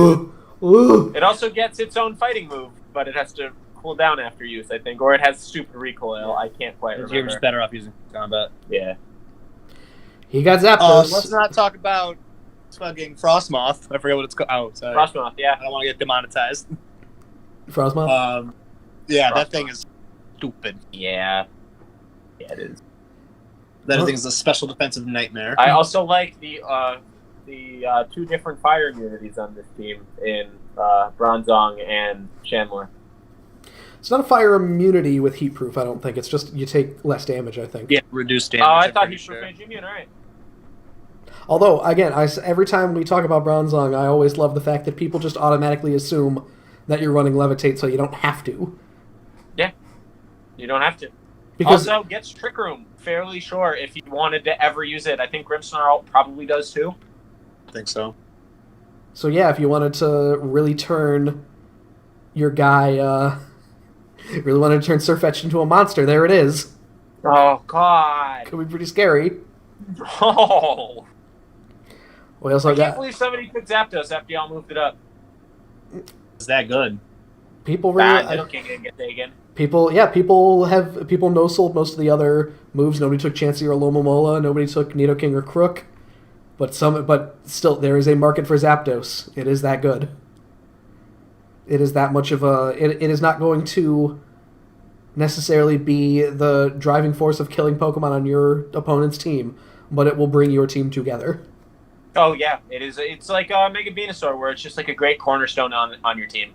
Ooh. It also gets its own fighting move, but it has to cool down after use, I think. Or it has stupid recoil. I can't quite remember. You're just better off using combat. Yeah. He got Zapdos. Let's not talk about fucking Frostmoth. I forget what it's called. Oh, sorry. Frostmoth, yeah. I don't want to get demonetized. Frostmoth? Yeah, Frostmoth. that thing is stupid. Yeah. Yeah, it is. That thing is a special defensive nightmare. I also like the two different fire immunities on this team in Bronzong and Chandler. It's not a fire immunity with heat proof, I don't think. It's just you take less damage, I think. Yeah, reduced damage. Oh, I I'm thought pretty he was range immune, alright. Although, again, every time we talk about Bronzong, I always love the fact that people just automatically assume that you're running Levitate, so you don't have to. Yeah. You don't have to. Because Also, gets Trick Room fairly sure if you wanted to ever use it. I think Grimmsnarl probably does too. I think so. So yeah, if you wanted to really turn your guy, really wanted to turn Sirfetch'd into a monster, there it is. Oh, God. Could be pretty scary. Oh. We also I can't got believe somebody took Zapdos after y'all moved it up. Is that good? people really. Bad. King didn't get taken. People no sold most of the other moves. Nobody took Chansey or Alomomola. Nobody took Nidoking or Crook. But still, there is a market for Zapdos. It is that good. It is that much of a. It is not going to necessarily be the driving force of killing Pokemon on your opponent's team, but it will bring your team together. Oh, yeah. It is. It's like Mega Venusaur, where it's just like a great cornerstone on your team.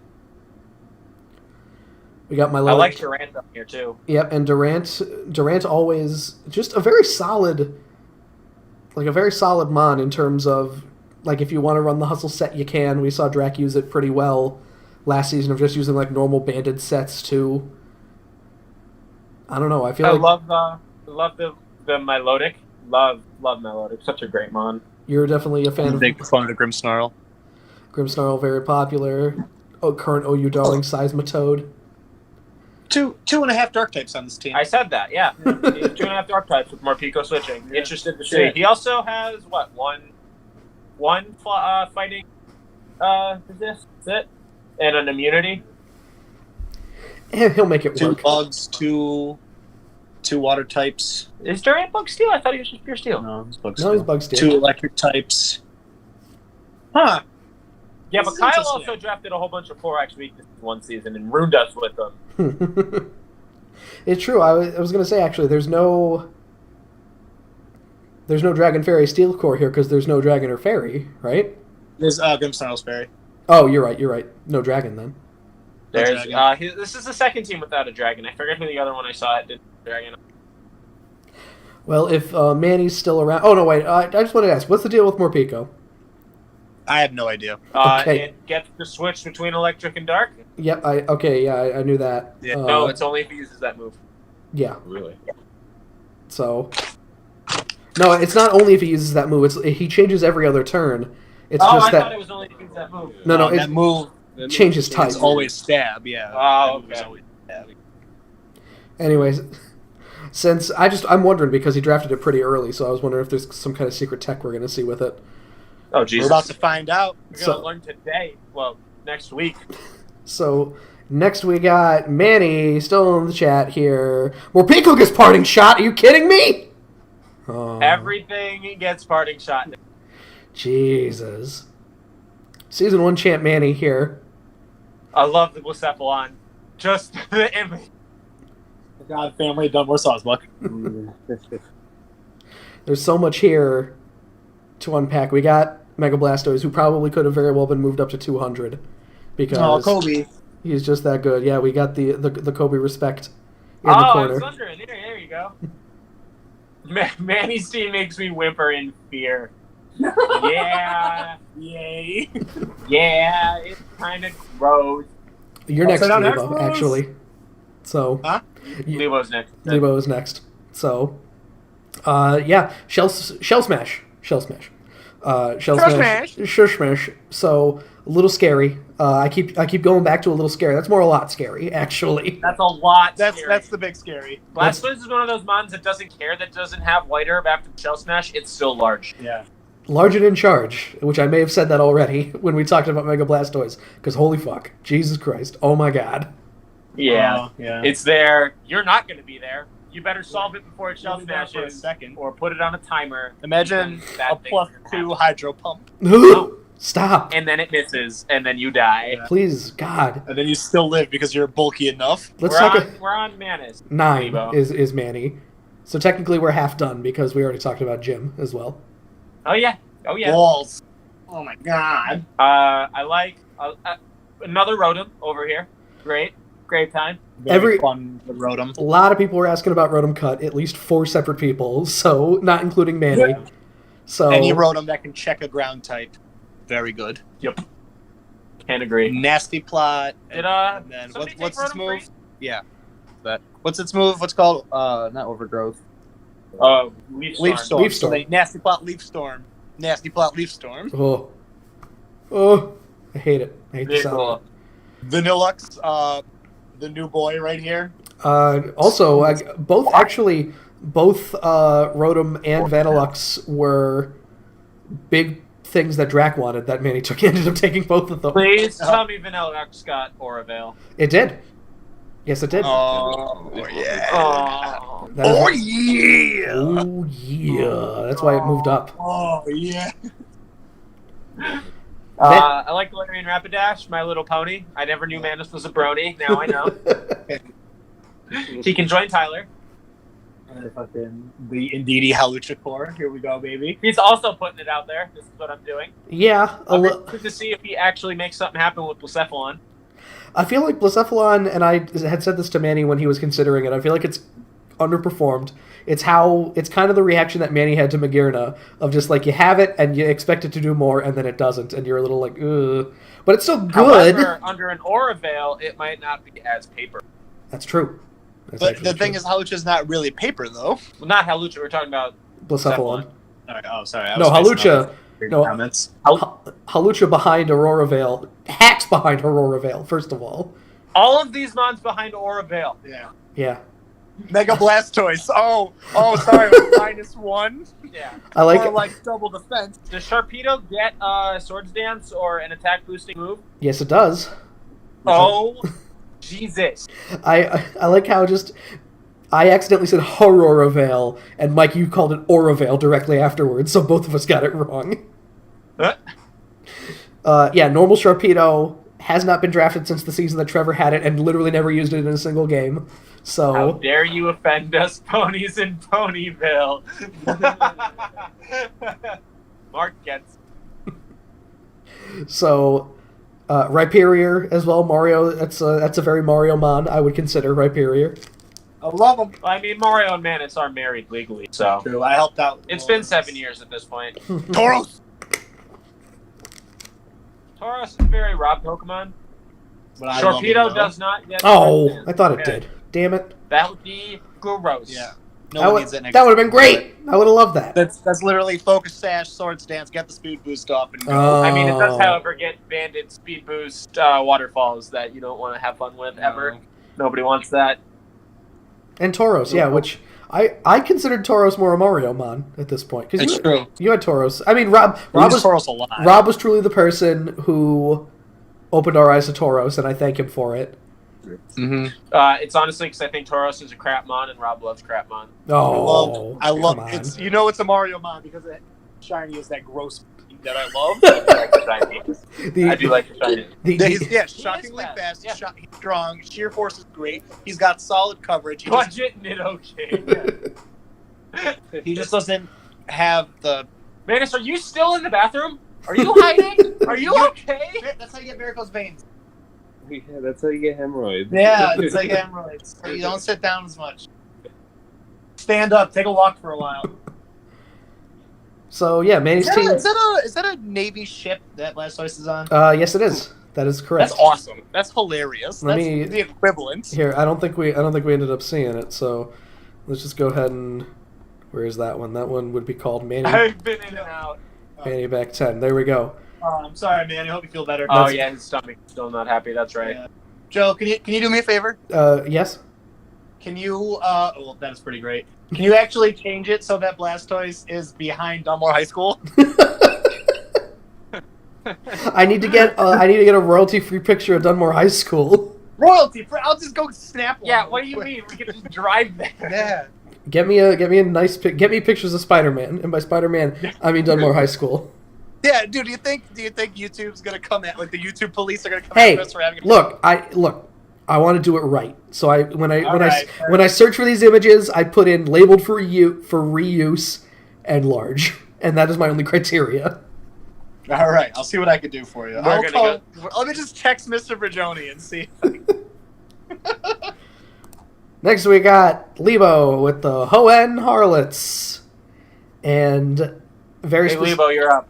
We got my. I like Durant up here, too. Yep, and Durant always just a very solid mon in terms of, like, if you want to run the hustle set, you can. We saw Drac use it pretty well last season of just using, like, normal banded sets, too. I don't know, I feel like... love the Milotic. Love Milotic. Such a great mon. You're definitely a fan I'm a of... big proponent of Grimmsnarl. Grimmsnarl, very popular. Current OU darling, Seismitoad. 2.5 dark types on this team. I said that, yeah. 2.5 dark types with more Pico switching. Yeah. Interested to see. Yeah. He also has, one fighting resist? That's it? And an immunity? And he'll make it 2 work. bugs, two water types. Is Durant Bug Steel? I thought he was just pure steel. No, he's bugs. No, he's Bug Steel. 2 electric types. Huh. Yeah, This but is Kyle interesting. also drafted a whole bunch of 4X weaknesses one season and ruined us with them. It's true. I was going to say, actually, there's no Dragon Fairy Steel Core here because there's no Dragon or Fairy, right? There's Grimmsnarl's fairy. Oh, you're right. No Dragon, then. There's dragon. this is the second team without a dragon. I forget who the other one I saw it did dragon. Well, if Manny's still around... Oh, no, wait. I just wanted to ask, what's the deal with Morpeko? I have no idea. Okay. It gets to switch between electric and dark. Yep, I knew that. Yeah. No, it's only if he uses that move. Yeah, Really? so... No, it's not only if he uses that move. He changes every other turn. It's I just thought that... it was only if he used that move. No, that move changes type. it's always stab. Yeah. Oh, That move is okay. always stab. Anyways, since I'm wondering because he drafted it pretty early, so I was wondering if there's some kind of secret tech we're going to see with it. Oh, We're Jesus. about to find out. We're going to learn today. Well, next week. So next we got Manny still in the chat here. Morpeko gets parting shot. Are you kidding me? Oh, Everything gets parting shot. Jesus. Season 1 champ Manny here. I love the Blacephalon. Just the image. God, family, done more Sawsbuck. There's so much here to unpack. We got Mega Blastoise, who probably could have very well been moved up to 200 because Oh, Kobe. he's just that good. Yeah, we got the Kobe respect in the Oh, corner. it's under it. There you go. Manny's team makes me whimper in fear. Yeah. Yay. Yeah, it's kind of gross. You're next, Upside down Lebo, Expos. actually. So, Huh? Levo's next. Lebo is next. So, yeah, Shell Smash. Shell Smash. Shell Smash. So, a little scary. I keep going back to a little scary. That's more a lot scary, actually. That's a lot. That's scary. the big scary. Blastoise is one of those mons that doesn't care that doesn't have White Herb after Shell Smash. It's still large. Yeah. Large and in charge, which I may have said that already when we talked about Mega Blastoise. Because holy fuck, Jesus Christ, oh my god. Yeah. Yeah. It's there. You're not going to be there. You better solve it before it Shell You'll be there for a Smashes. second. Or put it on a timer. Imagine Bad a things plus can 2 happen. hydro pump. Stop. And then it misses, and then you die. Yeah. Please, God. And then you still live because you're bulky enough. Let's we're, talk. on, we're on Manus. 9 Lebo. is Manny. So technically we're half done because we already talked about Jim as well. Oh, yeah. Oh, yeah. Walls. Oh my god. I like another Rotom over here. Great time. Very fun with Rotom. A lot of people were asking about Rotom Cut, at least 4 separate people, so not including Manny. Yeah. So Any Rotom that can check a ground type. Very good. Yep. Can't agree. Nasty plot. Did, and then somebody what's take its Rotom move? free? Yeah. That. What's its move? What's called? Not Overgrowth. Leaf Storm. Leaf Storm. Leaf Storm. So nasty plot. Leaf Storm. Nasty plot. Leaf Storm. Oh, I hate it. I hate the Very sound. cool. Vanillux, the new boy right here. Also, both Rotom and Vanillux were big things that Drac wanted that Manny took. He ended up taking both of them. Please tell me Vanillux got Auravale. It did. Yes, it did. Oh yeah. Oh. That is- Oh yeah. Oh yeah. That's why it moved up. Oh yeah. I like Galarian Rapidash, My Little Pony. I never knew Manus was a brony. Now I know. He can join Tyler. Fucking the Indeedee Haluchakor. Here we go, baby. He's also putting it out there. This is what I'm doing. Yeah, I'm interested to see if he actually makes something happen with Blacephalon. I feel like Blacephalon, and I had said this to Manny when he was considering it, I feel like it's underperformed. It's kind of the reaction that Manny had to Magearna, of just like you have it and you expect it to do more and then it doesn't, and you're a little like, ugh. But it's still good. However, under an Auravale, it might not be as paper. That's true. That's But actually the thing true. is, Halucha's not really paper though. Well, not Halucha. We're talking about Blacephalon. Oh, sorry. I No, was mixing Halucha. up with No. comments. Halucha behind Aurora Veil. Hacks behind Aurora Veil, first of all. all of these mons behind Auravale. Yeah. Yeah. Mega Blastoise. Oh, sorry. -1. Yeah. I like or it. like double defense. Does Sharpedo get Swords Dance or an attack boosting move? Yes, it does. Oh, Jesus. I like how just I accidentally said Aurora Veil, and Mike, you called it Auravale directly afterwards, so both of us got it wrong. Huh? Yeah, normal Sharpedo has not been drafted since the season that Trevor had it, and literally never used it in a single game. How So dare you offend us, ponies in Ponyville? Mark gets. Rhyperior as well, Mario. That's a very Mario mon. I would consider Rhyperior. I love them. I mean, Mario and Manus are married legally, so True. I helped out. it's been 7 years at this point. Tauros. Tauros is a very Rob Pokemon. But I love Sharpedo them, though. does not get. Oh, Swords I thought it Dance. did. Damn it. That would be gross. Yeah. That No one would needs that. that would have been great. I would have loved that. That's literally Focus Sash, Sword Stance, get the speed boost off, and go. I mean, it does, Oh. however, get banded speed boost waterfalls that you don't want to have fun with ever. Nobody wants that. And Tauros, yeah, which I considered Tauros more a Mario mon at this point because It's true. you had Tauros. I mean, Rob We use was Tauros a lot. Rob was truly the person who opened our eyes to Tauros, and I thank him for it. It's honestly because I think Tauros is a crap mon and Rob loves crap mon. Oh, I love come on. it's it's a Mario mon because it shiny is that gross that I love. I do like the shiny. I do like the shiny. He's shockingly fast. Yeah. He's strong. Sheer force is great. He's got solid coverage. Budget knit okay. He just doesn't have the. Manus, are you still in the bathroom? Are you hiding? Are you okay? That's how you get varicose veins. Yeah, that's how you get hemorrhoids. Yeah, it's like hemorrhoids. So you don't sit down as much. Stand up. Take a walk for a while. So yeah, Manny's team. Is that a Navy ship that Blastoise is on? Yes, it is. That is correct. That's awesome. That's hilarious. Let That's me- the equivalent. Here, I don't think we ended up seeing it. So let's just go ahead and. Where is that one? That one would be called Manny. I've been in and out. Manny back 10. There we go. I'm sorry, man. I hope you feel better. Oh yeah, his stomach is still not happy. That's right. Yeah. Joe, can you do me a favor? Yes. Can you? Well, that is pretty great. Can you actually change it so that Blastoise is behind Dunmore High School? I need to get a royalty-free picture of Dunmore High School. Royalty. I'll just go snap one. Yeah, what do you mean? We can just drive there. Yeah. Get me a nice get me pictures of Spider-Man, and by Spider-Man I mean Dunmore High School. Yeah, dude. Do you think YouTube's gonna come at the YouTube police are gonna come Hey, at us for having? look, I want to do it right. So when Alright. I search for these images, I put in labeled for reuse and large, and that is my only criteria. All right, I'll see what I can do for you. We're gonna Let me just text Mr. Brigioni and see. Next we got Lebo with the Hoenn Harlots, and Hey, Lebo, you're up.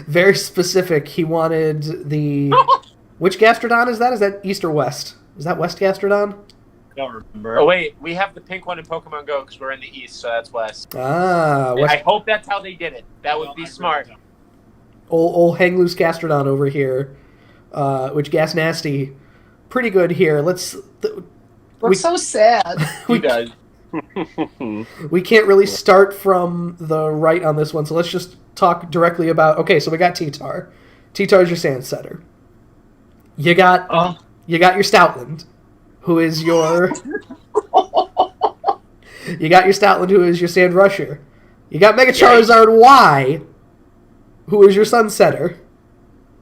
very specific. He wanted the which Gastrodon is that? Is that East or West? Is that West Gastrodon? I don't remember. Oh wait, we have the pink one in Pokemon Go because we're in the East, so that's West. Ah, I West. hope that's how they did it. That would be smart. Old hang loose Gastrodon over here, which Gas Nasty, pretty good here. We're so sad. He does. We can't really start from the right on this one, so let's just talk directly about. Okay, so we got T-Tar. T-Tar's your Sand Setter. You got your Stoutland, who is your. You got your Stoutland, who is your Sand Rusher. You got Mega Charizard Y, who is your Sun Setter.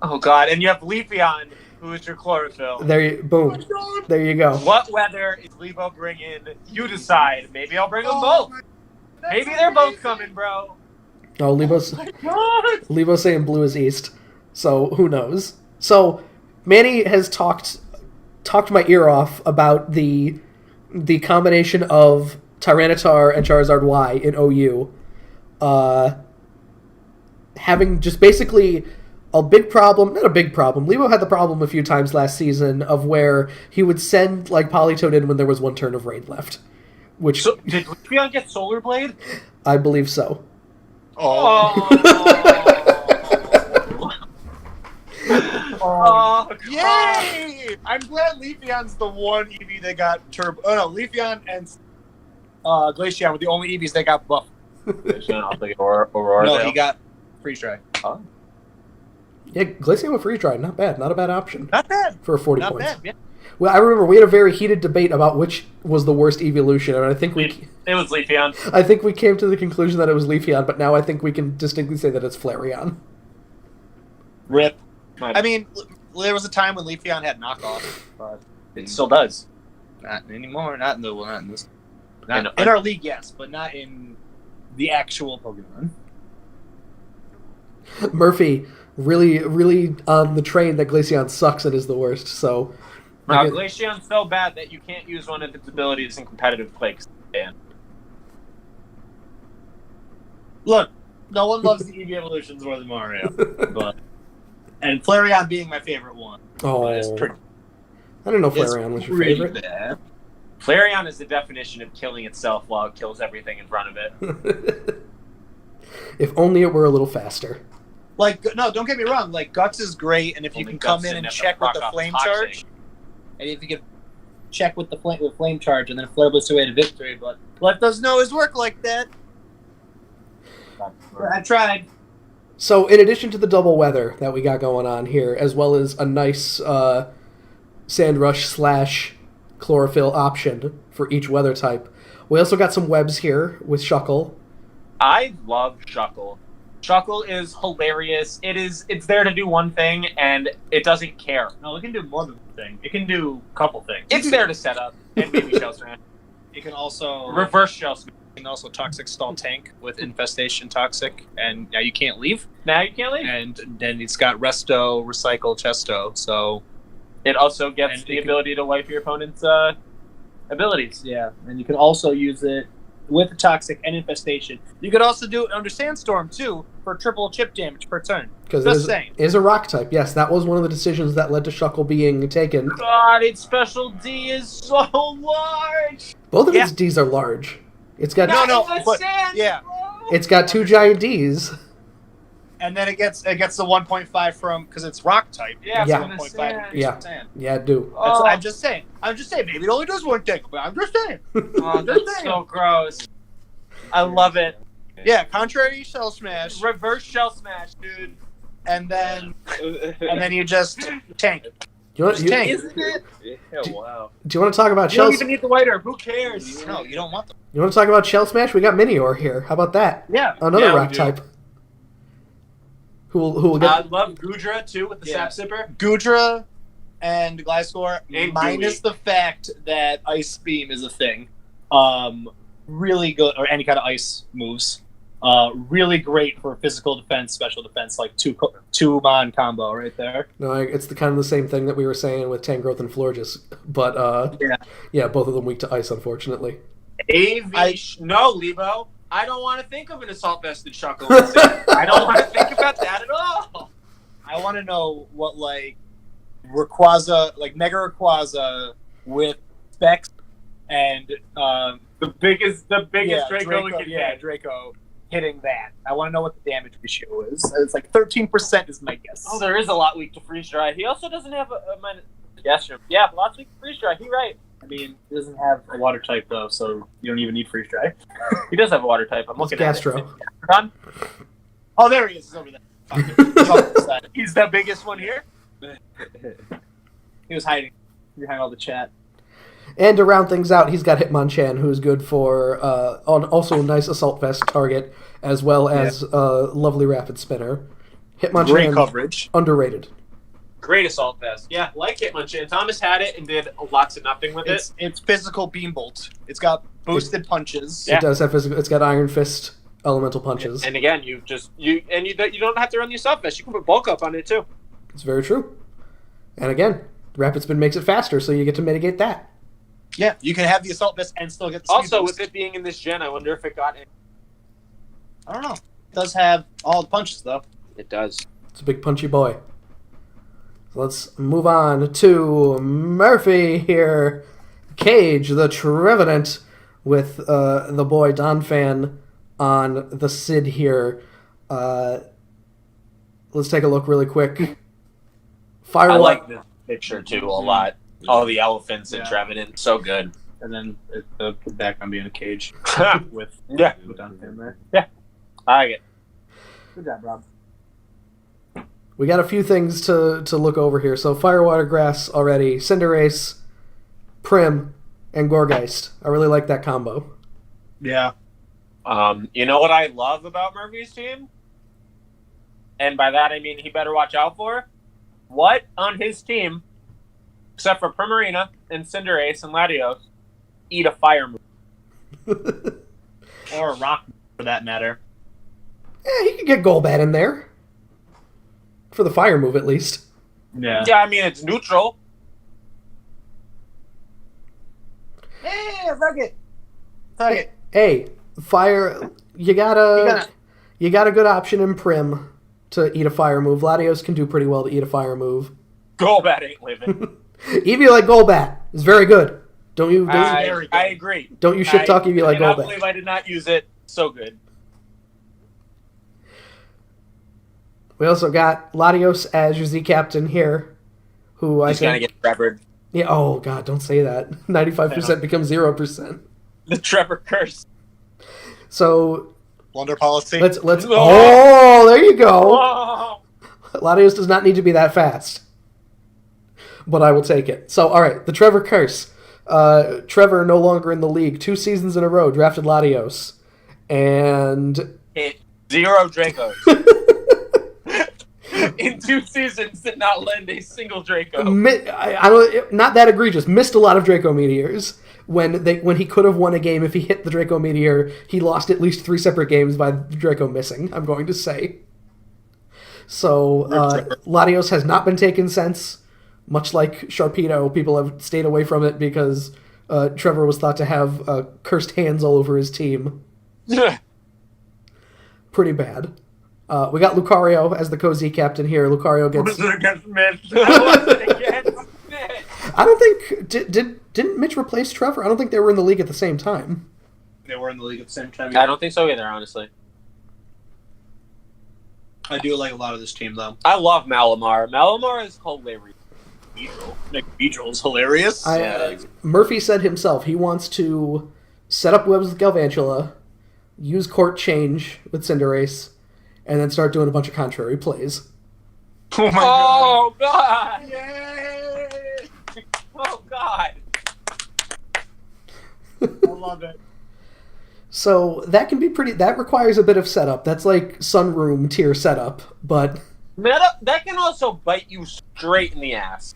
Oh god, and you have Leafeon, who is your Chlorophyll. Boom. There you go. What weather is Lebo bringing? You decide. Maybe I'll bring them both. Maybe they're both coming, bro. Oh, Lebo's saying blue is east, so who knows? So Manny has talked my ear off about the combination of Tyranitar and Charizard Y in OU, having just basically a big problem. Not a big problem. Lebo had the problem a few times last season of where he would send like Politoed in when there was one turn of rain left, which So, did Leafeon get Solar Blade? I believe so. Oh. Oh, Yay! I'm glad Leafeon's the one EV that got Turbo. Oh no, Leafeon and Glaceon were the only EVs that got buffed. I'll take Aurora. No, he got Freeze Dry. Yeah, Glaceon with Freeze Dry, not bad. Not a bad option Not bad. for 40 Not points. bad. Yeah. Well, I remember we had a very heated debate about which was the worst evolution, and I think It was Leafeon. I think we came to the conclusion that it was Leafeon, but now I think we can distinctly say that it's Flareon. Rip. I mean, there was a time when Leafeon had knockoff, but It still does. not anymore. Not in this. In- Not in our league, yes, but not in the actual Pokemon. Murphy really, really on the train that Glaceon sucks and is the worst. So, Glaceon's so bad that you can't use one of its abilities in competitive play. 'Cause it's banned. Look, no one loves the EV evolutions more than Mario, and Flareon being my favorite one. oh, It's pretty, I don't know if it's Flareon was your pretty favorite. bad. Flareon is the definition of killing itself while it kills everything in front of it. If only it were a little faster. Like, no, don't get me wrong. Like, Guts is great, and if you Only can come Guts in didn't and have to check with proc the off flame toxic. charge, and if you could check with the flame charge, and then Flare Blitz away to victory, but life doesn't always work like that. I tried. So, in addition to the double weather that we got going on here, as well as a nice Sand Rush / chlorophyll option for each weather type. We also got some webs here with Shuckle. I love Shuckle. Shuckle is hilarious. It's there to do one thing, and it doesn't care. No, it can do more than one thing. It can do a couple things. It's there to set up and maybe shell smash. It can also Reverse shell smash. it can also toxic stall tank with infestation toxic, and now you can't leave. Now you can't leave. And then it's got resto, recycle, chesto. So It also gets And the it can- ability to wipe your opponent's abilities. yeah, and you can also use it with the toxic and infestation. You could also do it under sandstorm too for triple chip damage per turn. Because Just it saying. is a rock type. Yes, that was one of the decisions that led to Shuckle being taken. God, its special D is so large. Both of Yeah. its Ds are large. It's got No, Not in the but- sand, yeah. bro. it's got 2 giant Ds. And then it gets the 1.5 from because it's rock type. Yeah, Yeah. from the 1.5 sand. increase Yeah. in sand. Yeah, do. Oh, I'm just saying. Maybe it only does one thing, but I'm just saying. oh, that's so gross. I love it. Yeah, contrary shell smash, Reverse shell smash, dude. and then you just tank. You want, Just tank. Isn't it? Yeah, wow. do you want to talk about You Shell? don't even need the white herb. Who cares? No, you don't want them. You want to talk about Shell Smash? We got Minior here. How about that? Yeah. Another Yeah, we rock do. type. Who will I get? love Gudra too with the Yeah. sap sipper. Gudra and Gliscor, And minus Gooey. the fact that Ice Beam is a thing. Really good, or any kind of ice moves. Really great for physical defense, special defense, like two mon combo right there. No, it's the kind of the same thing that we were saying with Tangrowth and Florges, but yeah, both of them weak to ice, unfortunately. No, Lebo. I don't want to think of an assault vested Shuckle. I don't want to think about that at all. I want to know what like Mega Rayquaza with Specs and The biggest yeah, Draco we can yeah, get. Draco hitting that. I want to know what the damage ratio is. It's like 13% is my guess. Oh, there is a lot weak to freeze dry. He also doesn't have a minus. Yes, yeah, lots weak to freeze dry. He right. I mean, he doesn't have a water type though, so you don't even need freeze dry. He does have a water type. I'm It's looking at it. Gastro. Done. Oh, there he is. He's over there. He's off to the side. He's the biggest one here. He was hiding behind all the chat. And to round things out, he's got Hitmonchan, who's good for also a nice Assault Vest target, as well as lovely Rapid Spinner. Hitmonchan, Great coverage. underrated. Great assault vest. Yeah, like Hitmonchan. Thomas had it and did lots of nothing with it. It's physical beam bolt. It's got boosted punches. Yeah. It does have physical. It's got Iron Fist elemental punches. And again, you don't have to run the assault vest. You can put bulk up on it too. It's very true. And again, Rapid Spin makes it faster, so you get to mitigate that. Yeah, you can have the assault vest and still get the speed Also, boost. with it being in this gen, I wonder if it got in. I don't know. It does have all the punches though. It does. It's a big punchy boy. So let's move on to Murphy here. Cage, the Trevenant, with the boy Donphan on the Sid here. Let's take a look really quick. I Firewall. like this picture too a lot. All the elephants and Yeah. Trevenant, so good. And then the background being a cage with Yeah. Duncan there. I like it. Good job, Rob. We got a few things to look over here. So Firewater Grass already, Cinderace, Prim, and Gorgeist. I really like that combo. Yeah. You know what I love about Murphy's team? And by that I mean he better watch out for? What on his team, except for Primarina and Cinderace and Latios, eat a fire move? Or a rock for that matter. Yeah, you can get Golbat in there. For the fire move, at least. Yeah. Yeah, I mean it's neutral. Hey, fuck it. Fuck it. Hey, fire. You got a good option in Prim to eat a fire move. Latios can do pretty well to eat a fire move. Golbat ain't living. Eevee like Golbat is very good. Don't you? I agree. Don't you shit talk Eevee like I cannot Golbat? believe I did not use it. So good. We also got Latios as your Z captain here, who He's gonna get Trevor. Yeah. Oh God, don't say that. 95% becomes 0%. The Trevor curse. So Blunder policy. let's. Oh. Oh, there you go. Oh. Latios does not need to be that fast, but I will take it. So, all right, the Trevor curse. Trevor no longer in the league. 2 seasons in a row, drafted Latios. And... Hit 0 Dracos. In 2 seasons did not lend a single Draco. I don't, not that egregious. Missed a lot of Draco Meteors. When he could have won a game if he hit the Draco Meteor, he lost at least 3 separate games by Draco missing, I'm going to say. So, Latios has not been taken since. Much like Sharpedo, people have stayed away from it because Trevor was thought to have cursed hands all over his team. Pretty bad. We got Lucario as the Cozy captain here. Lucario gets... against Mitch. I wasn't against Mitch. I don't think... Didn't Mitch replace Trevor? I don't think they were in the league at the same time. They were in the league at the same time. I don't think so either, honestly. I do like a lot of this team, though. I love Malamar. Malamar is hilarious. Beedrill is hilarious. Murphy said himself he wants to set up webs with Galvantula, use court change with Cinderace, and then start doing a bunch of contrary plays. Oh my God! Yay! Oh God! I love it. So that can be pretty... That requires a bit of setup. That's like Sunroom tier setup, but... That can also bite you straight in the ass.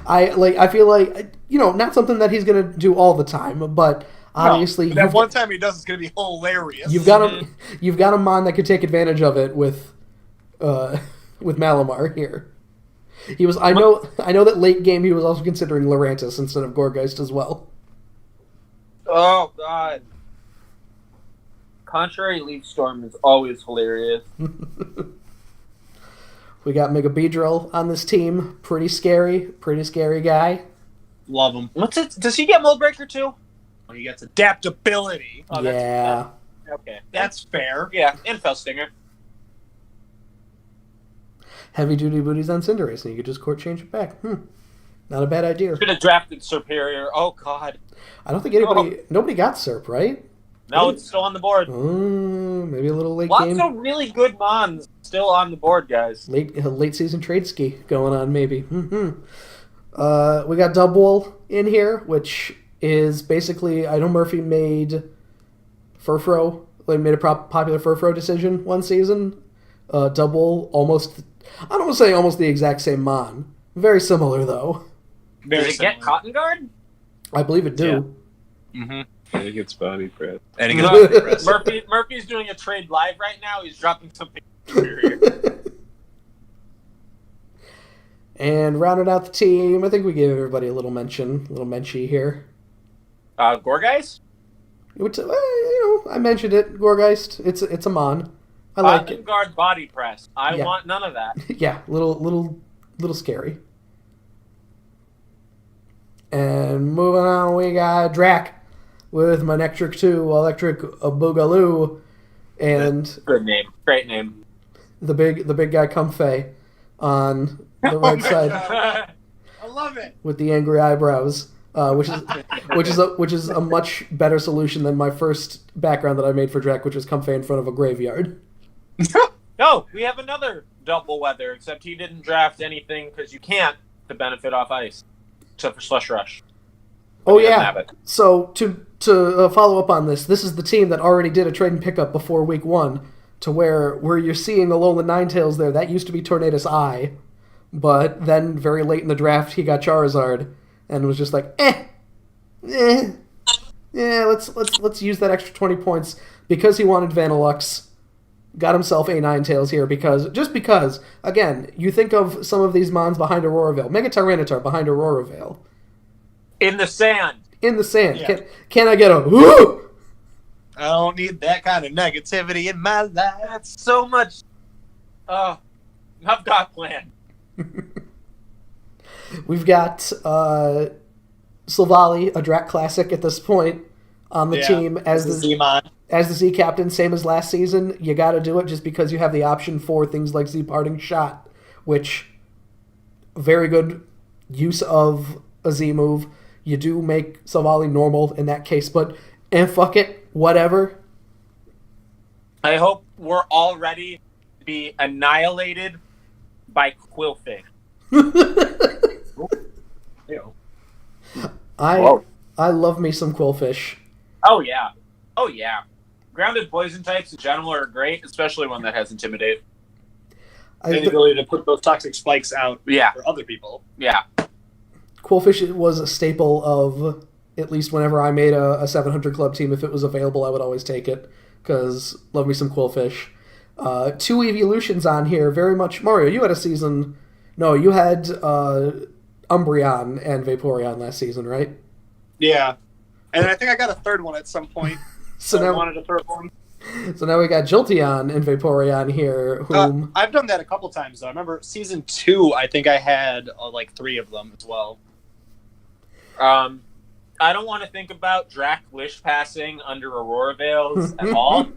I feel like, not something that he's going to do all the time, but obviously... No, that one time he does, it's going to be hilarious. You've got a Mon that could take advantage of it with Malamar here. He was... I know that late game he was also considering Lurantis instead of Gorgeist as well. Oh, God. Contrary Leaf Storm is always hilarious. We got Mega Beedrill on this team. Pretty scary guy. Love him. What's it? Does he get Mold Breaker too? He gets adaptability. Oh, yeah. Okay. That's fair. Yeah, and Fell Stinger. Heavy duty booties on Cinderace, and you could just court change it back. Not a bad idea. Should have drafted Superior. Oh, God. I don't think nobody got Serp, right? No, it's still on the board. Maybe a little late Lots game. of really good Mons still on the board, guys. Late season trade ski going on, maybe. We got Double in here, which is basically... I know Murphy made Furfro. Made a popular Furfro decision one season. Double, almost... I don't want to say almost the exact same Mon. Very similar, though. Does it get Cotton Guard? I believe it do. Yeah. Mm-hmm. And it gets body press. And he gets Murphy's doing a trade live right now. He's dropping something superior. And rounding out the team, I think we gave everybody a little menchie here. Gorgeist? Which, I mentioned it. Gorgeist. It's a Mon. I like it. Guard body press. I want none of that. Yeah, little scary. And moving on, we got Drac with Manectric 2, Electric Boogaloo, and good name, great name. The big guy Comfey on the right side. I love it. With the angry eyebrows, which is a much better solution than my first background that I made for Drac, which was Comfey in front of a graveyard. No, we have another double weather, except he didn't draft anything because you can't to benefit off ice, except for Slush Rush. Oh yeah. So to follow up on this is the team that already did a trade and pickup before week 1, to where you're seeing Alolan Ninetales there. That used to be Tornadus Eye, but then very late in the draft he got Charizard and was just like, let's use that extra 20 points because he wanted Vanillux. Got himself a Ninetales here because again, you think of some of these Mons behind Aurora Veil. Mega Tyranitar behind Aurora Veil. In the sand. Yeah. Can I get a whoo? I don't need that kind of negativity in my life. That's so much. I've got plan. We've got Silvally, a Drac Classic at this point, on the team as the Z-Mon. As the Z captain, same as last season. You got to do it just because you have the option for things like Z Parting Shot, which very good use of a Z move. You do make Silvally normal in that case, but fuck it, whatever. I hope we're all ready to be annihilated by Quilfish. I love me some Quillfish. Oh yeah. Oh yeah. Grounded poison types in general are great, especially one that has Intimidate. I, And the ability to put those toxic spikes out Yeah. for other people. Yeah. Quillfish was a staple of, at least whenever I made a 700 club team, if it was available, I would always take it, because love me some Quillfish. 2 evolutions on here, very much. Mario, you had a season. No, you had Umbreon and Vaporeon last season, right? Yeah. And I think I got a third one at some point. So I now, wanted a third one. so now we got Jolteon and Vaporeon here, whom... I've done that a couple times, though. I remember season 2, I think I had like 3 of them as well. I don't want to think about Drac wish passing under Aurora Veils at all.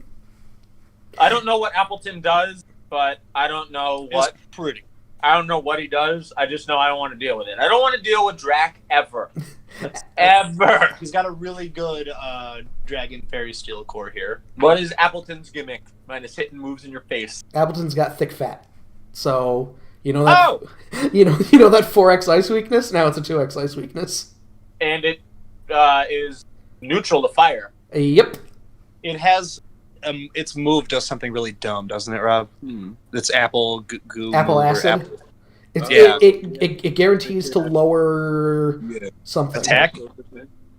I don't know what Appleton does, but I don't know what It's pretty. I don't know what he does. I just know I don't want to deal with it. I don't want to deal with Drac ever. Ever. He's got a really good Dragon Fairy Steel core here. What is Appleton's gimmick? Minus hitting moves in your face. Appleton's got thick fat. So, you know that... Oh! You know that 4x ice weakness? Now it's a 2x ice weakness. And it is neutral to fire. Yep. It has its move does something really dumb, doesn't it, Rob? It's apple goo. Apple or acid. It's, Yeah. it guarantees to lower something. Attack?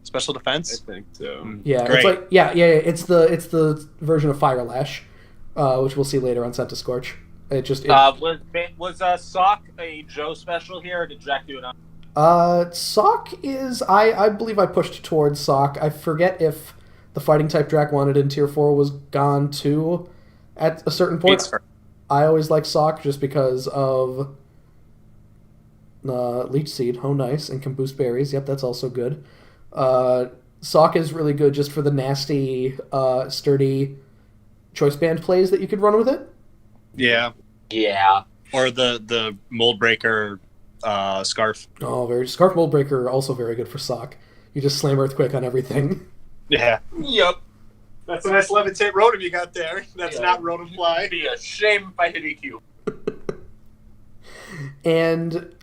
Special I defense? think so. Yeah, Great. it's like it's the version of Fire Lash, which we'll see later on Set to Scorch. It just Was Sock a Joe special here, or did Jack do it on? Sock is I believe I pushed towards Sock. I forget if the fighting type Drac wanted in tier 4 was gone too at a certain point. I always like Sock just because of Leech Seed. Oh, nice. And can boost berries. Yep, that's also good. Sock is really good just for the nasty, sturdy choice band plays that you could run with it. Yeah. Yeah. Or the mold breaker scarf. Oh, Scarf Mold Breaker also very good for Sock. You just slam Earthquake on everything. Yeah. Yep. That's a nice levitate Rotom you got there. That's Yeah. not Rotom Fly. It'd be a shame if I hit EQ. And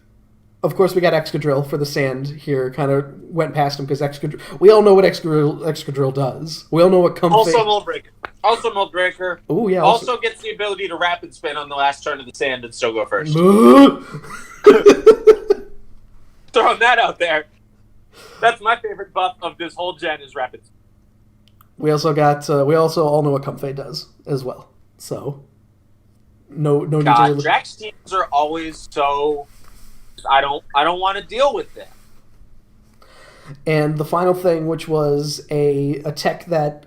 of course, we got Excadrill for the sand here. Kind of went past him because Excadrill. We all know what Excadrill does. We all know what Comfey. Also mold breaker. Also Mold Breaker. Oh yeah. Also gets the ability to rapid spin on the last turn of the sand and still go first. Throwing that out there. That's my favorite buff of this whole gen is rapid spin. We also got. We also all know what Comfey does as well. So no need God, to. Drax teams are always so. I don't want to deal with them. And the final thing, which was a tech that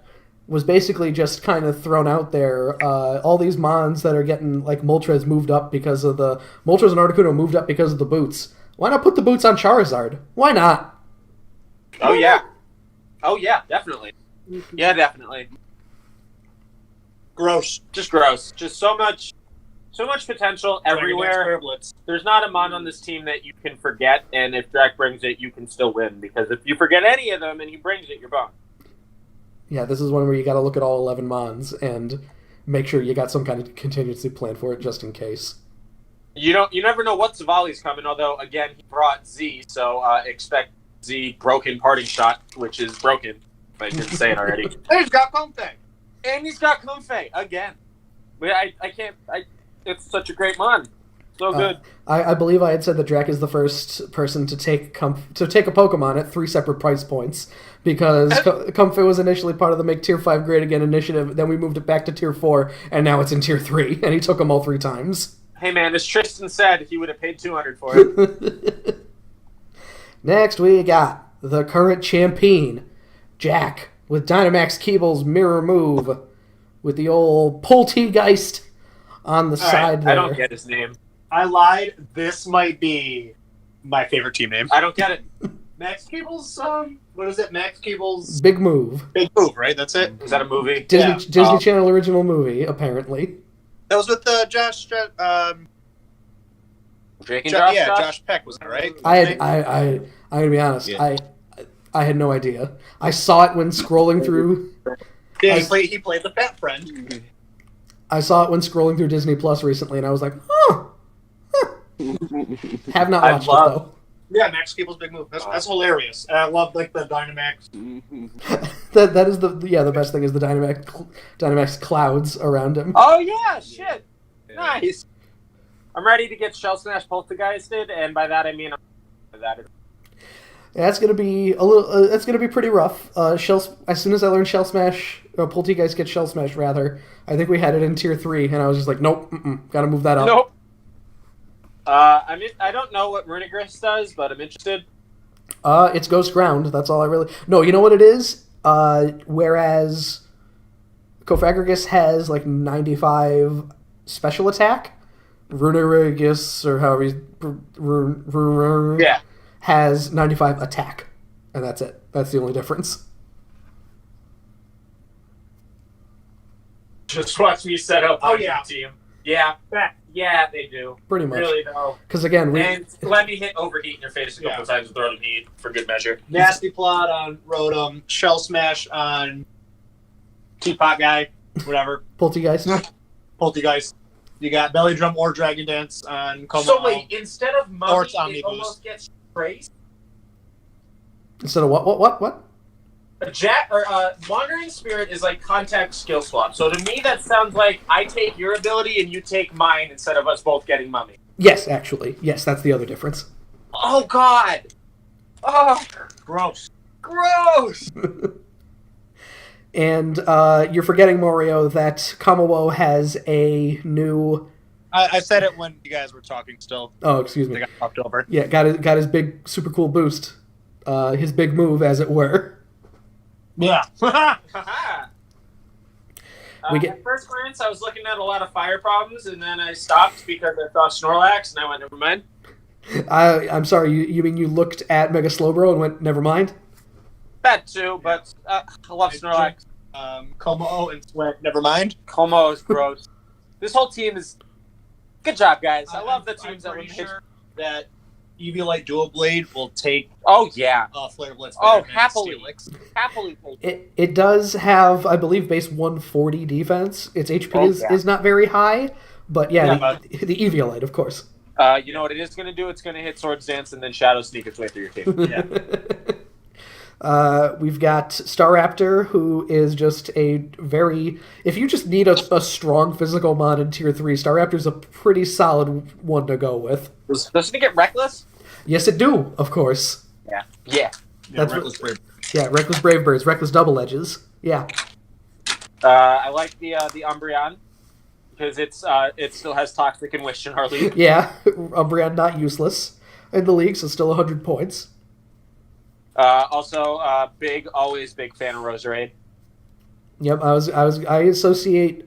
was basically just kind of thrown out there. All these mons that are getting like Moltres moved up because of the Moltres and Articuno moved up because of the boots. Why not put the boots on Charizard? Why not? Oh yeah. Oh yeah, definitely. Yeah, definitely. Gross. Just gross. Just so much potential everywhere. Blitz. There's not a mon on this team that you can forget, and if Drac brings it, you can still win. Because if you forget any of them and he brings it, you're boned. Yeah, this is one where you got to look at all 11 mons and make sure you got some kind of contingency plan for it just in case. You never know what Savali's coming. Although again, he brought Z, so expect Z broken parting shot, which is broken. If I didn't say it already. Hey, he's got Comfey. And he's got Comfey again. But I can't. It's such a great mon. So good. I believe I had said that Drac is the first person to take a Pokemon at 3 separate price points because Comfey was initially part of the Make Tier 5 Great Again initiative, then we moved it back to Tier 4, and now it's in Tier 3, and he took them all 3 times. Hey man, as Tristan said, he would have paid $200 for it. Next we got the current champion, Jack, with Dynamax Keeble's Mirror Move, with the old Poltegeist on the side there. I don't get his name. I lied. This might be my favorite team name. I don't get it. Max Keeble's, what is it? Max Keeble's Big Move. Big Move, right? That's it? Is that a movie? Disney Channel original movie, apparently. That was with Josh, Drake and Josh? yeah, Josh Peck was it, right? I'm gonna be honest. Yeah. I had no idea. I saw it when scrolling through. Yeah, he played the fat friend. I saw it when scrolling through Disney Plus recently, and I was like, huh. Have not watched it though. Yeah, Max Keeble's big move. That's hilarious. And I love like the Dynamax. That is the best thing is the Dynamax clouds around him. Oh yeah, shit. Nice. I'm ready to get Shell Smash Poltergeisted, and by that I mean that. That's gonna be a little. That's gonna be pretty rough. As soon as I learned Shell Smash, Poltergeist gets Shell Smash rather. I think we had it in Tier 3, and I was just like, nope, gotta move that up. Nope. I don't know what Runigris does, but I'm interested. It's Ghost Ground. That's all I really. No, you know what it is. Whereas Cofagrigus has like 95 special attack, Runerigus or however Yeah. has 95 attack, and that's it. That's the only difference. Just watch me set up Oh, on yeah. your team. Yeah, they do. Pretty much. Really though. Because again, And let me hit overheat in your face a couple times with Rotom Heat for good measure. Nasty Plot on Rotom. Shell Smash on Teapot Guy. Whatever. Poltergeist. Poltergeist. You got Belly Drum or Dragon Dance on Como. So wait, instead of Or Mummy, it's Omnibus. it almost gets Trace? Instead of what? Wandering Spirit is like contact skill swap. So to me, that sounds like I take your ability and you take mine instead of us both getting Mummy. Yes, actually. Yes, that's the other difference. Oh, God. Oh, Gross. gross. And you're forgetting, Mario, that Kamawo has a new... I said it when you guys were talking still. Oh, excuse They me. got popped over. Yeah, got his big, super cool boost. His big move, as it were. Yeah. Haha. We get- At first glance, I was looking at a lot of fire problems, and then I stopped because I saw Snorlax, and I went, never mind. I'm sorry, you mean you looked at Mega Slowbro and went, never mind? That too, but I love Snorlax. Como and Sweat. Never mind. Como is gross. This whole team is... Good job, guys. I love the teams that I'm we pretty made. sure that Eviolite Dual Blade will take Oh, yeah. Flare Blitz. Oh, better than happily. Steelix. Happily take It does have, I believe, base 140 defense. Its HP is not very high, but yeah, the Eviolite, of course. You know what it is going to do? It's going to hit Swords Dance and then Shadow Sneak its way through your team. Yeah. We've got Staraptor, who is just a very... If you just need a strong physical mod in Tier 3, Staraptor's a pretty solid one to go with. Doesn't it get Reckless? Yes, it do, of course. Yeah. That's Reckless Brave. Yeah, Reckless Brave Birds, Reckless Double Edges. Yeah. I like the Umbreon because it still has Toxic and Wish in our league. Yeah, Umbreon not useless in the league, so still 100 points. Also, always big fan of Roserade. Yep, I associate...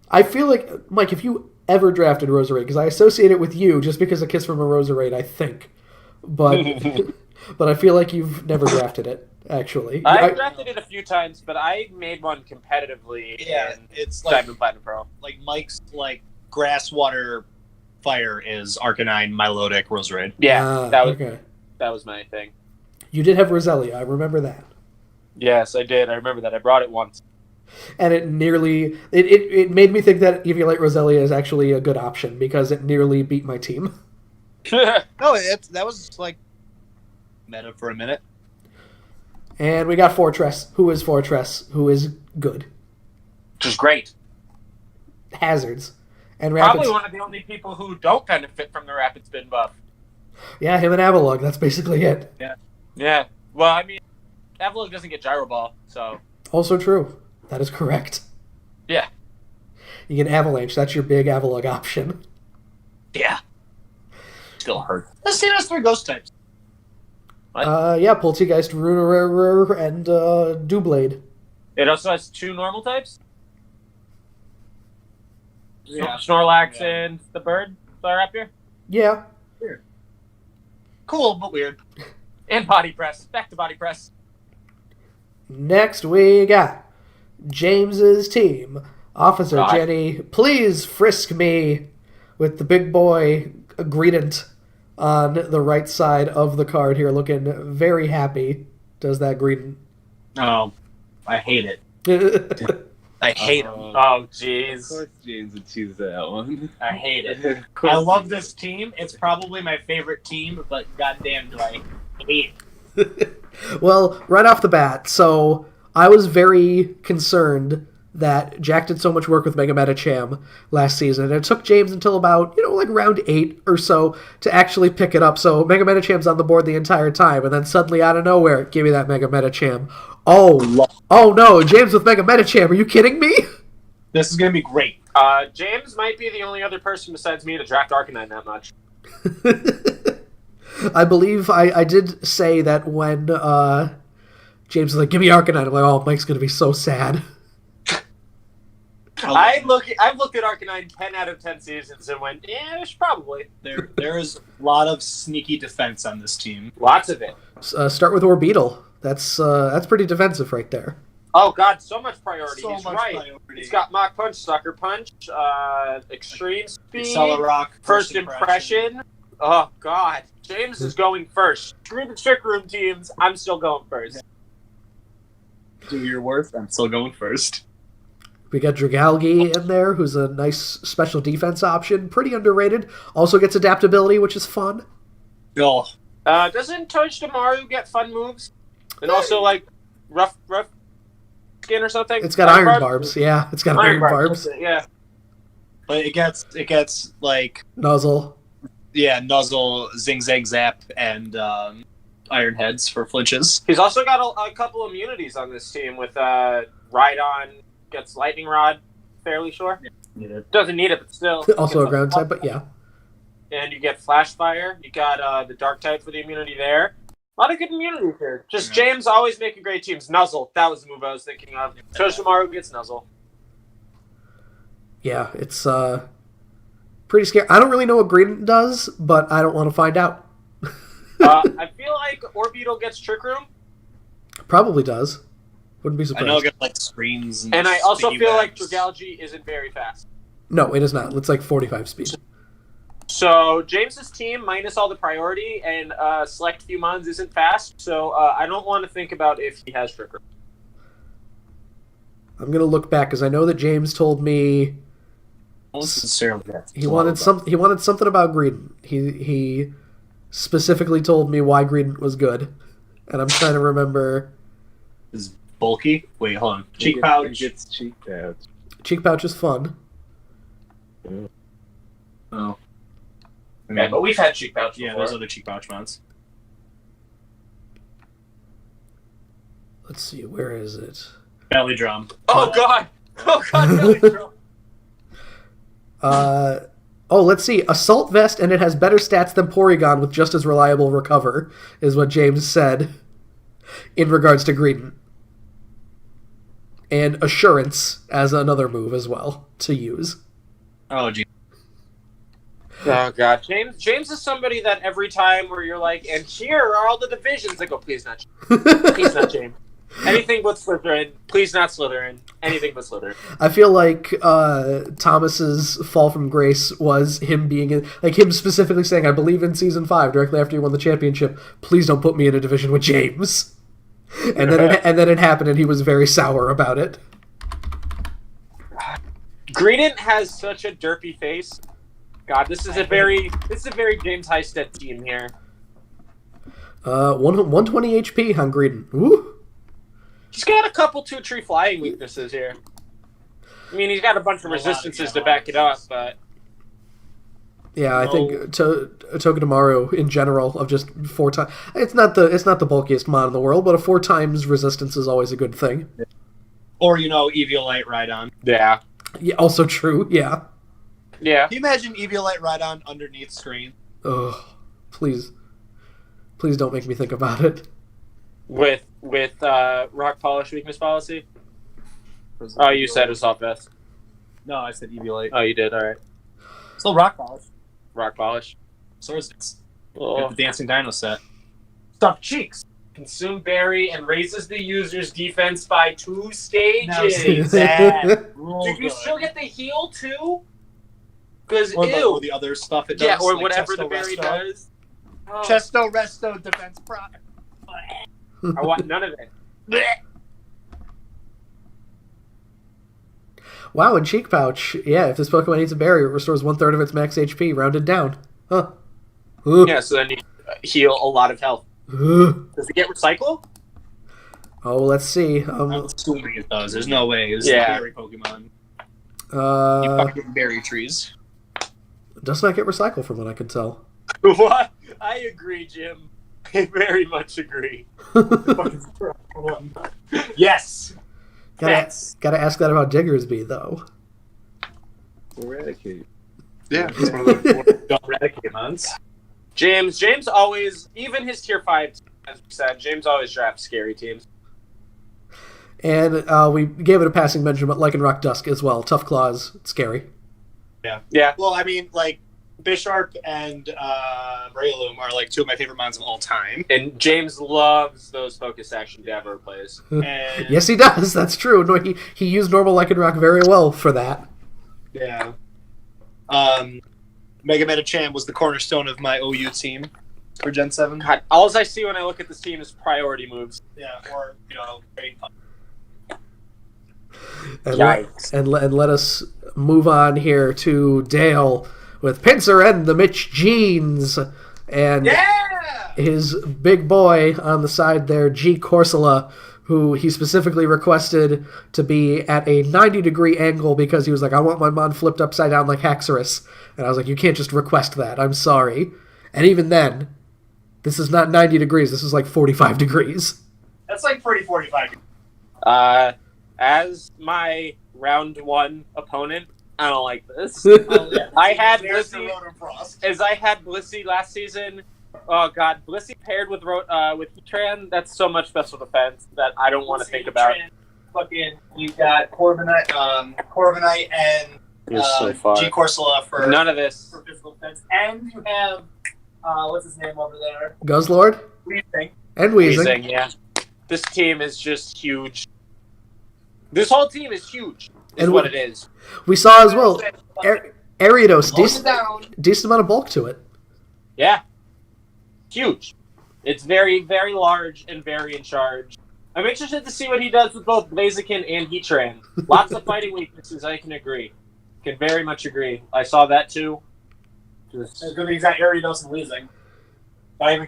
I feel like, Mike, if you ever drafted Roserade, because I associate it with you just because of Kiss from a Roserade, I think. But but I feel like you've never drafted it, actually. I've drafted it a few times, but I made one competitively in It's like Diamond Platinum Pro. Mike's Grass, Water, Fire is Arcanine, Milotic, Roserade. Yeah, okay. that was my thing. You did have Roselia, I remember that. Yes, I did. I remember that. I brought it once. And it nearly... It made me think that Eviolite Roselia is actually a good option, because it nearly beat my team. No, that was meta for a minute. And we got Fortress, who is good. Which is great. Hazards. And Rapid... Probably one of the only people who don't benefit from the Rapid Spin buff. Yeah, him and Avalugg, that's basically it. Yeah. Well, I mean, Avalugg doesn't get Gyro Ball, so... Also true. That is correct. Yeah. You get Avalanche, that's your big Avalugg option. Yeah. Still hurt. This team has 3 ghost types. Yeah, Poltergeist, Runerer, and Doublade. It also has 2 normal types? Yeah. Snorlax Yeah. and the bird Staraptor? Yeah. Cool, but weird. And Body Press. Back to Body Press. Next we got James's team. Officer God. Jenny, please frisk me with the big boy Greedent on the right side of the card here, looking very happy. Does that Greedent? Oh, I hate it. I hate him. Oh, Of jeez. course James would choose that one. I hate it. Of course I love he this team. It's probably my favorite team, but goddamn, do I hate it. Well, right off the bat, so I was very concerned that Jack did so much work with Mega Metacham last season, and it took James until about, like round 8 or so to actually pick it up. So Mega Metacham's on the board the entire time, and then suddenly out of nowhere, give me that Mega Metacham. Oh no, James with Mega Metacham, are you kidding me? This is gonna be great. James might be the only other person besides me to draft Arcanine that much. I believe I did say that when James was like, give me Arcanine, I'm like, oh, Mike's going to be so sad. I've looked at Arcanine 10 out of 10 seasons and went, yeah, there's probably. There is a lot of sneaky defense on this team. Lots of it. Start with Orbeetle. That's pretty defensive right there. Oh, God, so much priority. So He's much right. priority. He's got Mach Punch, Sucker Punch, Extreme Speed, Accelerock, First Impression. Oh, God. James is going first. Screw the Trick Room teams. I'm still going first. Do your worst. I'm still going first. We got Dragalge in there, who's a nice special defense option. Pretty underrated. Also gets adaptability, which is fun. Oh, Doesn't Togedemaru get fun moves? And also, like, rough skin or something? It's got iron barbs. Yeah, it's got iron barbs. That's it, yeah. but it gets like Nuzzle. Nuzzle, Zing Zang Zap, and Iron Heads for flinches. He's also got a couple immunities on this team with Rhydon gets Lightning Rod, fairly sure. Yeah. Doesn't need it, but still. Also a ground type, but yeah. And you get Flash Fire. You got the Dark type for the immunity there. A lot of good immunities here. Just James always making great teams. Nuzzle, that was the move I was thinking of. Togedemaru gets Nuzzle. Yeah, it's pretty scary. I don't really know what Green does, but I don't want to find out. I feel like Orbeetle gets Trick Room. Probably does. Wouldn't be I surprised. know it got like screens. And I also sticky feel like webs. Dragalge isn't very fast. No, it is not. It's like 45 speed. So James's team, minus all the priority and select few mons, isn't fast. So I don't want to think about if he has Trick Room. I'm going to look back because I know that James told me Sincerely, he wanted something about Green. He specifically told me why Green was good. And I'm trying to remember. Is bulky? Wait, hold on. He Cheek pouch. gets cheek pouch. Cheek pouch is fun. Oh. Yeah, but we've had cheek pouch Yeah, before. there's other cheek pouch mods. Let's see, where is it? Belly drum. Oh god! Oh god! Really, bro. Let's see. Assault Vest, and it has better stats than Porygon with just as reliable recover, is what James said in regards to Greedent. And Assurance as another move as well to use. Oh, gee. Oh god, James is somebody that every time where you're like, and here are all the divisions, I go, please not, please not James. Anything but Slytherin. Please not Slytherin. Anything but Slytherin. I feel like Thomas's fall from grace was him being like him specifically saying, "I believe in season 5 directly after he won the championship. Please don't put me in a division with James." And then it happened, and he was very sour about it. Greedent has such a derpy face. God, this is a very James Highstead team here. 120 HP on Greedent. Woo! He's got a couple 2-tree flying weaknesses here. I mean, he's got a bunch of resistances to back it up, but Yeah, I think Togedemaru in general of just 4 times. It's not the bulkiest mod in the world, but a 4 times resistance is always a good thing. Or, Eviolite Rhydon. yeah. Yeah, also true. Yeah. Yeah. Can you imagine Eviolite Rhydon underneath screen? Ugh. Please don't make me think about it. With rock polish weakness policy? Oh, you said Assault Vest. No, I said Eviolite. Oh, you did, alright. Still rock polish. Rock polish. Swords Dance. Oh. The Dancing Dino set. Stuffed Cheeks. Consume Berry and raises the user's defense by 2 stages. Do you still get the heal too? Because Or the other stuff it does. yeah, or like whatever Chesto the berry Resto. does. Oh, Chesto Resto defense proc. I want none of it. Wow, and Cheek Pouch. Yeah, if this Pokemon eats a berry, it restores 1/3 of its max HP, rounded down. Huh. Yeah, so then you heal a lot of health. Does it get recycle? Oh, let's see. I'm assuming it does. There's no way. It's Yeah. a berry Pokemon. You fucking berry trees. Does not get recycled from what I can tell. What? I agree, Jim. I very much agree. Yes. Gotta ask that about Diggersby, though. Eradicate. Yeah, it's one of the Eradicate months. James always, even his tier 5, as we said, James always drafts scary teams. And we gave it a passing mention, but Lycanroc Dusk as well. Tough Claws, scary. Yeah. Well, I mean, like, Bisharp and Breloom are like two of my favorite mons of all time. And James loves those focus action Dabber plays. And Yes, he does. That's true. No, he used normal Lycanroc very well for that. yeah. Mega Metacham was the cornerstone of my OU team for Gen 7. God, all I see when I look at this team is priority moves. Yeah, or, Great Pup. And Yikes. let us move on here to Dale with Pinsir and the Mitch Jeans. And his big boy on the side there, G. Corsola, who he specifically requested to be at a 90-degree angle because he was like, I want my mon flipped upside down like Haxorus. And I was like, you can't just request that. I'm sorry. And even then, this is not 90 degrees. This is like 45 degrees. That's like pretty 45. As my round 1 opponent, I don't like this. Yeah. I had There's the Blissey, Rotom Frost. as I had Blissey last season. Oh god, Blissey paired with Heatran, that's so much special defense that I don't want to think about. Fucking, you got Corviknight and You're so far. G. Corsola for None of this. for physical defense, and you have what's his name over there? Guzzlord Weezing. and Weezing. Amazing, yeah. This team is just huge. This whole team is huge, is And what it is. We saw as well, Ariados, Slow it decent down. amount of bulk to it. Yeah. Huge. It's very, very large and very in charge. I'm interested to see what he does with both Blaziken and Heatran. Lots of fighting weaknesses, I can agree. Can very much agree. I saw that too. Just... It's gonna be exact Ariados and Weezing. I'm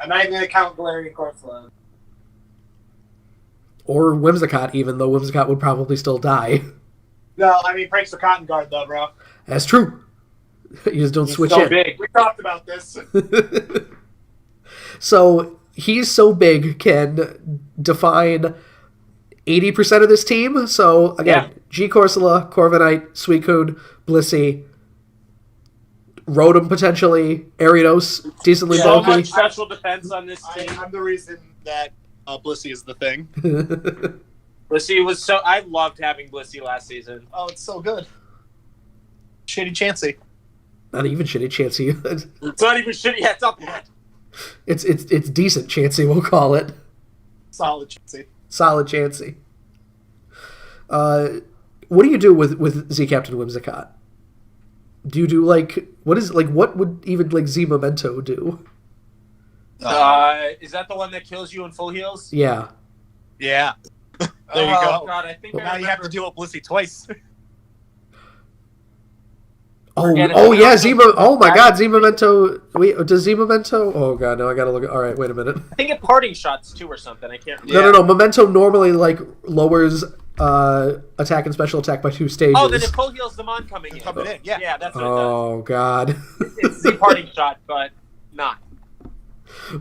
not even gonna count Galarian Corsola. Or Whimsicott, even though Whimsicott would probably still die. No, I mean Pranks the Cotton Guard though, bro. That's true. You just don't He's switch so in. big. We talked about this. So he's so big, can define 80% of this team. So again, Yeah. G. Corsola, Corviknight, Suicune, Blissey, Rotom potentially, Ariados, decently So bulky. much special defense on this team. I'm the reason that Blissey is the thing. Blissey was so... I loved having Blissey last season. Oh, it's so good. Shitty Chansey. Not even shitty Chansey. It's not even shitty. Yeah, it's not bad. It's decent Chansey, we'll call it. Solid Chansey. Solid Chansey. What do you do with Z Captain Whimsicott? Do you do what would even like Z Memento do? Is that the one that kills you in full heals? Yeah. Yeah. There you Oh, go. God, I think Now you have to deal with Blissey twice. Forget it. Yeah, oh my god, Z Memento. Wait, does Z Memento? Oh god, no, I gotta look. Alright, wait a minute. I think it parting shots too or something. I can't remember. No. Memento normally lowers attack and special attack by 2 stages. Oh, then it full heals the mon coming in. Coming in, yeah. Yeah, that's what Oh god. it does. It's the parting shot, but not.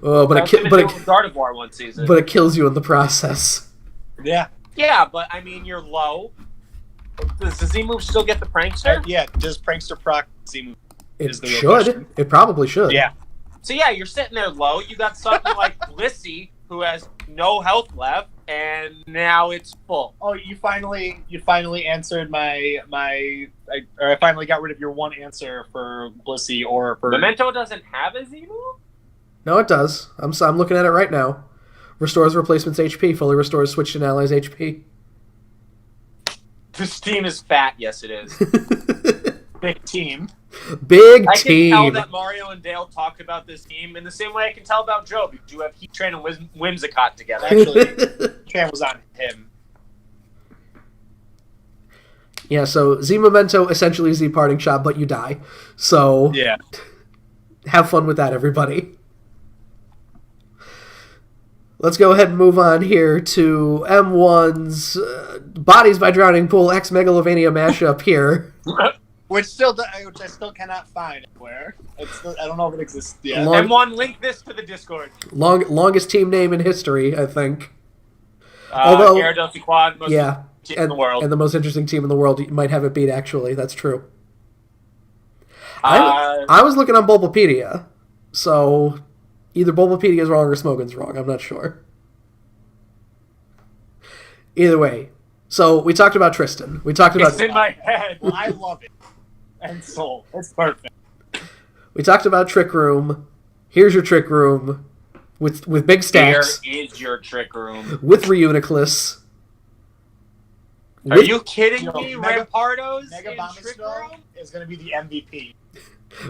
Oh, but That's it what it did with Gardevoir one season. but it kills you in the process. Yeah. Yeah, but I mean, you're low. Does the Z move still get the prankster? Yeah, does Prankster proc Z move? It Is the real should. question. It probably should. Yeah. So yeah, you're sitting there low. You got something like Blissey, who has no health left, and now it's full. Oh, you finally answered I finally got rid of your one answer for Blissey or for Memento doesn't have a Z move? No, it does. I'm looking at it right now. Restores replacement's HP. Fully restores switched and allies HP. This team is fat. Yes, it is. big team. Big I can team. tell that Mario and Dale talked about this team in the same way I can tell about Joe, because you have Heatran and Whimsicott together. Actually, Tran was on him. Yeah, so Z Memento essentially Z Parting Shot, but you die. So Yeah. have fun with that, everybody. Let's go ahead and move on here to M1's Bodies by Drowning Pool X Megalovania mashup here. Which I still cannot find anywhere. I don't know if it exists yet. M1, link this to the Discord. Longest team name in history, I think. Although, Gyarados Quad, most team in the world. And the most interesting team in the world. You might have it beat, actually. That's true. Uh, I was looking on Bulbapedia, so either Bulbapedia is wrong or Smogon's wrong. I'm not sure. Either way. So, we talked about Tristan. We talked about... It's in my head. Well, I love it. And Soul. It's perfect. We talked about Trick Room. Here's your Trick Room with big stacks. Here is your Trick Room. With Reuniclus. Are you kidding me? Mega Rampardos Mega in Bomb Trick Snow Room? is going to be the MVP.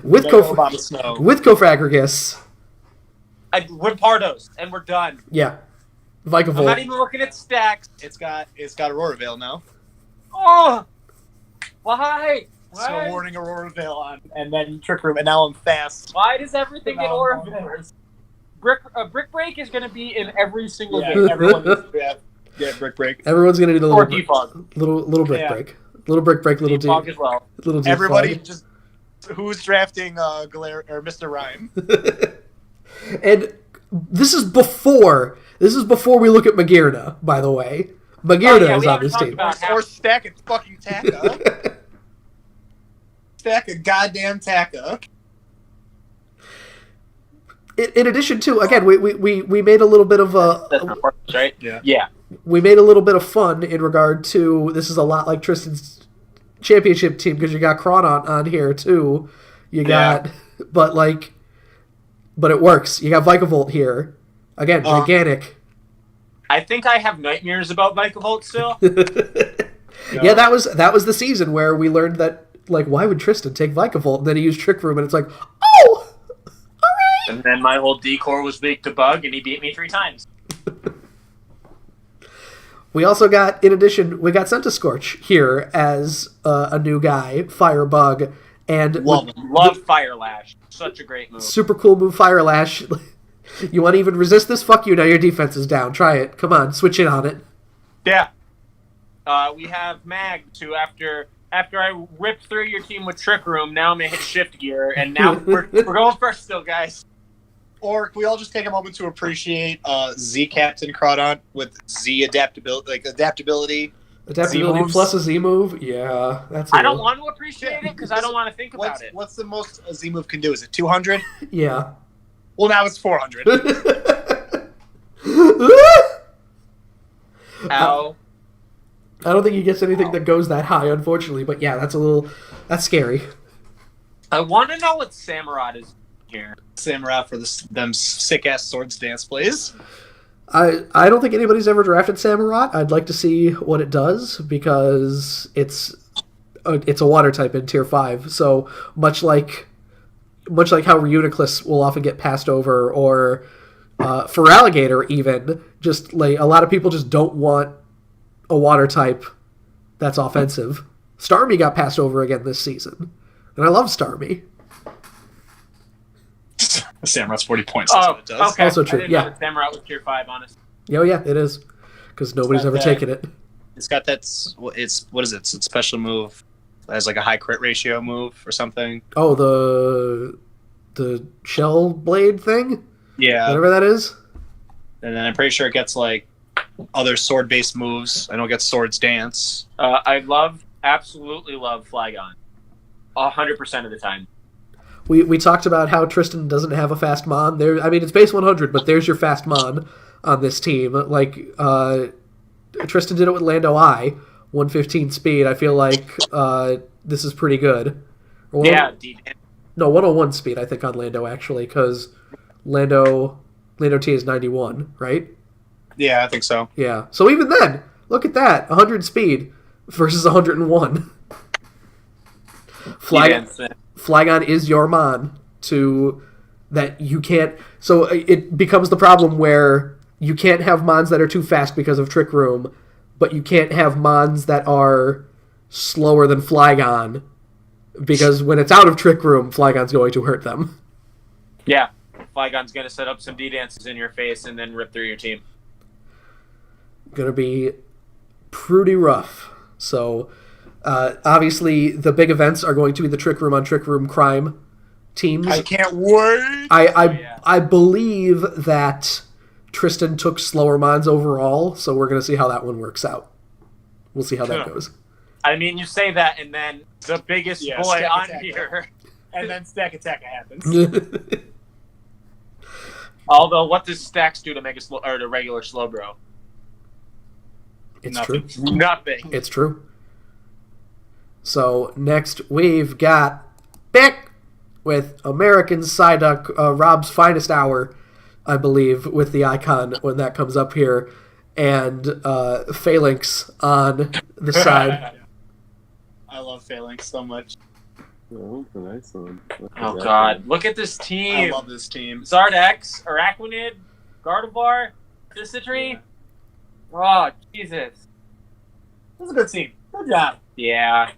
With Mega Bomb Snow. with Kofragragus. Rampardos, and we're done. Yeah. I'm not Vikavolt. even looking at stacks. It's got Aurora Veil now. Oh! Why? So warning Aurora Veil on, and then Trick Room, and now I'm fast. Why does everything get No. Oroville? Brick Break is going to be in every single Yeah, game. everyone needs to get Brick Break. Everyone's gonna need a Or little Defog. little brick Yeah. break. Little brick break, little Defog deep. as well. Little deep Everybody fog. just who's drafting or Mr. Rhyme. And this is before we look at Magirna, by the way. Magirna is we on haven't this talked team. about- Or stack it fucking Taka. Stack a goddamn Taka. In addition to, again, we made a little bit of That's a not Bartos, right? Yeah. Yeah. we made a little bit of fun in regard to, this is a lot like Tristan's championship team because you got Kron on here too. You got but it works. You got Vikavolt here. Again, gigantic. I think I have nightmares about Vikavolt still. Yeah, that was the season where we learned that, like, why would Tristan take Vikavolt? And then he used Trick Room, and it's like, oh, all right. And then my whole decor was weak to Bug, and he beat me 3 times. We also got, in addition, we got Centiskorch here as a new guy, Firebug, and Love Fire Lash. Such a great move. super cool move, Fire Lash. You want to even resist this? Fuck you, now your defense is down. Try it. Come on, switch in on it. Yeah. We have Mag, who after I ripped through your team with Trick Room, now I'm going to hit Shift Gear, and now we're going first still, guys. Or can we all just take a moment to appreciate Z Captain Crawdaunt with Z adaptability, Adaptability Z-moves? plus a Z move? Yeah, that's I don't want to appreciate it because I don't want to think about it. What's the most a Z move can do? Is it 200? Yeah. Well, now it's 400. Ow. I don't think he gets anything that goes that high, unfortunately, but yeah, that's scary. I want to know what Samurott is here. Samurai for them sick ass swords dance plays. I don't think anybody's ever drafted Samurott. I'd like to see what it does because it's a water type in tier 5. So much like how Reuniclus will often get passed over, or for Alligator even, just like a lot of people just don't want a water type that's offensive. Starmie got passed over again this season, and I love Starmie. Samurai's 40 points. Oh, That's what it does. okay. Also true, I didn't yeah. know that Samurott was tier 5, honestly. Oh yeah, it is, because nobody's got ever that. taken it. It's got that. It's what is it? It's a special move. It has like a high crit ratio move or something. Oh, the shell blade thing, Yeah, whatever that is. and then I'm pretty sure it gets like other sword based moves. I know it gets swords dance. I absolutely love Flygon. 100% of the time. We talked about how Tristan doesn't have a fast mon. I mean, it's base 100, but there's your fast mon on this team. Like, Tristan did it with Lando I, 115 speed. I feel like this is pretty good. Or Yeah, No, 101 speed, I think, on Lando, actually, because Lando T is 91, right? Yeah, I think so. Yeah. So even then, look at that. 100 speed versus 101. Flygon is your mon to that you can't. So it becomes the problem where you can't have mons that are too fast because of Trick Room, but you can't have mons that are slower than Flygon, because when it's out of Trick Room, Flygon's going to hurt them. Yeah. Flygon's going to set up some D-dances in your face and then rip through your team. Going to be pretty rough. So, obviously, the big events are going to be the Trick Room on Trick Room Crime teams. I can't wait. I believe that Tristan took Slower Minds overall, so we're going to see how that one works out. We'll see how that goes. I mean, you say that, and then the biggest boy Stack on Attack. here. And then Stack Attack happens. Although, what does stacks do to make a slow or to regular slow bro? It's Nothing. true. Nothing. It's true. So next we've got Bick with American Psyduck, Rob's Finest Hour, I believe, with the icon when that comes up here, and Phalanx on the side. I love Phalanx so much. Oh, that's a nice one. Oh God! Look at this I team. love this team. Zardex, Araquanid, Gardevoir, Thistitry. Oh Jesus! This is a good team. Good job. Yeah.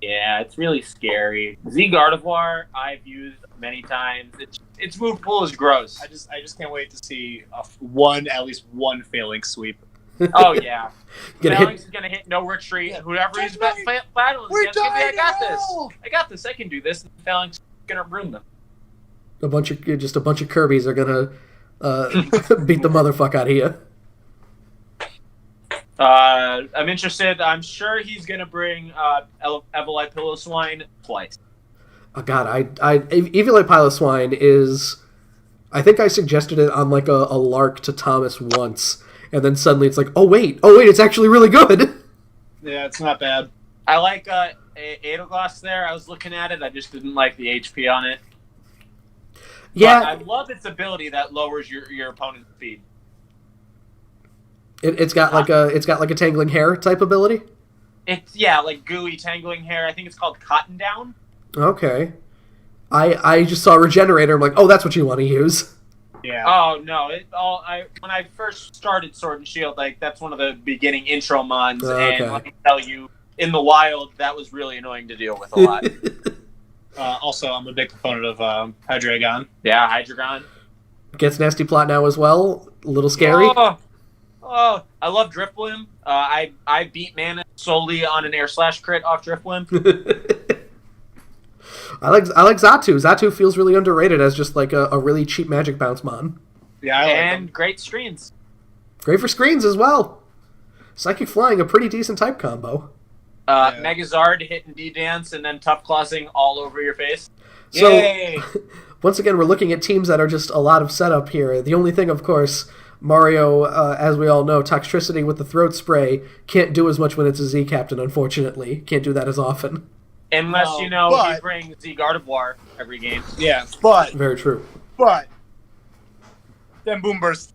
Yeah, it's really scary. Z Gardevoir, I've used many times. Its move pool is gross. I just can't wait to see at least one Phalanx sweep. Oh yeah. Gonna Phalanx hit is gonna hit no retreat. Yeah. Whoever is That's right. battling We're against, gonna be, I dying got in this. hell. I got this. I can do this. And Phalanx is gonna ruin them. a bunch of Kirby's are gonna beat the motherfuck out of you. I'm interested. I'm sure he's gonna bring Evelite Pillow-Swine twice. Oh God, Evilite Piloswine is. I think I suggested it on like a lark to Thomas once, and then suddenly it's like, oh wait, it's actually really good. Yeah, it's not bad. I like Adelglass there. I was looking at it. I just didn't like the HP on it. Yeah, But I love its ability that lowers your opponent's speed. it's got like a tangling hair type ability. It's like gooey tangling hair. I think it's called Cotton Down. Okay, I just saw Regenerator. I'm like, oh, that's what you want to use. Yeah. Oh no! When I first started Sword and Shield, like that's one of the beginning intro mons, Okay. and let me tell you, in the wild, that was really annoying to deal with a lot. Also, I'm a big proponent of Hydreigon. Yeah, Hydreigon. Gets nasty plot now as well. A little scary. Oh, I love Drifblim. I beat mana solely on an air slash crit off Drifblim. I like Xatu. Xatu feels really underrated as just like a really cheap magic bounce mon. Yeah, I like And them. great screens. Great for screens as well. Psychic Flying, a pretty decent type combo. Yeah. Megazard hitting D-Dance and then Tough Classing all over your face. So, Yay! once again, we're looking at teams that are just a lot of setup here. The only thing, of course, Mario, as we all know, Toxtricity with the throat spray can't do as much when it's a Z captain, unfortunately. Can't do that as often. Unless, No, but- you bring Z Gardevoir every game. Yeah, but Very true. then Boom Burst.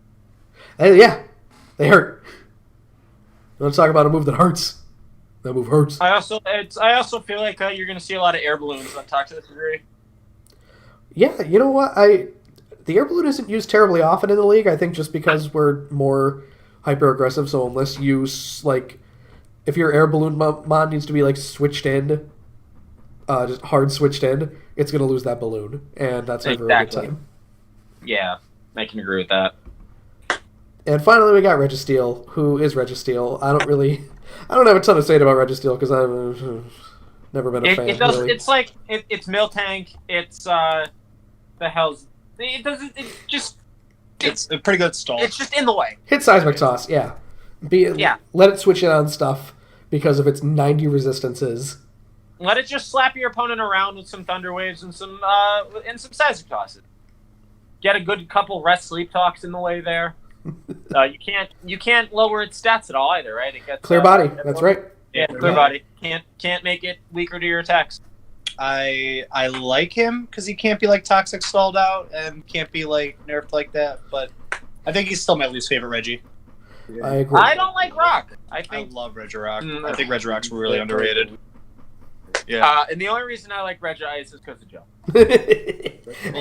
And yeah, they hurt. Let's talk about a move that hurts. That move hurts. I also feel like you're going to see a lot of air balloons on Toxicity. Yeah, you know what? The air balloon isn't used terribly often in the league. I think just because we're more hyper aggressive. So unless you if your air balloon mod needs to be like switched in, just hard switched in, it's gonna lose that balloon, and that's never a good Exactly. time. Yeah, I can agree with that. And finally, we got Registeel, who is Registeel. I don't have a ton to say about Registeel because I've never been a fan. It does. Really. It's like it's Miltank. It's the hell's. It doesn't. It's a pretty good stall. It's just in the way. Hit Seismic Toss, yeah. Yeah. Let it switch in on stuff because of its 90 resistances. Let it just slap your opponent around with some Thunder Waves and some Seismic Tosses. Get a good couple rest sleep talks in the way there. You can't lower its stats at all either, right? It gets Clear body, that's right. Yeah, clear body. Can't make it weaker to your attacks. I like him because he can't be like toxic stalled out and can't be like nerfed like that. But I think he's still my least favorite Reggie. I agree. I don't like Rock. I I think love Regirock. Mm. I think Regirock's really underrated. Yeah, and the only reason I like Regice is because of Joe.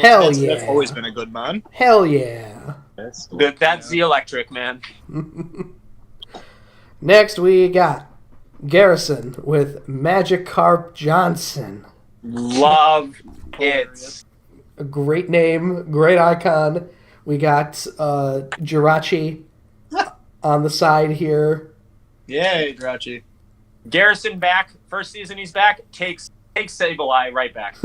Hell that's, yeah. That's always been a good mon. Hell yeah. That's the electric man. Next we got Garrison with Magikarp Johnson. Love it. A great name, great icon. We got Jirachi on the side here. Yay, Drauchi. Garrison back. First season he's back. Takes Sableye right back.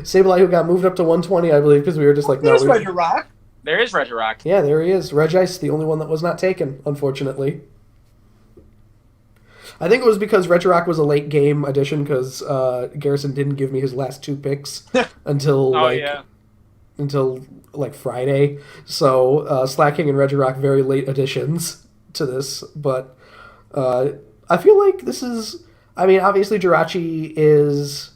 Sableye, who got moved up to 120, I believe, because we were just like, no. There's Regirock. There is Regirock. Yeah, there he is. Regice, the only one that was not taken, unfortunately. I think it was because Regirock was a late game addition because Garrison didn't give me his last 2 picks until Friday. So Slacking and Regirock very late additions to this, but I feel like this is. I mean, obviously Jirachi is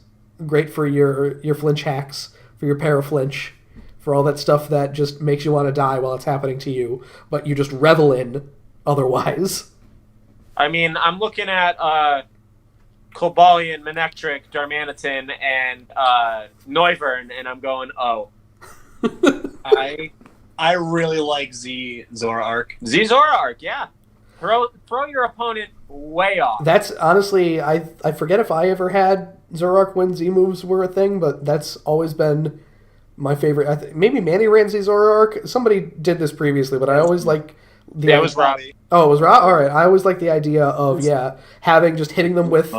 great for your flinch hacks, for your para-flinch, for all that stuff that just makes you want to die while it's happening to you, but you just revel in otherwise. I mean, I'm looking at Cobalion, Manectric, Darmanitan, and Noivern, and I'm going, oh. I really like Z Zoroark. Z Zoroark, yeah. Throw your opponent way off. That's honestly, I forget if I ever had Zoroark when Z moves were a thing, but that's always been my favorite. Maybe Manny ran Z Zoroark. Somebody did this previously, but I always like the. Yeah, it was Robbie. Oh, it was Rob. All right, I always like the idea of having just hitting them with,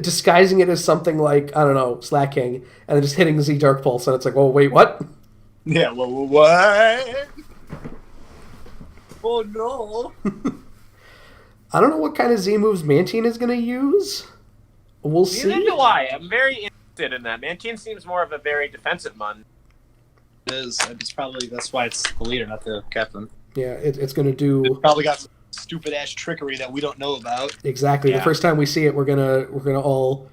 disguising it as something like I don't know, Slacking, and then just hitting Z Dark Pulse, and it's like, oh wait, what? Yeah, what? Oh no. I don't know what kind of Z moves Mantine is going to use. We'll see. Neither do I. I'm very interested in that. Mantine seems more of a very defensive mon. It is. It's probably that's why it's the leader, not the captain. Yeah, it's going to do. It's probably got some stupid ass trickery that we don't know about. Exactly. Yeah. The first time we see it, we're gonna all.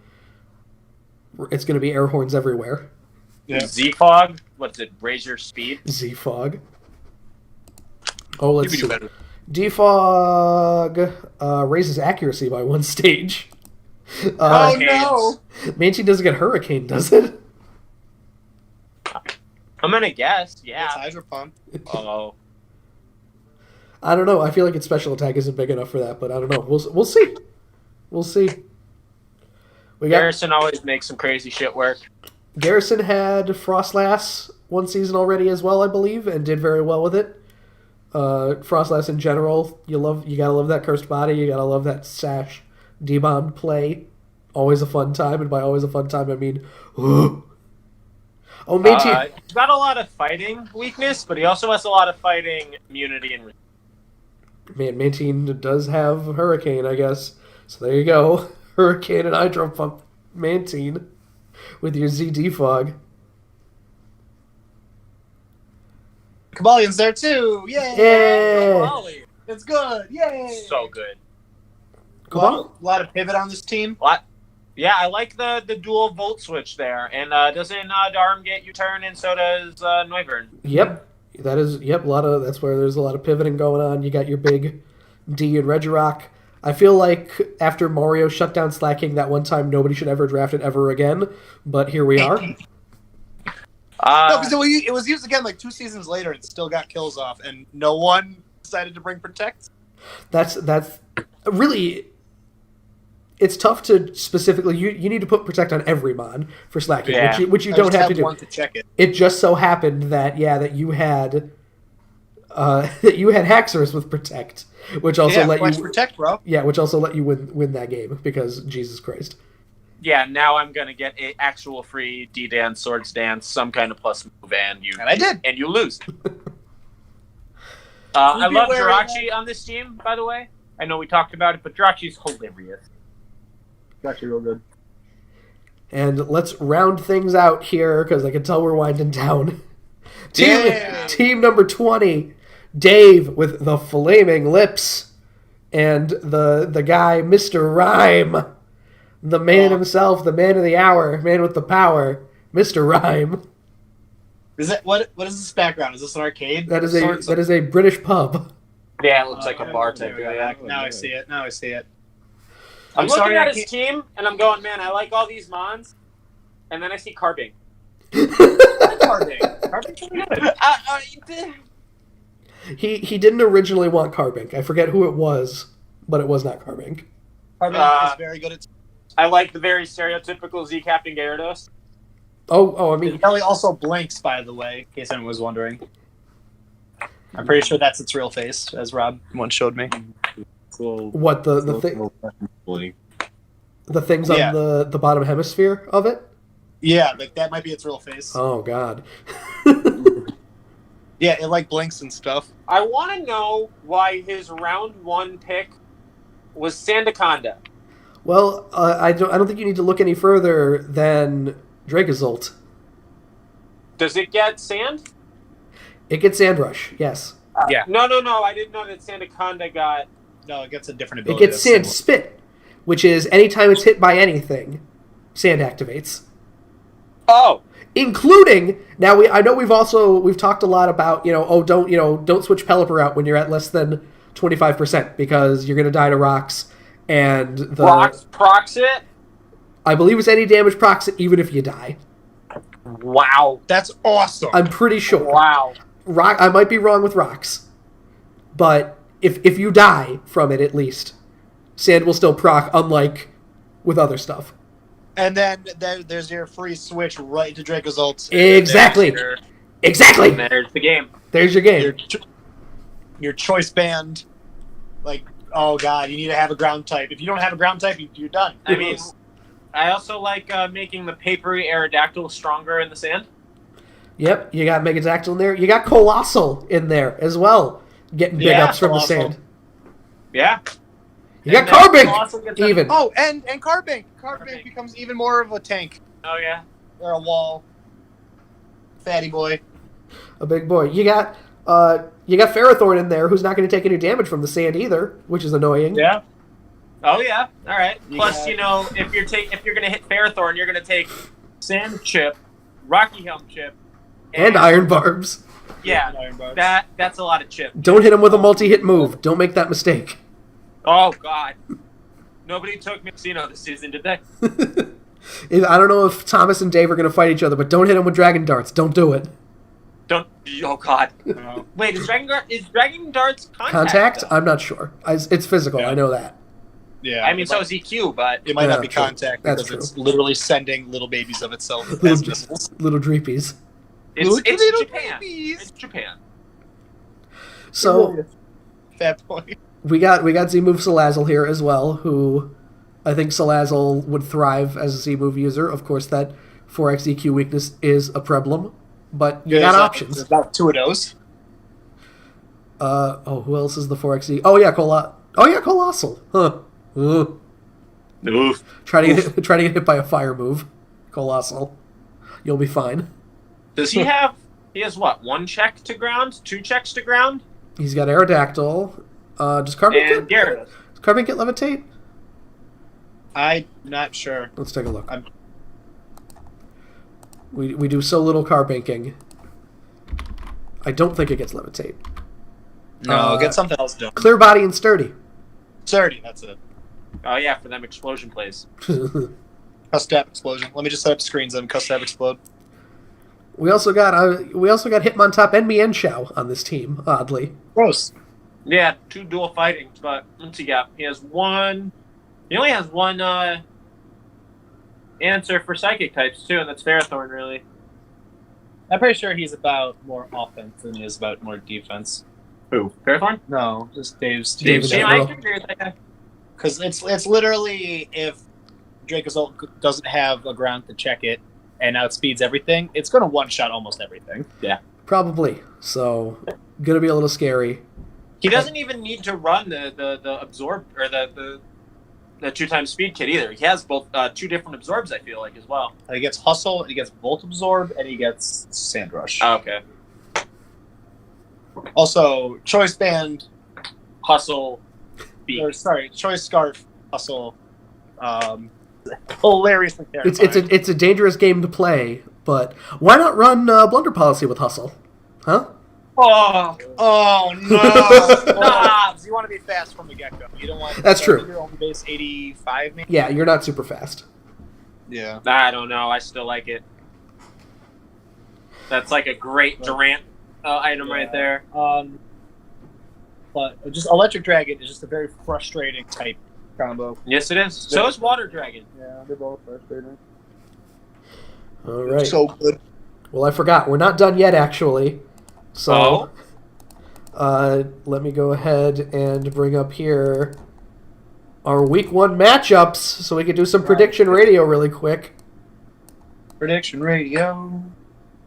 It's going to be air horns everywhere. Yeah. Z-Fog? What's it? Raise your speed? Z-Fog. Oh, let's You see. can do better. D-Fog raises accuracy by 1 stage. Oh no! Manchi doesn't get Hurricane, does it? I'm gonna guess, yeah. It's Hydro Pump. Oh. I don't know. I feel like its special attack isn't big enough for that, but I don't know. We'll see. We'll see. We got Garrison always makes some crazy shit work. Garrison had Frostlass 1 season already as well, I believe, and did very well with it. Frostlass in general, you gotta love that cursed body, you gotta love that sash debond play. Always a fun time, and by always a fun time I mean oh Manti He's got a lot of fighting weakness, but he also has a lot of fighting immunity and Man, Mantine does have Hurricane, I guess. So there you go. Hurricane and Hydro Pump Mantine with your ZD Fog. Cabalion's there too! Yay! Yeah! It's good! Yay! so good. A lot of pivot on this team. Yeah, I like the dual volt switch there. And doesn't Darm get U-turn, and so does Noivern. Yep. That's where there's a lot of pivoting going on. You got your big D and Regirock. I feel like after Mario shut down Slacking that one time, nobody should ever draft it ever again. But here we are. No, because it was used again like 2 seasons later and still got kills off, and no one decided to bring Protect. That's really. It's tough to specifically. You need to put Protect on every mon for Slacking, Yeah. which you I don't just have to do. one to check it. It just so happened that you had Haxorus with Protect, which also let you Protect, bro. Yeah, which also let you win that game because Jesus Christ. Yeah, now I'm gonna get an actual free D-Dance, Swords Dance, some kind of plus move, and I did. And you lose. I love aware of Jirachi on this team, by the way. I know we talked about it, but Jirachi's hilarious. It's actually real good. And let's round things out here because I can tell we're winding down. Team number 20, Dave with the flaming lips, and the guy Mr. Rhyme, the man himself, the man of the hour, man with the power, Mr. Rhyme. Is that what is this background? Is this an arcade? That is a British pub. Yeah, it looks like a bar type. Now I see it. I'm sorry, looking I at his can't- team, and I'm going, man, I like all these mons. And then I see Carbing. Carbing's really good. He didn't originally want Carbink. I forget who it was. but it was not Carbink. Carbink is very good at. I like the very stereotypical Z Captain Gyarados. Oh, I mean, Kelly also blinks, by the way, in case anyone was wondering. I'm pretty sure that's its real face, as Rob once showed me. what the things Yeah. on the bottom hemisphere of it? Yeah, like that might be its real face. Oh God. Yeah, it like blinks and stuff. I want to know why his round 1 pick was Sandaconda. Well, I don't think you need to look any further than Dracozolt. Does it get sand? It gets Sandrush, yes. Yeah. No. I didn't know that Sandaconda got. No, it gets a different It ability. gets Sand Spit, which is anytime it's hit by anything, Sand activates. Oh. Including now, I know we've talked a lot about don't switch Pelipper out when you're at less than 25% because you're going to die to rocks, and the Rocks procs it? I believe it's any damage procs it even if you die. Wow. That's awesome. I'm pretty sure. Wow. Rock. I might be wrong with rocks, but if you die from it, at least Sand will still proc, unlike with other stuff. And then there's your free switch right to Dracozolt. Exactly. Exactly. And there's the game. There's your game. Your choice band. Like, oh god, you need to have a ground type. If you don't have a ground type, you're done. I mean, I also like making the papery Aerodactyl stronger in the sand. Yep, you got Megadactyl in there. You got Colossal in there as well, getting big ups from Colossal. the sand. Yeah. You got Colossal Carbink gets even. Oh, and Carbink. Carbink becomes even more of a tank Oh, yeah. or a wall. Fatty boy. A big boy. You got Ferrothorn in there, who's not going to take any damage from the sand either, which is annoying. Yeah. Oh, yeah. All right. You Plus, got- if you're going to hit Ferrothorn, you're going to take Sand Chip, Rocky Helm Chip, And Iron Barbs. Yeah. Iron Barbs. That's a lot of chip. Don't hit him with a multi-hit move. Don't make that mistake. Oh, God. Nobody took Mixino this season, did they? I don't know if Thomas and Dave are going to fight each other, but don't hit him with Dragon Darts. Don't do it. Don't. Oh, God. No. Wait, is Dragon Darts Contact? though? I'm not sure. It's physical. Yeah. I know that. Yeah. I mean, so is EQ, but it might Yeah, not be true. contact That's because it's literally sending little babies of itself as Little, missiles. little dreepies. it's Little Japan. babies. It's Japan. So Fat boy. we got Z-Move Salazzle here as well, who I think Salazzle would thrive as a Z-Move user. Of course, that 4x EQ weakness is a problem, but you got options. There's about 2 of those. Who else is the 4x? Oh yeah, Colossal. Huh. Ugh. Oof. Try to get hit by a fire move. Colossal. You'll be fine. Does he have? He has what? 1 check to ground? 2 checks to ground? He's got Aerodactyl. Does Carbink And Gyarados. does Carbink get Levitate? I'm not sure. Let's take a look. I'm- We do so little Carbinking. I don't think it gets Levitate. No, get something else done. Clear Body and Sturdy. Sturdy, that's it. Oh yeah, for them explosion plays. Custap explosion. Let me just set up screens and Custap explode. We also got Hitmontop and Mienshao on this team. Oddly, Gross. Yeah, 2 dual fighting, but what's he got? He has 1. He only has 1 answer for psychic types too, and that's Ferrothorn really. I'm pretty sure he's about more offense than he is about more defense. Who? Ferrothorn? No, just Dave's. Dave's Yeah, general. I can agree with that guy. Because it's literally if Dracozolt doesn't have a ground to check it and outspeeds everything, it's going to one-shot almost everything. Yeah. probably. So, gonna be a little scary. He doesn't even need to run the absorb or the 2x speed kit either. He has both 2 different absorbs. I feel like as well. He gets Hustle, he gets Volt Absorb, and he gets Sand Rush. Oh, okay. Also, Choice Band, Hustle. Beak. or sorry, Choice Scarf, Hustle. Hilariously terrifying. It's a dangerous game to play, but why not run Blunder Policy with Hustle? Huh? Oh no! Knobs. You want to be fast from the get-go. You don't want. That's true. You're on base 85, maybe. Yeah, you're not super fast. Yeah. I don't know. I still like it. That's like a great Durant item right there. But just Electric Dragon is just a very frustrating type combo. Yes, it is. So is Water Dragon. Yeah, they're both frustrating. All right. So good. Well, I forgot. We're not done yet, actually. So, let me go ahead and bring up here our Week 1 matchups so we can do some prediction radio really quick. Prediction radio.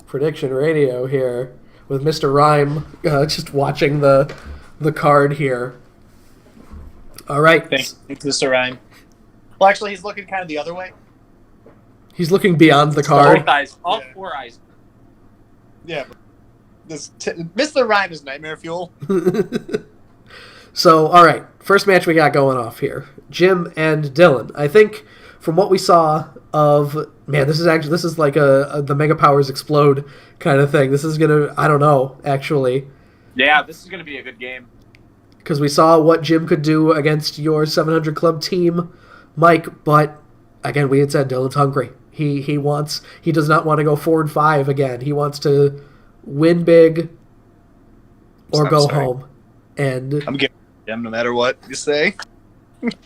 Prediction radio here with Mr. Rhyme just watching the card here. All right. Thanks, Mr. Rhyme. Well, actually, he's looking kind of the other way. He's looking beyond the card. Both eyes. All 4 eyes. Yeah. But Mr. Rhyme is nightmare fuel. So, all right. First match we got going off here. Jim and Dylan. I think from what we saw of... Man, this is like the Mega Powers Explode kind of thing. This is going to... I don't know, actually. Yeah, this is going to be a good game. Because we saw what Jim could do against your 700 Club team, Mike, but again, we had said Dylan's hungry. He does not want to go 4-5 again. He wants to win big or go home. And I'm getting him no matter what you say.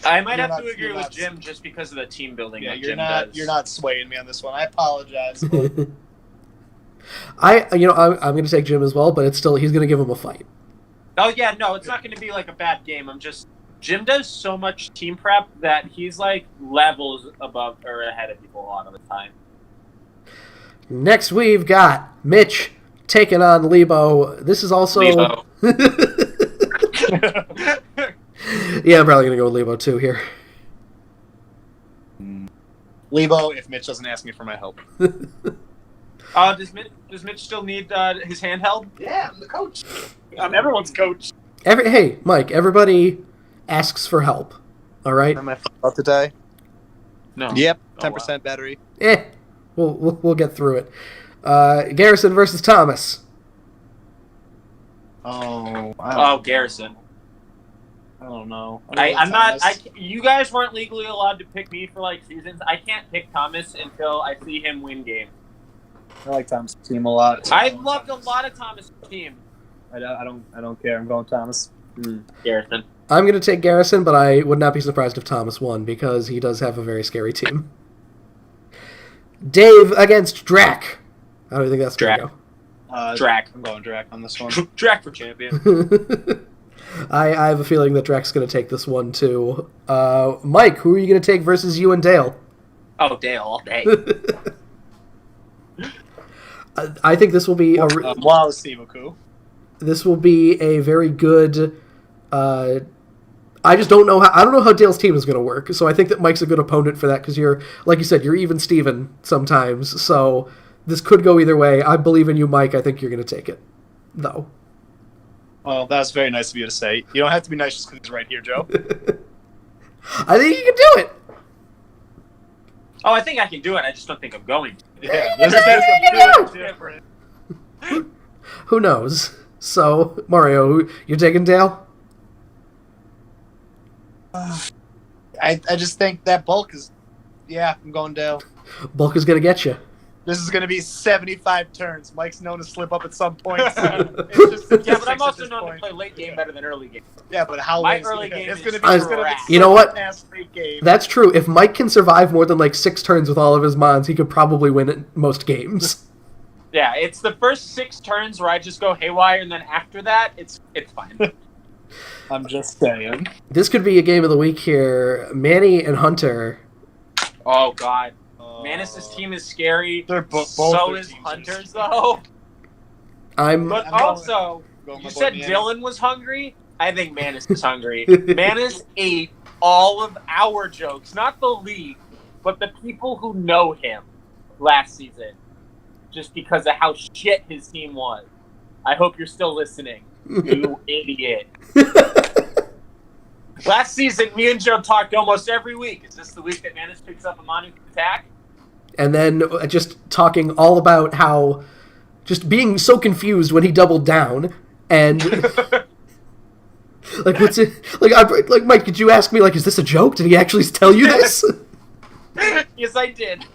I might have to agree with Jim just because of the team building that Jim does. You're not swaying me on this one. I apologize. I'm going to take Jim as well, but it's still he's going to give him a fight. Oh yeah, no, it's not going to be like a bad game. Jim does so much team prep that he's like levels above or ahead of people a lot of the time. Next, we've got Mitch taking on Lebo. This is also... Lebo. Yeah, I'm probably going to go with Lebo too here. Lebo, if Mitch doesn't ask me for my help. Does Mitch still need his handheld? Yeah, I'm the coach. I'm everyone's coach. Hey, Mike, everybody asks for help. All right? Am I about to die? No. Yep, Oh, 10% wow. battery. We'll get through it. Garrison versus Thomas. Garrison. I don't know. I'm not. You guys weren't legally allowed to pick me for like seasons. I can't pick Thomas until I see him win games. I like Thomas' team a lot. I've loved a lot of Thomas' team. I don't care. I'm going Thomas. Garrison. I'm going to take Garrison, but I would not be surprised if Thomas won because he does have a very scary team. Dave against Drac. How do you think that's going to go? Drac. I'm going Drac on this one. Drac for champion. go? I have a feeling that Drac's going to take this one too. Mike, who are you going to take versus you and Dale? Oh, Dale all day. I think this will be this will be a very good. I just don't know I don't know how Dale's team is going to work. So I think that Mike's a good opponent for that because you're, like you said, you're even Steven sometimes. So this could go either way. I believe in you, Mike. I think you're going to take it, though. Well, that's very nice of you to say. You don't have to be nice just because he's right here, Joe. I think you can do it. Oh, I think I can do it. I just don't think I'm going to. Yeah, that's different. Who knows? So, Mario, you're taking Dale? I just think that bulk is... Yeah, I'm going Dale. Bulk is going to get you. This is going to be 75 turns. Mike's known to slip up at some point. But I'm also known to play late game better than early game. Yeah, but how My late early game it's is going to be crap. You know what? Game. That's true. If Mike can survive more than like 6 turns with all of his mons, he could probably win at most games. Yeah, it's the first 6 turns where I just go haywire, and then after that, it's fine. I'm just saying. This could be a game of the week here. Manny and Hunter. Oh, God. Manus' team is scary. They're both so is Hunter's, though. But also, you said Dylan was hungry? I think Manus is hungry. Manus ate all of our jokes. Not the league, but the people who know him last season. Just because of how shit his team was. I hope you're still listening, you idiot. Last season, me and Joe talked almost every week. Is this the week that Manus picks up a Manu attack? And then just talking all about how... Just being so confused when he doubled down. And... like, what's it... Like, Mike, did you ask me, like, is this a joke? Did he actually tell you this? Yes, I did.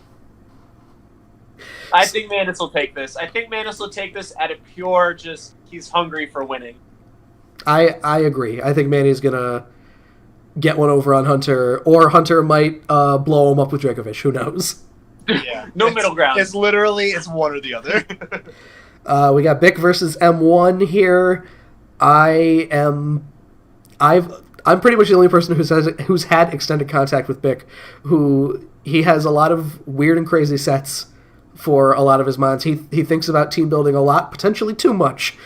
I think Manus will take this. I think Manus will take this at a pure just, he's hungry for winning. I agree. I think Manny's gonna get one over on Hunter, or Hunter might blow him up with Dragovich. Who knows? Yeah. No middle ground. It's literally it's one or the other. We got Bick versus M1 here. I'm pretty much the only person who's had extended contact with Bick. He has a lot of weird and crazy sets for a lot of his mons. He thinks about team building a lot, potentially too much.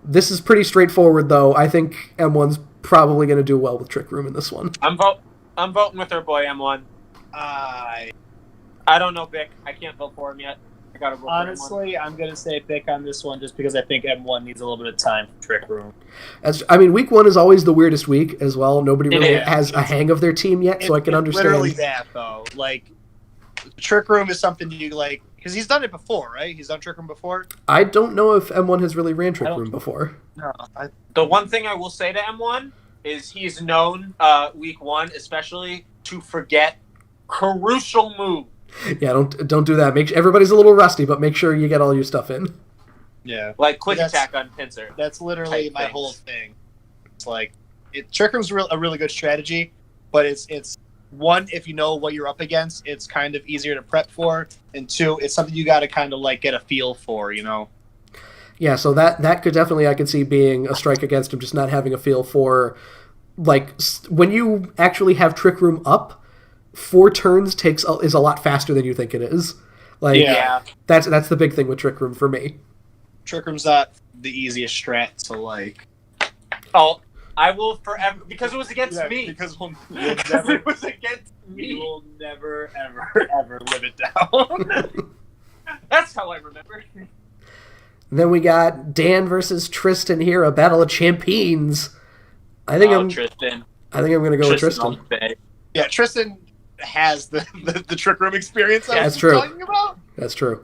This is pretty straightforward, though. I think M1's probably going to do well with Trick Room in this one. I'm voting with our boy M1. I don't know Bick. I can't vote for him yet. I gotta vote Honestly, I'm gonna say Bick on this one just because I think M1 needs a little bit of time for Trick Room. Week 1 is always the weirdest week as well. Nobody really Yeah. has a hang of their team yet, so I can understand. Literally that, though. Like, Trick Room is something you like because he's done it before, right? He's done Trick Room before. I don't know if M1 has really ran Trick Room before. No, The one thing I will say to M1 is he's known week 1 especially to forget crucial moves. Yeah, don't do that. Everybody's a little rusty, but make sure you get all your stuff in. yeah. Like quick That's- attack on pincer. That's literally Type my things. whole thing. It's like Trick Room's a really good strategy, but it's one, if you know what you're up against, it's kind of easier to prep for, and two, it's something you got to kind of like get a feel for, you know. Yeah, so that could definitely, I could see being a strike against him, just not having a feel for, like, when you actually have Trick Room up, 4 turns is a lot faster than you think it is. Like, Yeah. that's the big thing with Trick Room for me. Trick Room's not the easiest strat to like. Oh, I will forever because it was against Yeah, me. because we'll Because never, it was against we me. will never, ever live it down. That's how I remember. Then we got Dan versus Tristan here, a battle of champions. I think Tristan. I'm going to go with Tristan. all day. Yeah, Tristan has the Trick Room experience. Yeah, I was that's true. Talking about. That's true.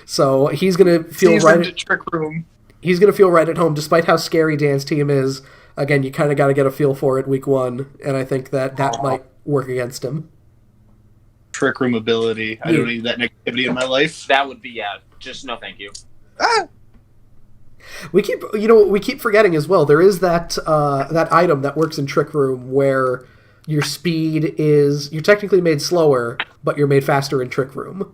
So he's going to feel Seasoned right. Trick Room. He's going to feel right at home, despite how scary Dan's team is. Again, you kind of got to get a feel for it week 1, and I think that might work against him. Trick Room ability. I Yeah. don't need that negativity in my life. That would be just no thank you. Ah! We keep forgetting as well. There is that item that works in Trick Room where your speed is you're technically made slower, but you're made faster in Trick Room.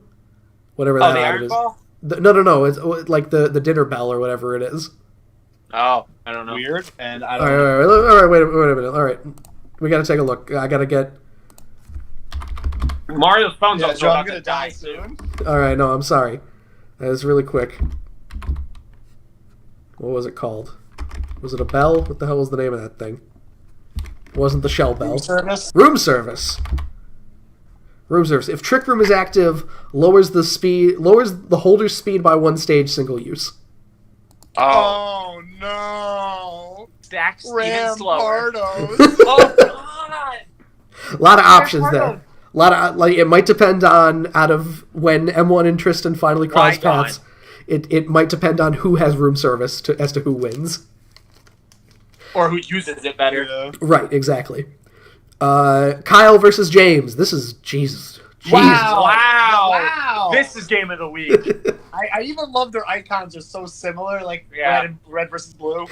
Whatever that The item iron is. ball? No. It's like the dinner bell or whatever it is. Oh, I don't know. Weird, and I All don't. right, wait a minute. All right, we got to take a look. I got to get. Mario's phone's Yeah, also Joe, I'm about gonna to die soon. soon. All right, no, I'm sorry. That was really quick. What was it called? Was it a bell? What the hell was the name of that thing? It wasn't the shell bell. Service. Room service. Room service. If Trick Room is active, lowers the holder's speed by 1 stage, single use. Oh no! Stacks even slower. Rampardos. Oh god! A lot of options there. A lot of it might depend on out of when M1 and Tristan finally cross Right on. paths. It might depend on who has room service as to who wins. Or who uses it better. Yeah. Right, exactly. Kyle versus James. This is Jesus. Wow! This is game of the week. I even love their icons are so similar, like Yeah. red versus blue.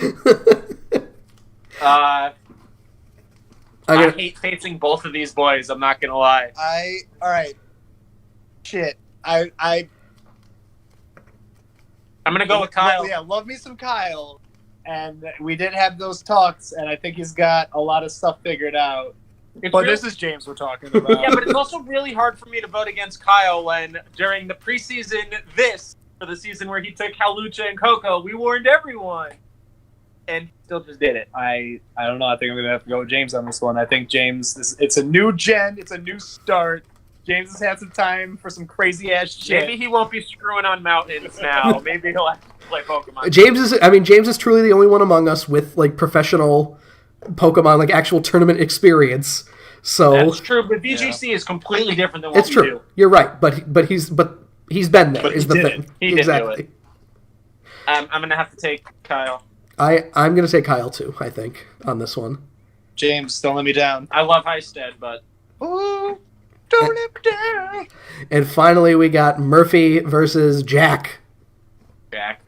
I hate facing both of these boys. I'm not gonna lie. All right. Shit. I'm gonna go with Kyle. Yeah, love me some Kyle. And we did have those talks, and I think he's got a lot of stuff figured out. It's But real- this is James we're talking about. yeah, but it's also really hard for me to vote against Kyle when during the preseason for the season where he took Halucha and Coco, we warned everyone, and he still just did it. I don't know. I think I'm gonna have to go with James on this one. I think James. It's a new gen. It's a new start. James has had some time for some crazy ass shit. Maybe he won't be screwing on mountains now. Maybe he'll have to play Pokemon. James is truly the only one among us with like professional Pokemon, like actual tournament experience. So That's true, but VGC is completely different than what it's we true. do. You're right, but he's been there. But Is he the did thing it. He did do exactly? it. I'm gonna have to take Kyle. I'm gonna take Kyle too. I think on this one. James, don't let me down. I love Heisted, but Ooh, don't let me down. And finally, we got Murphy versus Jack. Jack.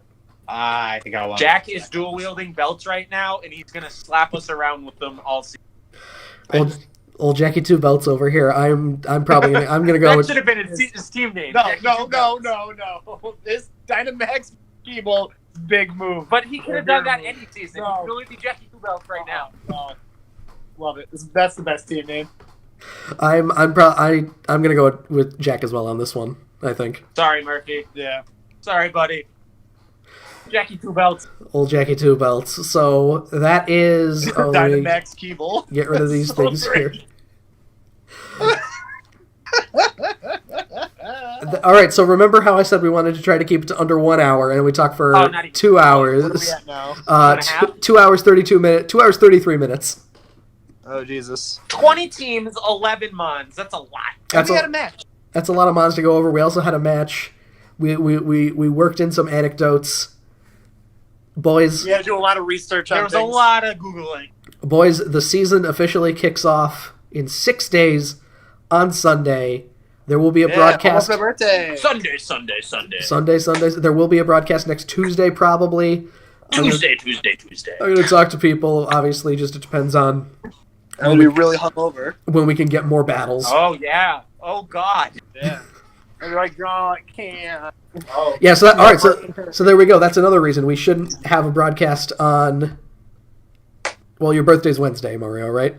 I think I want. Jack is dual wielding belts right now, and he's gonna slap us around with them all season. Old Jackie Two Belts over here. I'm probably I'm gonna go. That with, should have been his team name. No, Jackie no, Two no, Belts. no. This Dynamax Keeble big move. But he could have done that any season. No. He could only be Jackie Two Belts right now. Love it. That's the best team name. I'm gonna go with Jack as well on this one. I think Sorry, Murphy. Yeah. Sorry, buddy. Jackie Two Belts. old Jackie Two Belts. So that is let me Dynamax Keeble. get rid of these So things great. here. All right. So remember how I said we wanted to try to keep it to under 1 hour, and we talked for Oh, not even. 2 hours. What are we at now? 2 hours 32 minutes. 2 hours 33 minutes. Oh Jesus. 20 teams, 11 mons. That's a lot. That's we had a, a match. that's a lot of mons to go over. We also had a match. We worked in some anecdotes. Boys, We had to do a lot of research on There was things. a lot of Googling. boys, the season officially kicks off in 6 days on Sunday. There will be a broadcast. Almost my birthday. Sunday. There will be a broadcast next Tuesday, probably. Tuesday. I'm going to talk to people. Obviously, just it depends on And we'll be really hungover. when we can get more battles. Oh, yeah. Oh, God. Yeah. And you're like, oh, I can't. Oh. Yeah. So all right. So there we go. That's another reason we shouldn't have a broadcast on. Well, your birthday's Wednesday, Mario, right?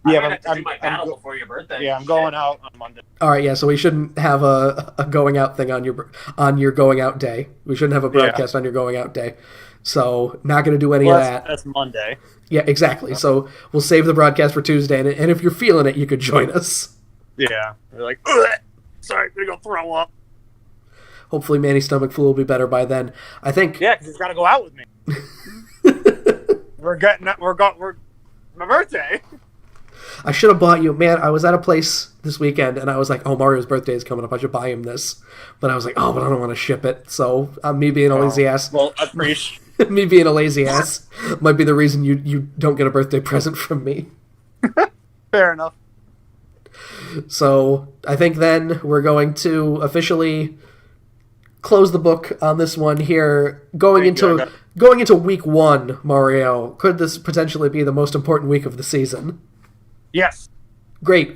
Yeah, Yeah, I have to do my battle before your birthday. I'm going out on Monday. All right. Yeah. So we shouldn't have a going out thing on your going out day. We shouldn't have a broadcast on your going out day. So not going to do any of that. That's Monday. Yeah, exactly. So we'll save the broadcast for Tuesday, and if you're feeling it, you could join us. Yeah. You're like, ugh, sorry, I'm gonna go throw up. Hopefully, Manny's stomach flu will be better by then. I think. Yeah, because he's got to go out with me. We're my birthday. I should have bought you. Man, I was at a place this weekend, and I was like, "Oh, Mario's birthday is coming up. I should buy him this." But I was like, "Oh, but I don't want to ship it." So me being a lazy ass, Well, I appreciate. me being a lazy ass, might be the reason you don't get a birthday present from me. Fair enough. So I think then we're going to officially close the book on this one here. Going into week 1, Mario, could this potentially be the most important week of the season? Yes. Great.